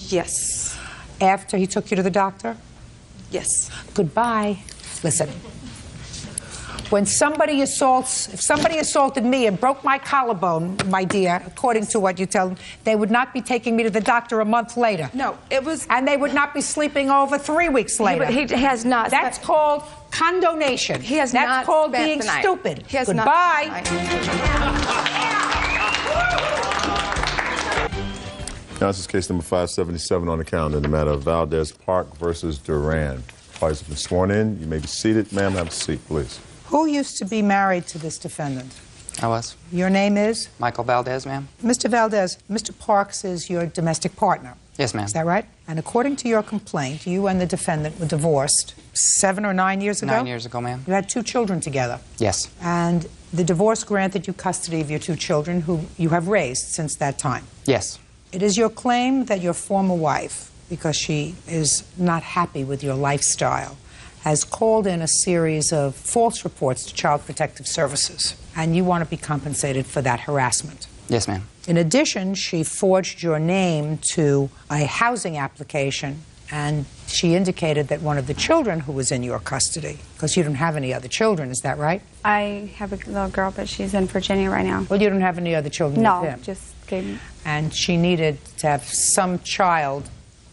Yes.
After he took you to the doctor?
Yes.
Goodbye. Listen. When somebody if somebody assaulted me and broke my collarbone, my dear, according to what you tell them, they would not be taking me to the doctor a month later.
No, it was...
And they would not be sleeping over 3 weeks later.
He has not...
That's called condonation.
He has
That's
not
called
spent
being
the night.
stupid.
He has
Goodbye.
not spent the night.
Now, this is case number 577 on the calendar in the matter of Valdez Park versus Duran. Parties have been sworn in. You may be seated. Ma'am, have a seat, please.
Who used to be married to this defendant?
I was.
Your name is?
Michael Valdez, ma'am.
Mr. Valdez, Mr. Parks is your domestic partner.
Yes, ma'am.
Is that right? And according to your complaint, you and the defendant were divorced 7 or 9 years ago?
9 years ago, ma'am.
You had 2 children together.
Yes.
And the divorce granted you custody of your 2 children, who you have raised since that time.
Yes.
It is your claim that your former wife, because she is not happy with your lifestyle, has called in a series of false reports to Child Protective Services, and you want to be compensated for that harassment.
Yes, ma'am.
In addition, she forged your name to a housing application, and she indicated that one of the children who was in your custody, because you don't have any other children, is that right?
I have a little girl, but she's in Virginia right now.
Well, you don't have any other children
No,
with him?
just gave me.
And she needed to have some child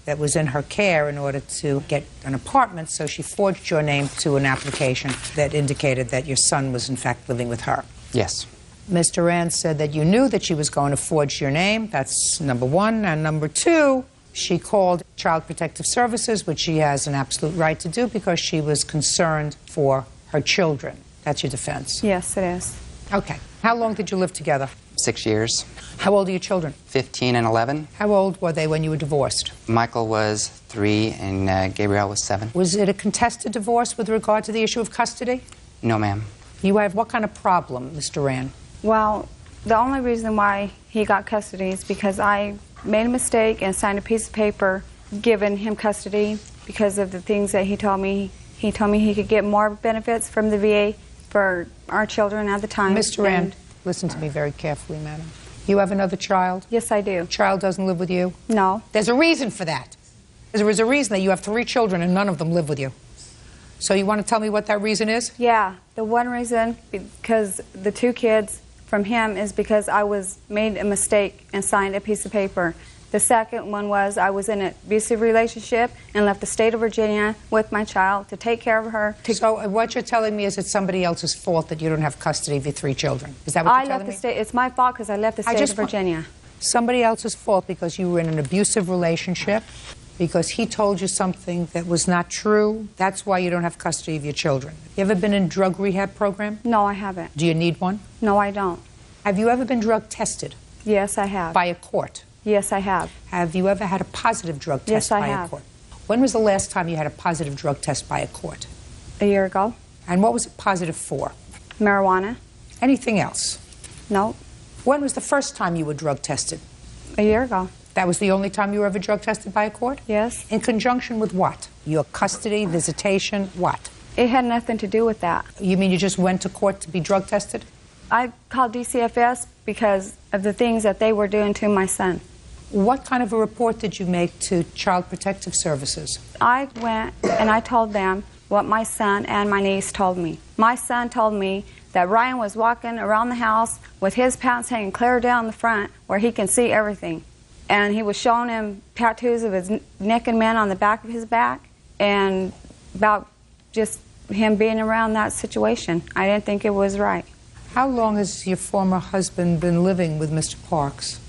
that was in her care in order to get an apartment, so she forged your name to an application that indicated that your son was in fact living with her.
Yes.
Ms. Duran said that you knew that she was going to forge your name. That's number 1. And number 2, she called Child Protective Services, which she has an absolute right to do because she was concerned for her children. That's your defense.
Yes, it is.
Okay. How long did you live together?
6 years.
How old are your children?
15 and 11.
How old were they when you were divorced?
Michael was 3 and Gabrielle was 7.
Was it a contested divorce with regard to the issue of custody?
No, ma'am.
You have what kind of problem, Ms. Duran?
Well, the only reason why he got custody is because I made a mistake and signed a piece of paper giving him custody because of the things that he told me. He told me he could get more benefits from the VA for our children at the time.
Ms. Duran, listen to me very carefully, madam. You have another child?
Yes, I do.
Child doesn't live with you?
No.
There's a reason for that. There is a reason that you have 3 children and none of them live with you. So you want to tell me what that reason is?
Yeah, the one reason, because the 2 kids from him is because I made a mistake and signed a piece of paper. The second one was I was in an abusive relationship and left the state of Virginia with my child to take care of her.
So what you're telling me is it's somebody else's fault that you don't have custody of your 3 children. Is that what you're telling me?
It's my fault because I left the state of Virginia.
Somebody else's fault because you were in an abusive relationship, because he told you something that was not true. That's why you don't have custody of your children. You ever been in a drug rehab program?
No, I haven't.
Do you need one?
No, I don't.
Have you ever been drug tested?
Yes, I have.
By a court?
Yes, I have.
Have you ever had a positive drug test by a court? When was the last time you had a positive drug test by a court?
A year ago.
And what was it positive for?
Marijuana.
Anything else?
No.
When was the first time you were drug tested?
A year ago.
That was the only time you were ever drug tested by a court?
Yes.
In conjunction with what? Your custody, visitation, what?
It had nothing to do with that.
You mean you just went to court to be drug tested?
I called DCFS because of the things that they were doing to my son.
What kind of a report did you make to Child Protective Services?
I went and I told them what my son and my niece told me. My son told me that Ryan was walking around the house with his pants hanging clear down the front where he can see everything. And he was showing him tattoos of his neck and men on the back of his back, and about just him being around that situation. I didn't think it was right.
How long has your former husband been living with Mr. Parks?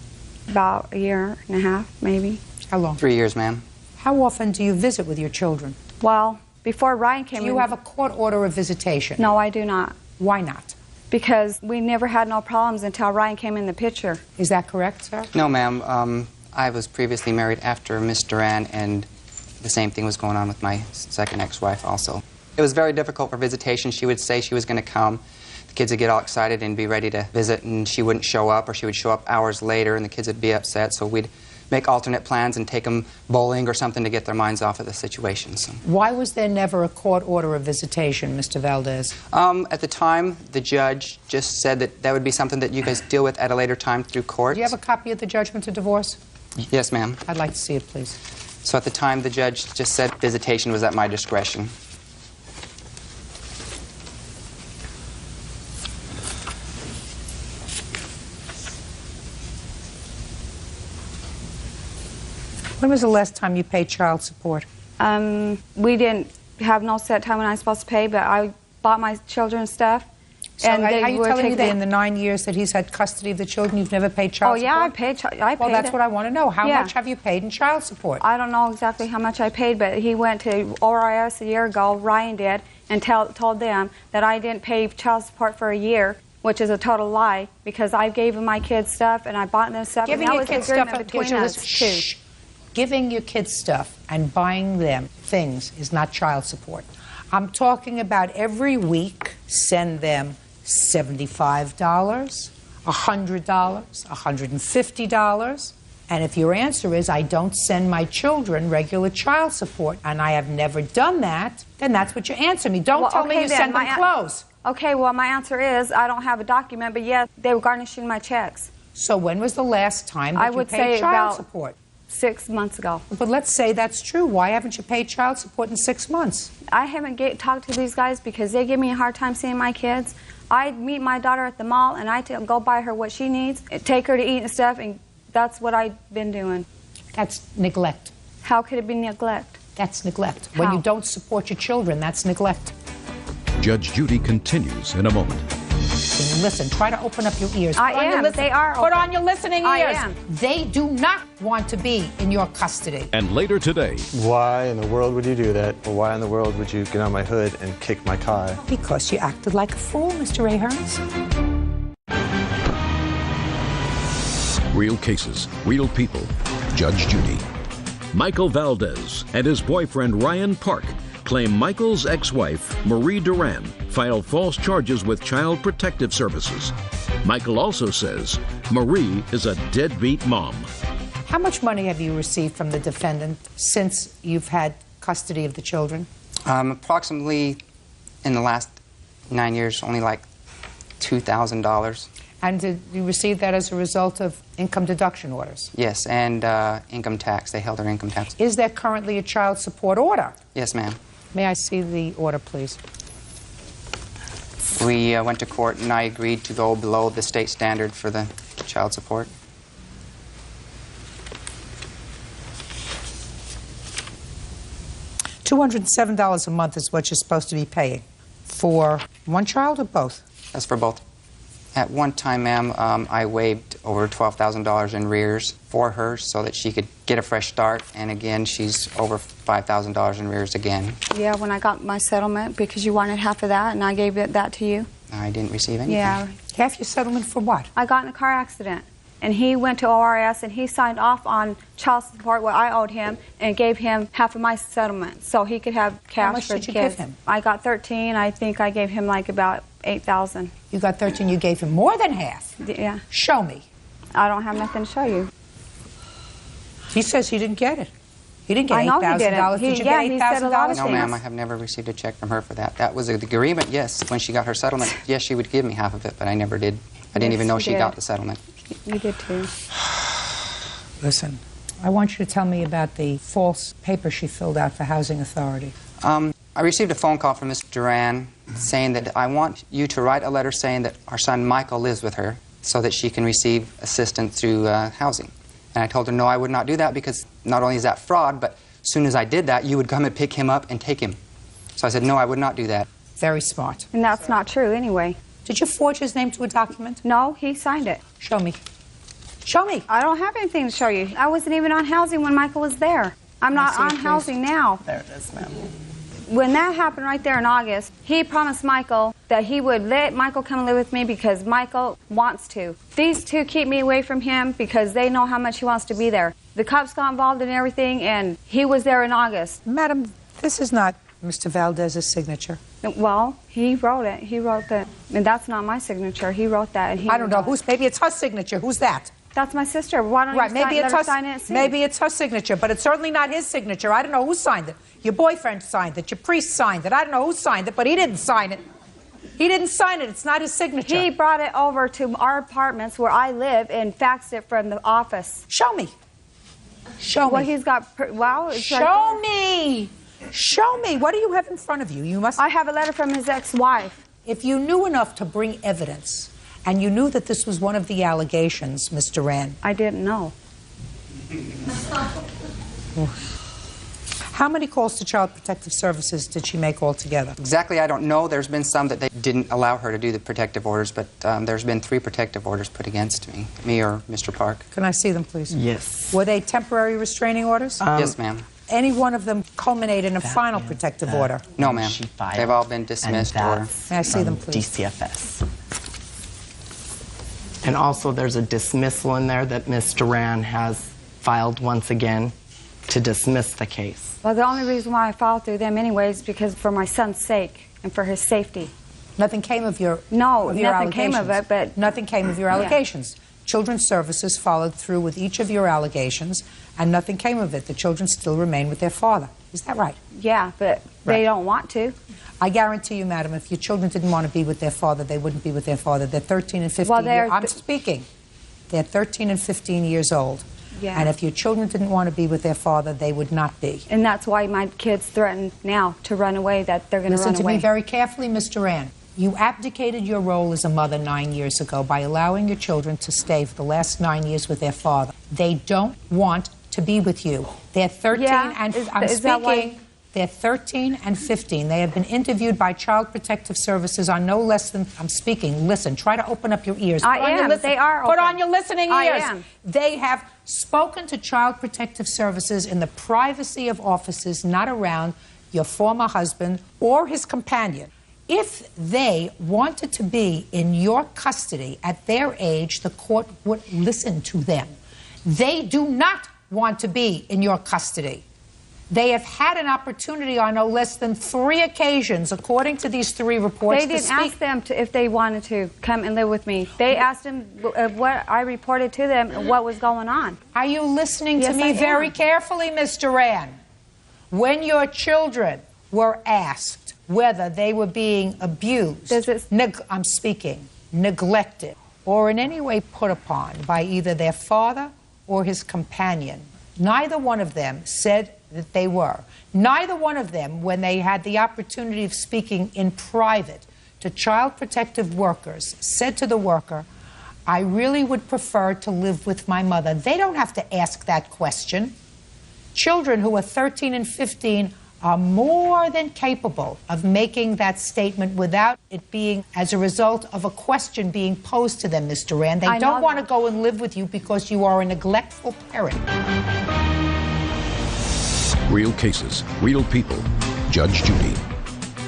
About a year and a half, maybe.
How long?
3 years, ma'am.
How often do you visit with your children?
Well, before Ryan came in...
Do you have a court order of visitation?
No, I do not.
Why not?
Because we never had no problems until Ryan came in the picture.
Is that correct, sir?
No, ma'am. I was previously married after Miss Duran, and the same thing was going on with my second ex-wife also. It was very difficult for visitation. She would say she was going to come. The kids would get all excited and be ready to visit, and she wouldn't show up, or she would show up hours later, and the kids would be upset. So we'd make alternate plans and take them bowling or something to get their minds off of the situation. So.
Why was there never a court order of visitation, Mr. Valdez?
At the time, the judge just said that that would be something that you guys deal with at a later time through court.
Do you have a copy of the judgment to divorce?
Yes, ma'am.
I'd like to see it, please.
So at the time, the judge just said visitation was at my discretion.
When was the last time you paid child support?
We didn't have no set time when I was supposed to pay, but I bought my children stuff.
So
and
are you telling me that in the 9 years that he's had custody of the children, you've never paid child support?
Oh, yeah, I paid
Well, that's
it.
what I want to know. How
Yeah.
much have you paid in child support?
I don't know exactly how much I paid, but he went to ORIS a year ago, Ryan did, and told them that I didn't pay child support for a year, which is a total lie, because I gave him my kids stuff and I bought them stuff.
Giving
and that
your
was
kids
the agreement
stuff,
between us two.
shh. Giving your kids stuff and buying them things is not child support. I'm talking about every week send them $75, $100, $150. And if your answer is, I don't send my children regular child support, and I have never done that, then that's what you answer me. Don't tell me you send them clothes.
Okay, well, my answer is I don't have a document, but yes, they were garnishing my checks.
So when was the last time that
I
you
would
paid
say
child
about
support?
6 months ago.
But let's say that's true. Why haven't you paid child support in 6 months?
I haven't talked to these guys because they give me a hard time seeing my kids. I meet my daughter at the mall and I go buy her what she needs, take her to eat and stuff, and that's what I've been doing.
That's neglect.
How could it be neglect?
That's neglect.
How?
When you don't support your children, that's neglect.
Judge Judy continues in a moment.
Listen, try to open up your ears.
I am. They are
Put
open.
on your listening
I
ears.
am.
They do not want to be in your custody.
And later today,
Why in the world would you do that? Or why in the world would you get on my hood and kick my car?
Because you acted like a fool, Mr. Ahern.
real cases, real people. Judge Judy. Michael Valdez and his boyfriend Ryan Park claim Michael's ex-wife, Marie Duran, filed false charges with Child Protective Services. Michael also says Marie is a deadbeat mom.
How much money have you received from the defendant since you've had custody of the children?
Approximately, in the last 9 years, only like $2,000.
And did you receive that as a result of income deduction orders?
Yes, and income tax. They held their income tax.
Is there currently a child support order?
Yes, ma'am.
May I see the order, please?
We went to court and I agreed to go below the state standard for the child support.
$207 a month is what you're supposed to be paying. For one child or both?
That's for both. At one time, ma'am, I waived over $12,000 in arrears for her so that she could get a fresh start. And again, she's over $5,000 in arrears again.
Yeah, when I got my settlement, because you wanted half of that, and I gave that to you.
I didn't receive anything.
Yeah.
Half your settlement for what?
I got in a car accident, and he went to ORS, and he signed off on child support, what I owed him, and gave him half of my settlement, so he could have cash
How much
for
did
the
you
kids.
give him?
I got 13. I think I gave him like about 8,000.
You got 13, you gave him more than half.
Yeah.
Show me.
I don't have nothing to show you.
He says he didn't get it. He didn't get
I know he didn't.
$8,000. Did you
Yeah,
get
he said a lot
$8,000?
of
No, ma'am, I have never received a check from her for that. That was the agreement, yes. When she got her settlement, yes, she would give me half of it, but I never did. I didn't
Yes,
even know
you
she
did.
got the settlement.
You did too.
Listen, I want you to tell me about the false paper she filled out for Housing Authority.
I received a phone call from Ms. Duran saying that I want you to write a letter saying that our son Michael lives with her so that she can receive assistance through housing. And I told her, no, I would not do that because not only is that fraud, but as soon as I did that, you would come and pick him up and take him. So I said, no, I would not do that.
Very smart.
And that's not true anyway.
Did you forge his name to a document?
No, he signed it.
Show me. Show me.
I don't have anything to show you. I wasn't even on housing when Michael was there. I'm not on housing now.
There it is, ma'am.
When that happened right there in August, he promised Michael that he would let Michael come and live with me because Michael wants to. These two keep me away from him because they know how much he wants to be there. The cops got involved in everything, and he was there in August.
Madam, this is not Mr. Valdez's signature.
Well, he wrote it. He wrote that. And that's not my signature. He wrote that. And
I don't know. Maybe it's her signature. Who's that?
That's my sister. Why don't you let her sign it?
Maybe it's her signature, but it's certainly not his signature. I don't know who signed it. Your boyfriend signed it. Your priest signed it. I don't know who signed it, but he didn't sign it. He didn't sign it. It's not his signature.
He brought it over to our apartments where I live and faxed it from the office.
Show me. Show me.
Well, he's got... Wow.
Show me. Show me. What do you have in front of you? You must...
I have a letter from his ex-wife.
If you knew enough to bring evidence, and you knew that this was one of the allegations, Ms. Duran...
I didn't know.
How many calls to Child Protective Services did she make altogether?
Exactly, I don't know. There's been some that they didn't allow her to do the protective orders, but there's been 3 protective orders put against me or Mr. Park.
Can I see them, please?
Yes.
Were they temporary restraining orders?
Yes, ma'am.
Any one of them culminate in a final protective order?
No, ma'am. They've all been dismissed. Or...
May I see them, please?
DCFS. And also there's a dismissal in there that Ms. Duran has filed once again to dismiss the case.
Well, the only reason why I filed through them anyways is because for my son's sake and for his safety.
Nothing came of your
nothing came of it, but...
Nothing came of your allegations. Yeah. Children's Services followed through with each of your allegations, and nothing came of it. The children still remain with their father. Is that right?
Yeah, but they don't want to.
I guarantee you, madam, if your children didn't want to be with their father, they wouldn't be with their father. They're 13 and 15 years... I'm speaking. They're 13 and 15 years old.
Yeah.
And if your children didn't want to be with their father, they would not be.
And that's why my kids threaten now to run away, that they're going to run away.
Listen to me very carefully, Ms. Duran. You abdicated your role as a mother 9 years ago by allowing your children to stay for the last 9 years with their father. They don't want to be with you. They're 13 and... I'm speaking... They're 13 and 15. They have been interviewed by Child Protective Services on no less than... I'm speaking. Listen. Try to open up your ears.
I am. They are open.
Put on your listening ears.
I am.
They have spoken to Child Protective Services in the privacy of offices, not around your former husband or his companion. If they wanted to be in your custody at their age, the court would listen to them. They do not want to be in your custody. They have had an opportunity on no less than 3 occasions, according to these 3 reports.
They didn't ask them if they wanted to come and live with me. They asked them what I reported to them and what was going on.
Are you listening to me very carefully, Ms. Duran? When your children were asked whether they were being abused, I'm speaking, neglected, or in any way put upon by either their father or his companion, neither one of them said that they were. Neither one of them, when they had the opportunity of speaking in private to child protective workers, said to the worker, I really would prefer to live with my mother. They don't have to ask that question. Children who are 13 and 15 are more than capable of making that statement without it being as a result of a question being posed to them, Ms. Duran. They don't want to go and live with you because you are a neglectful parent.
Real cases, real people. Judge Judy.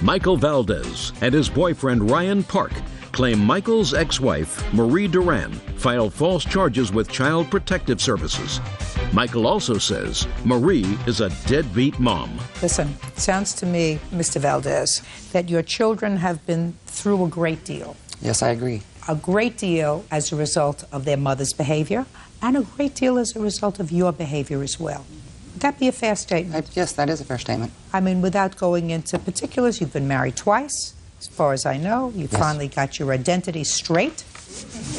Michael Valdez and his boyfriend Ryan Park claim Michael's ex-wife, Marie Duran, filed false charges with Child Protective Services. Michael also says Marie is a deadbeat mom.
Listen, it sounds to me, Mr. Valdez, that your children have been through a great deal.
Yes, I agree.
A great deal as a result of their mother's behavior, and a great deal as a result of your behavior as well. Would that be a fair statement?
Yes, that is a fair statement.
I mean, without going into particulars, you've been married twice, as far as I know. You finally got your identity straight,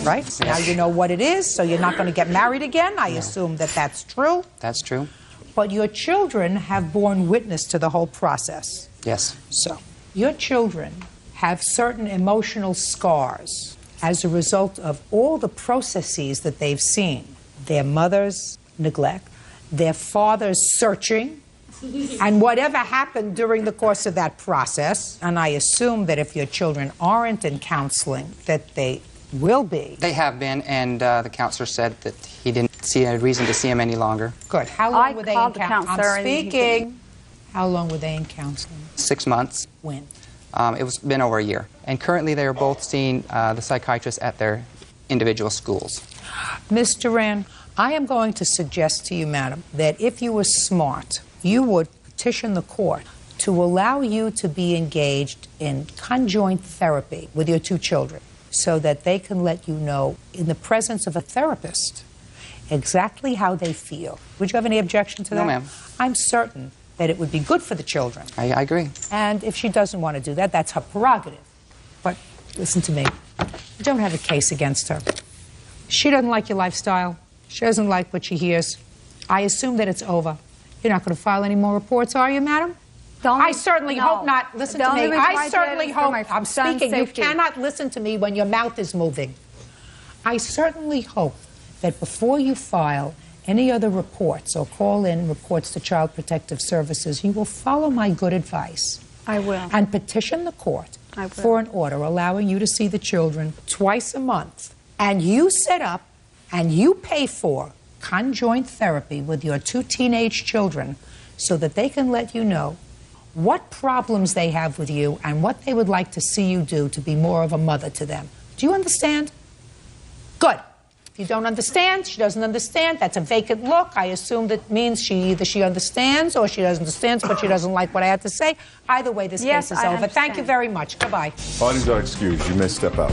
right? Yes. Now you know what it is, so you're not going to get married again. I assume that that's true.
That's true.
But your children have borne witness to the whole process.
Yes.
So, your children have certain emotional scars as a result of all the processes that they've seen. Their mother's neglect, their father's searching, and whatever happened during the course of that process. And I assume that if your children aren't in counseling, that they will be.
They have been, and the counselor said that he didn't see a reason to see him any longer.
Good. How long were they in
called the counselor
I'm
and he
speaking. How long were they in counseling?
6 months.
When?
It was been over a year. And currently they are both seeing the psychiatrist at their individual schools.
Ms. Duran, I am going to suggest to you, madam, that if you were smart, you would petition the court to allow you to be engaged in conjoint therapy with your 2 children so that they can let you know in the presence of a therapist exactly how they feel. Would you have any objection to that?
No, ma'am.
I'm certain that it would be good for the children.
I agree.
And if she doesn't want to do that, that's her prerogative. But listen to me. You don't have a case against her. She doesn't like your lifestyle. She doesn't like what she hears. I assume that it's over. You're not going to file any more reports, are you, madam? I certainly hope not. Listen to me. I certainly hope. I'm speaking. You cannot listen to me when your mouth is moving. I certainly hope that before you file any other reports or call in reports to Child Protective Services, you will follow my good advice.
I will.
And petition the court for an order allowing you to see the children twice a month. And you set up and you pay for conjoint therapy with your 2 teenage children so that they can let you know what problems they have with you and what they would like to see you do to be more of a mother to them. Do you understand? Good. If you don't understand, she doesn't understand. That's a vacant look. I assume that means either she understands or she doesn't understand, but she doesn't like what I have to say. Either way, this case is over. Thank you very much. Goodbye.
Parties are excused. You may step out.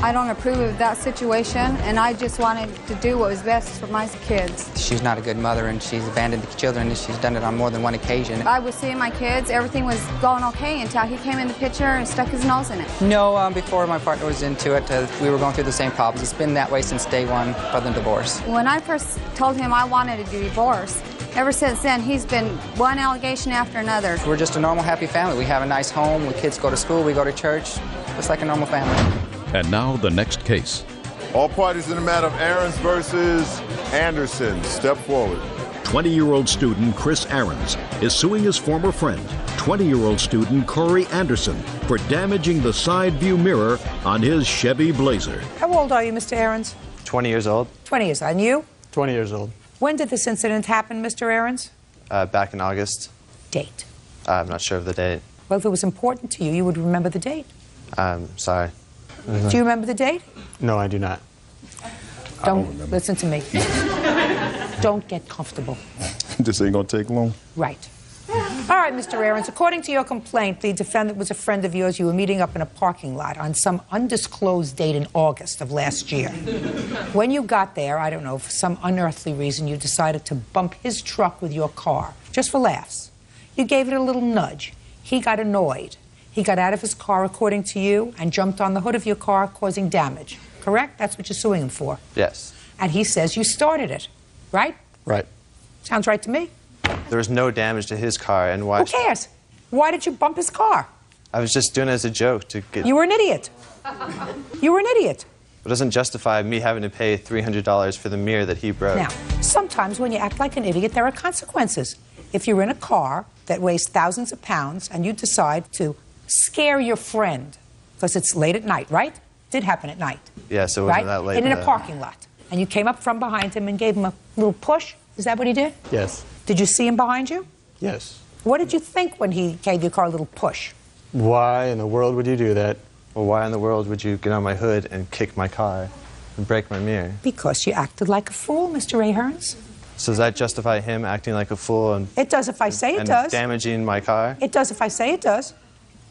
I don't approve of that situation, and I just wanted to do what was best for my kids.
She's not a good mother, and she's abandoned the children, and she's done it on more than one occasion.
I was seeing my kids, everything was going okay until he came in the picture and stuck his nose in it.
No, before my partner was into it, we were going through the same problems. It's been that way since day one of the divorce.
When I first told him I wanted a divorce, ever since then, he's been one allegation after another.
We're just a normal, happy family. We have a nice home. The kids go to school. We go to church. Just like a normal family.
And now the next case.
All parties in the matter of Aarons versus Anderson, step forward.
20-year-old student Chris Aarons is suing his former friend, 20-year-old student Corey Anderson, for damaging the side view mirror on his Chevy Blazer.
How old are you, Mr. Aarons?
20 years old.
20 years. And you?
20 years old.
When did this incident happen, Mr. Aarons?
Back in August.
Date?
I'm not sure of the date.
Well, if it was important to you, you would remember the date.
Sorry.
Do you remember the date?
No, I do not.
Don't listen to me. Don't get comfortable.
This ain't gonna take long.
Right. All right, Mr. Aarons, according to your complaint, the defendant was a friend of yours. You were meeting up in a parking lot on some undisclosed date in August of last year. When you got there, I don't know, for some unearthly reason, you decided to bump his truck with your car, just for laughs. You gave it a little nudge. He got annoyed. He got out of his car, according to you, and jumped on the hood of your car, causing damage. Correct? That's what you're suing him for.
Yes.
And he says you started it, right?
Right.
Sounds right to me.
There was no damage to his car, and why?
Who cares? Why did you bump his car?
I was just doing it as a joke to get.
You were an idiot. You were an idiot.
It doesn't justify me having to pay $300 for the mirror that he broke.
Now, sometimes when you act like an idiot, there are consequences. If you're in a car that weighs thousands of pounds and you decide to scare your friend, because it's late at night, right? Did happen at night.
Yeah, so it wasn't that late.
And in a parking lot. And you came up from behind him and gave him a little push. Is that what he did?
Yes.
Did you see him behind you?
Yes.
What did you think when he gave your car a little push?
Why in the world would you do that? Well, why in the world would you get on my hood and kick my car and break my mirror?
Because you acted like a fool, Mr. Aarons.
So does that justify him acting like a fool and...
It does if I say it does.
Damaging my car?
It does if I say it does.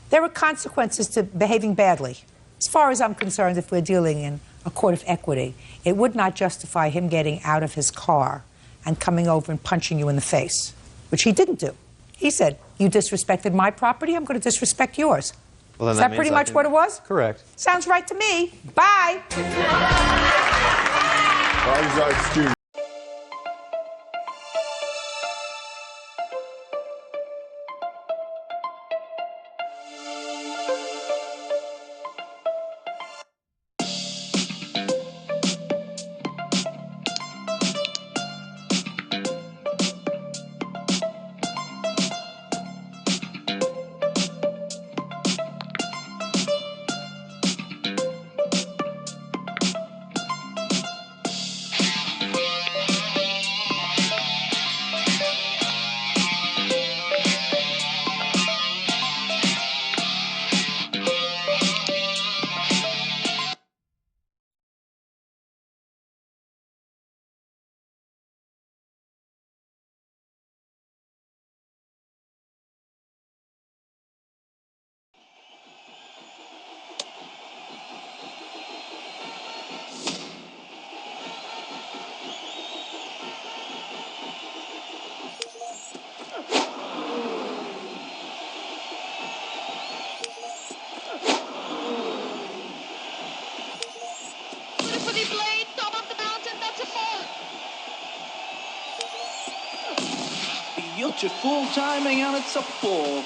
There are consequences to behaving badly. As far as I'm concerned, if we're dealing in a court of equity, it would not justify him getting out of his car and coming over and punching you in the face, which he didn't do. He said, you disrespected my property, I'm going to disrespect yours.
Well, then
Is that pretty much what it was?
Correct.
Sounds right to me. Bye.
Parties are excused.
Beautiful timing, and it's a 4.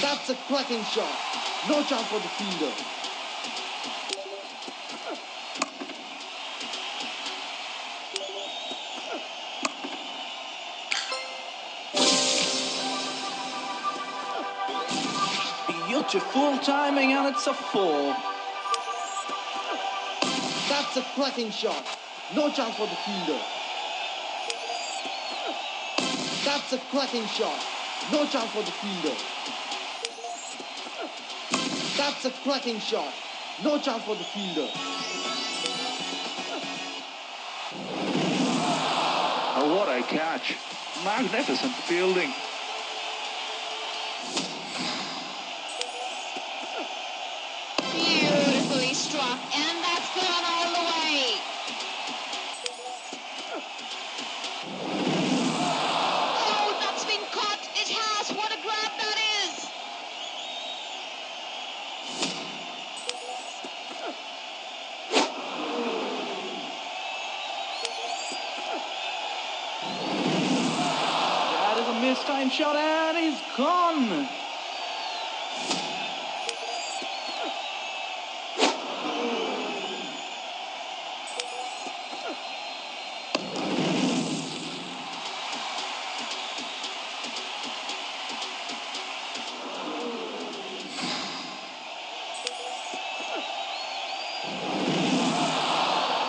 That's a cracking shot. No chance for the fielder. Beautiful timing, and it's a 4. That's a cracking shot. No chance for the fielder. That's a cracking shot. No chance for the fielder. That's a cracking shot. No chance for the fielder. Oh, what a catch. Magnificent fielding.
Beautifully struck, and that's gone all the way. Oh, that's been caught. It has. What a grab that is.
That is a mistimed shot, and he's gone.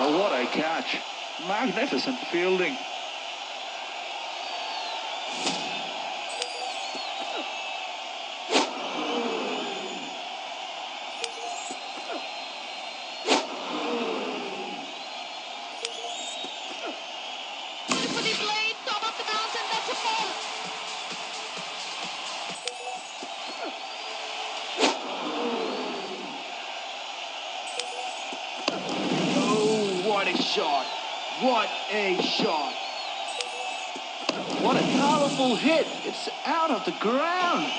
Oh, what a catch. Magnificent fielding.
Beautifully played, top of the mountain, that's a 4.
Oh, what a shot. What a shot. What a powerful hit. It's out of the ground.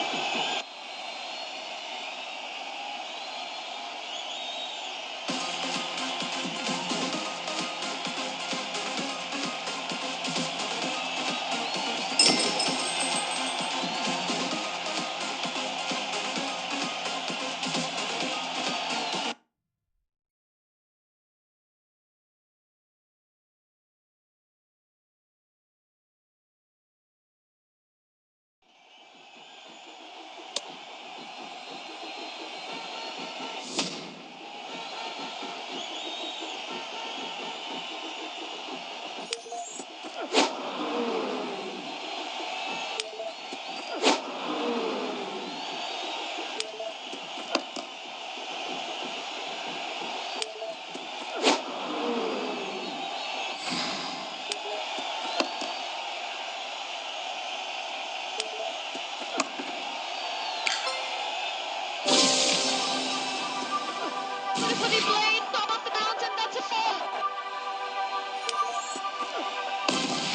Beautifully played, top of the mountain, that's a 4.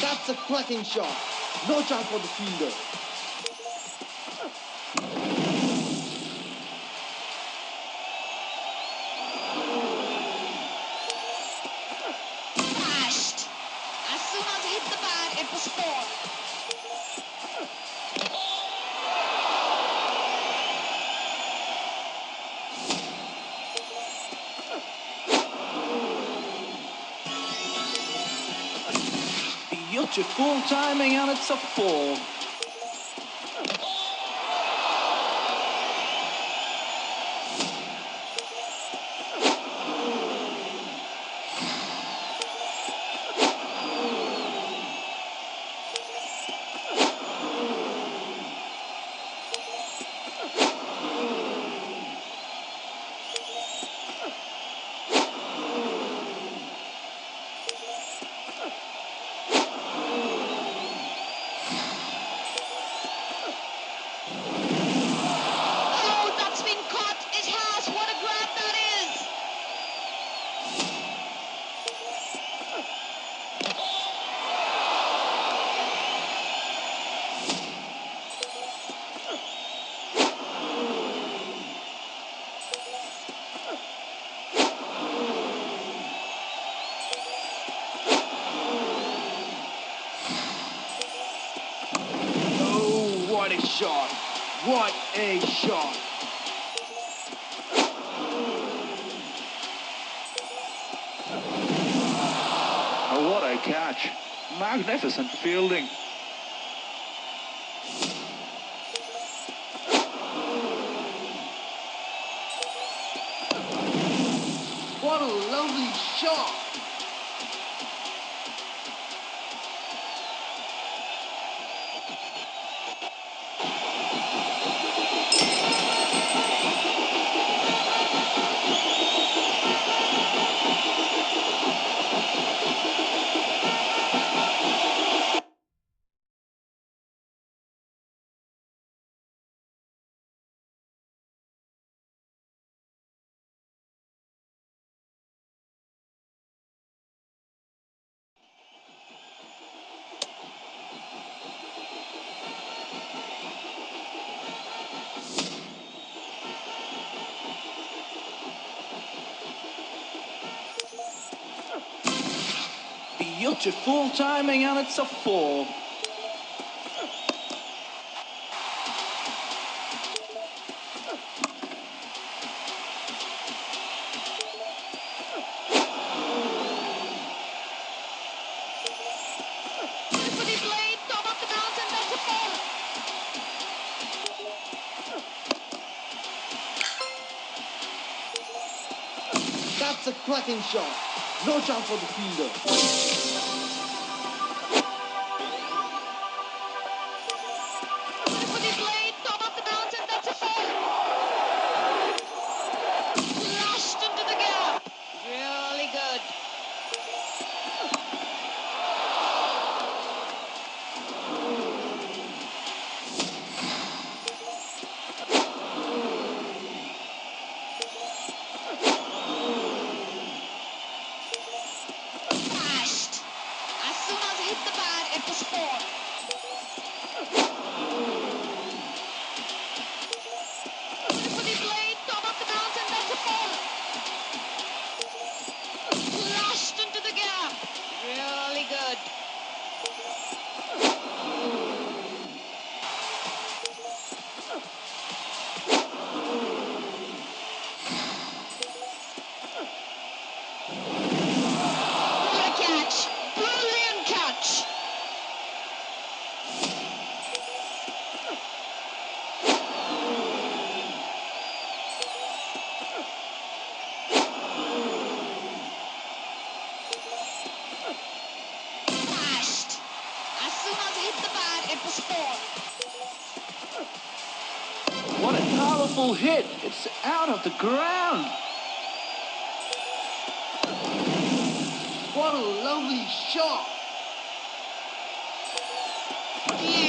That's a cracking shot. No chance for the fielder.
Crashed. As soon as he hit the bat, it was 4.
Beautiful timing, and it's a 4. a shot. What a shot. Oh, what a catch. Magnificent fielding. What a lovely shot. Beautiful timing, and it's a 4. That's a cracking shot. No chance for the fielder.
Flashed into the gap. Really good. Flashed. As soon as it hit the bat, it was 4. Pretty blade, top of the mountain, that's a 4. Flashed into the gap. Really good. What a catch. Brilliant catch. Flashed. As soon as it hit the bat, it was 4.
What a powerful hit. It's out of the ground. What a lovely shot.
Yeah.